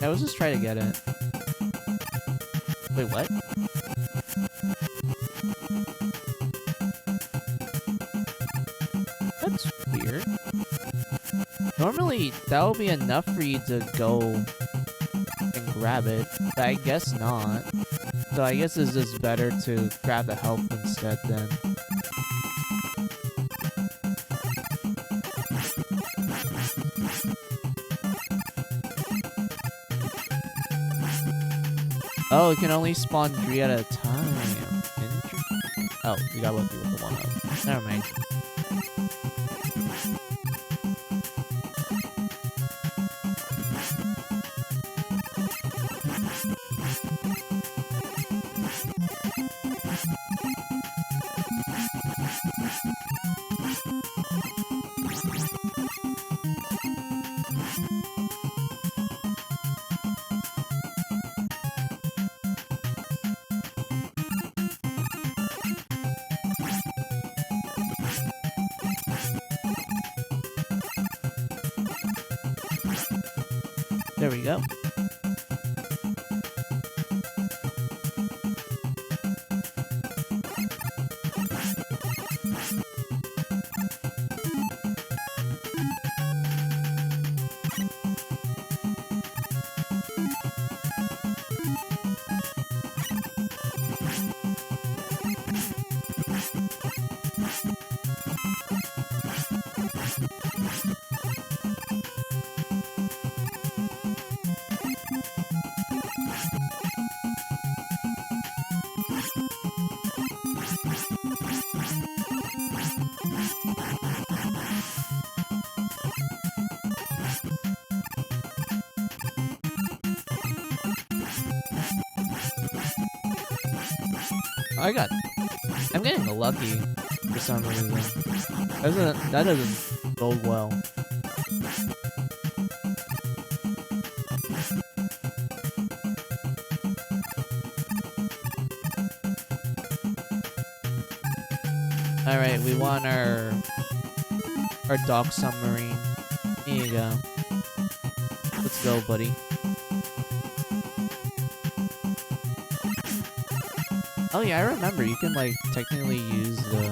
I was just trying to get it. Wait, what? That's weird. Normally, that would be enough for you to go and grab it, but I guess not. So I guess it's just better to grab the health instead then. Oh, it can only spawn 3 at a time. Oh, we got lucky with the one up. Never mind. There we go. I got I'm getting lucky for some reason. That doesn't bode well. Alright, we want our dock submarine. Here you go. Let's go, buddy. Oh yeah, I remember. You can like technically use the...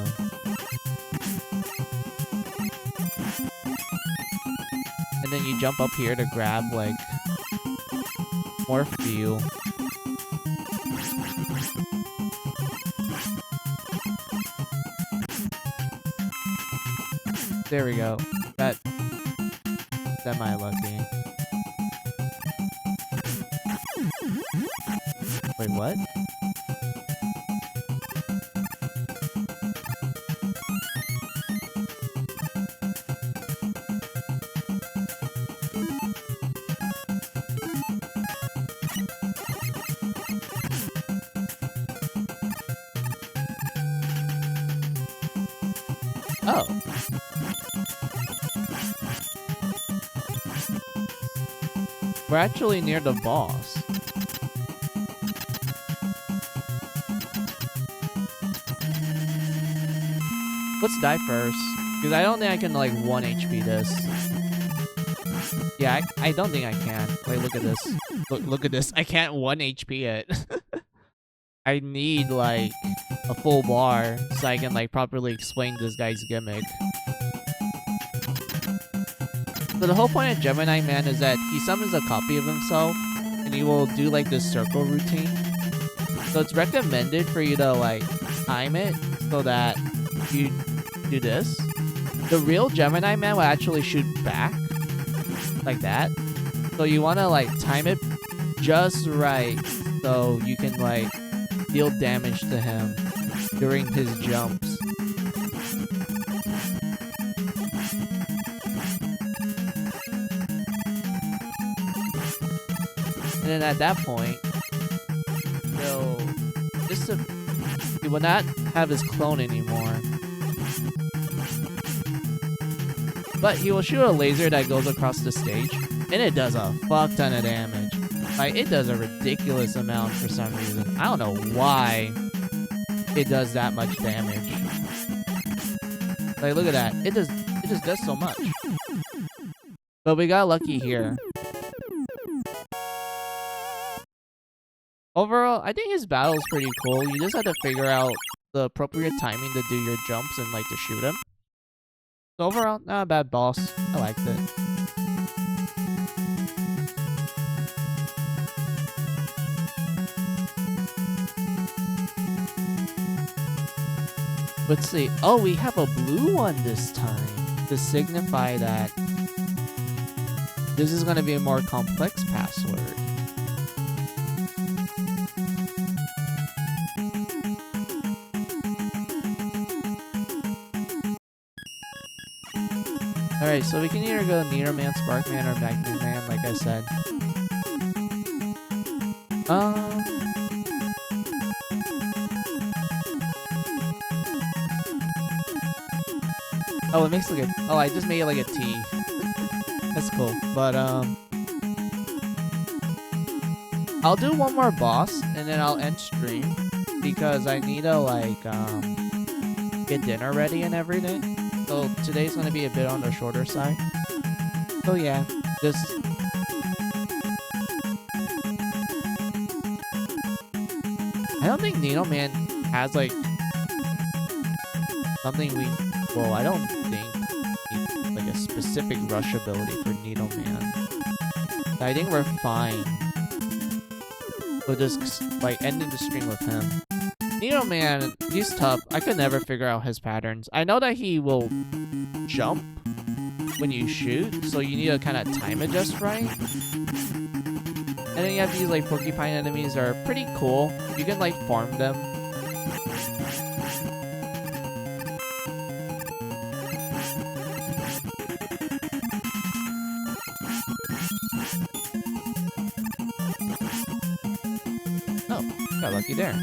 And then you jump up here to grab like more fuel. There we go. That my lucky. Wait, what? Oh. We're actually near the boss. Let's die first. Because I don't think I can, like, 1 HP this. Yeah, I don't think I can. Wait, look at this. Look at this. I can't 1 HP it. I need, like, a full bar so I can, like, properly explain this guy's gimmick. So the whole point of Gemini Man is that he summons a copy of himself and he will do like this circle routine. So it's recommended for you to like time it so that you do this. The real Gemini Man will actually shoot back like that. So you want to like time it just right so you can like deal damage to him during his jumps. And then at that point, he will not have his clone anymore. But he will shoot a laser that goes across the stage, and it does a fuck ton of damage. Like, it does a ridiculous amount for some reason. I don't know why it does that much damage. Like, look at that. It just does so much. But we got lucky here. Overall, I think his battle is pretty cool. You just have to figure out the appropriate timing to do your jumps and like to shoot him. So overall, not a bad boss. I liked it. Let's see. Oh, we have a blue one this time to signify that this is going to be a more complex password. Alright, so we can either go Nero Man, Spark Man, or Magnet Man, like I said. Oh, it makes like a... Oh, I just made it like a T. That's cool. But, I'll do one more boss, and then I'll end stream. Because I need to, like, get dinner ready and everything. So today's going to be a bit on the shorter side. So yeah, just... I don't think Needle Man has like... something we... Well, I don't think like a specific rush ability for Needle Man. I think we're fine. We'll just like ending the stream with him. Needle Man, he's tough. I could never figure out his patterns. I know that he will jump when you shoot, so you need to kind of time it just right. And then you have these like porcupine enemies that are pretty cool. You can like farm them. Oh, got lucky there.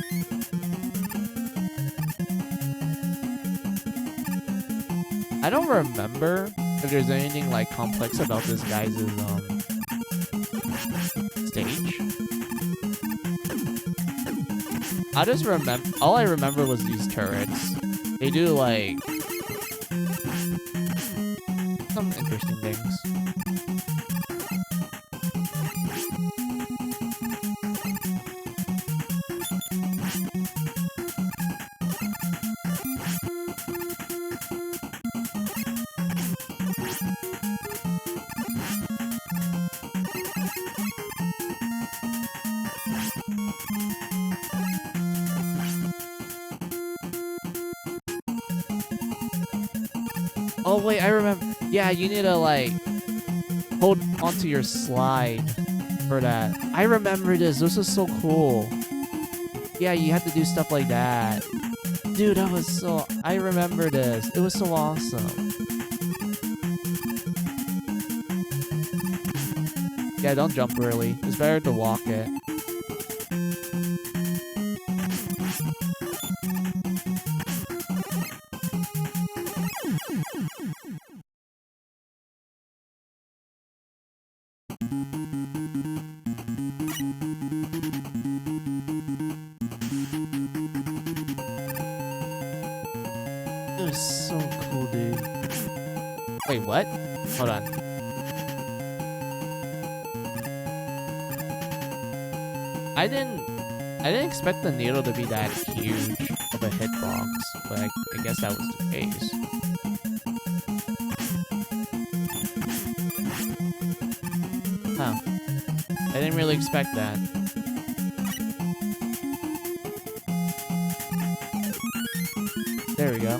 I don't remember if there's anything like complex about this guy's stage. I just remember, all I remember was these turrets. They do like some interesting things. Oh wait, I remember. Yeah, you need to like hold onto your slide for that. I remember this. This is so cool. Yeah, you have to do stuff like that. Dude, that was so... I remember this. It was so awesome. Yeah, don't jump early. It's better to walk it. It was so cool, dude. Wait, what? Hold on. I didn't expect the needle to be that huge of a hitbox, but I guess that was the case. Huh. I didn't really expect that. There we go.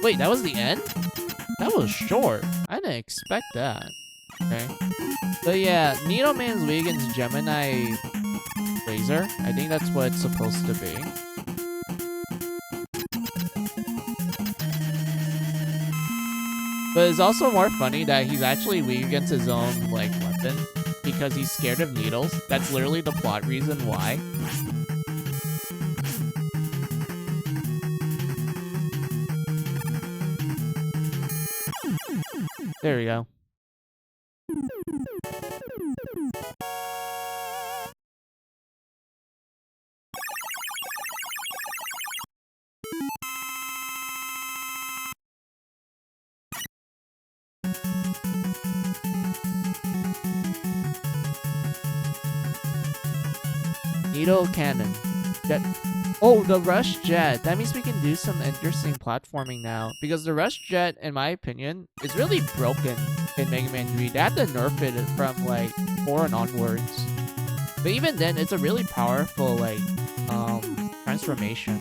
Wait, that was the end? That was short. I didn't expect that. Okay. But yeah, Needleman's Vegan's Gemini Laser. I think that's what it's supposed to be. But it's also more funny that he's actually weak against his own, like, weapon. Because he's scared of needles. That's literally the plot reason why. There we go. Needle cannon. Jet. Oh, the rush jet. That means we can do some interesting platforming now. Because the rush jet, in my opinion, is really broken in Mega Man 3. They had to nerf it from like 4 and onwards. But even then, it's a really powerful like transformation.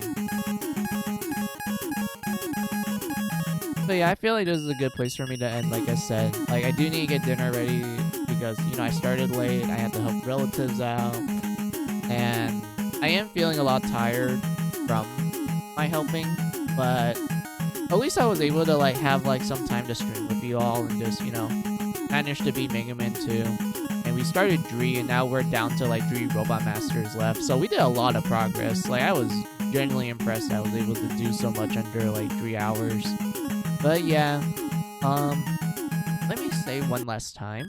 But yeah, I feel like this is a good place for me to end. Like I said, like I do need to get dinner ready because you know I started late. I had to help relatives out. And I am feeling a lot tired from my helping, but at least I was able to like have like some time to stream with you all and just, you know, manage to beat Mega Man 2. And we started Dree and now we're down to like 3 Robot Masters left. So we did a lot of progress. Like I was genuinely impressed I was able to do so much under like 3 hours. But yeah, let me say one last time.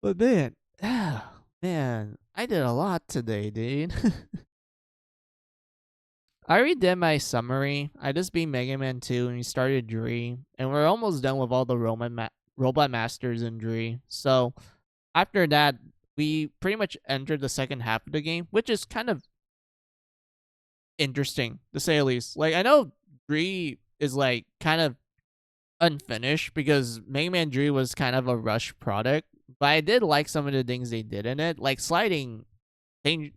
But man, man, I did a lot today, dude. I already did my summary. I just beat Mega Man 2 and we started Dree. And we're almost done with all the Robot Masters in Dree. So after that, we pretty much entered the second half of the game, which is kind of interesting to say the least. Like I know Dre is like kind of unfinished because Mega Man Dre was kind of a rush product, but I did like some of the things they did in it. Like sliding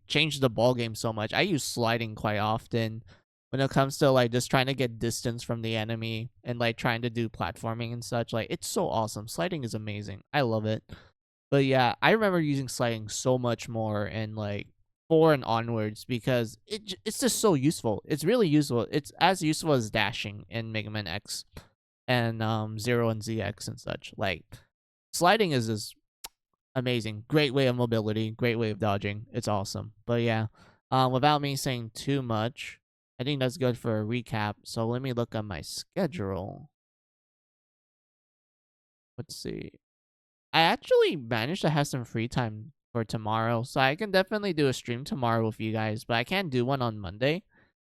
changed the ball game so much. I use sliding quite often when it comes to like just trying to get distance from the enemy and like trying to do platforming and such. Like it's so awesome. Sliding is amazing. I love it. But yeah, I remember using sliding so much more and like 4 and onwards because it's just so useful. It's really useful. It's as useful as dashing in Mega Man X and 0 and ZX and such. Like sliding is just amazing. Great way of mobility, great way of dodging. It's awesome. But yeah, without me saying too much, I think that's good for a recap. So let me look at my schedule. Let's see. I actually managed to have some free time for tomorrow, so I can definitely do a stream tomorrow with you guys, but I can't do one on Monday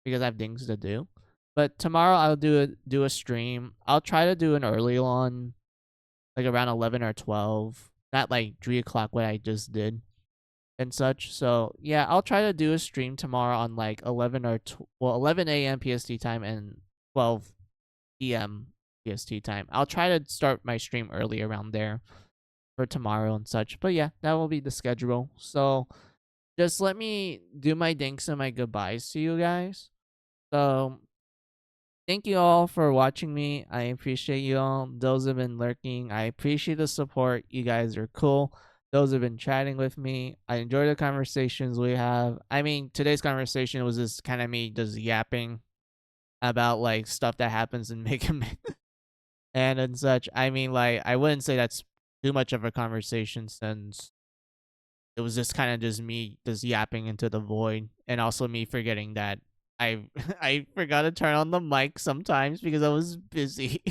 because I have things to do. But tomorrow I'll do a stream. I'll try to do an early one, like around 11 or 12, not like 3 o'clock what I just did and such. So yeah, I'll try to do a stream tomorrow on like 11 a.m. PST time and 12 p.m. PST time. I'll try to start my stream early around there for tomorrow and such. But yeah, that will be the schedule. So just let me do my thanks and my goodbyes to you guys. So thank you all for watching me. I appreciate you all. Those have been lurking, I appreciate the support. You guys are cool. Those have been chatting with me. I enjoy the conversations we have. I mean, today's conversation was just kind of me just yapping about like stuff that happens in Mega Man and such. I mean, like I wouldn't say that's too much of a conversation since it was just kind of just me just yapping into the void, and also me forgetting that I I forgot to turn on the mic sometimes because I was busy,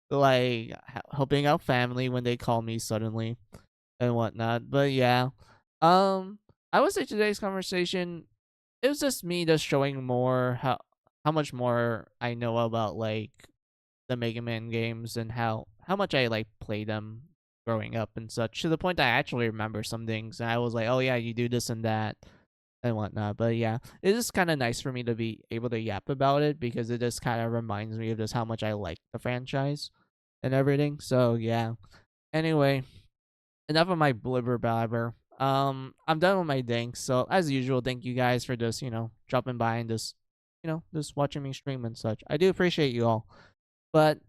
like helping out family when they call me suddenly and whatnot. But yeah, I would say today's conversation, it was just me just showing more how much more I know about like the Mega Man games and how much I like play them growing up and such, to the point that I actually remember some things and I was like, oh yeah, you do this and that and whatnot. But yeah, it is kind of nice for me to be able to yap about it because it just kind of reminds me of just how much I like the franchise and everything. So yeah. Anyway, enough of my blibber blabber. I'm done with my thanks. So as usual, thank you guys for just dropping by and just just watching me stream and such. I do appreciate you all. But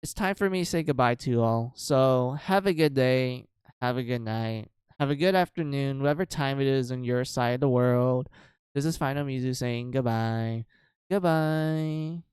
it's time for me to say goodbye to you all. So have a good day, have a good night, have a good afternoon, whatever time it is on your side of the world. This is Final Music saying goodbye. Goodbye.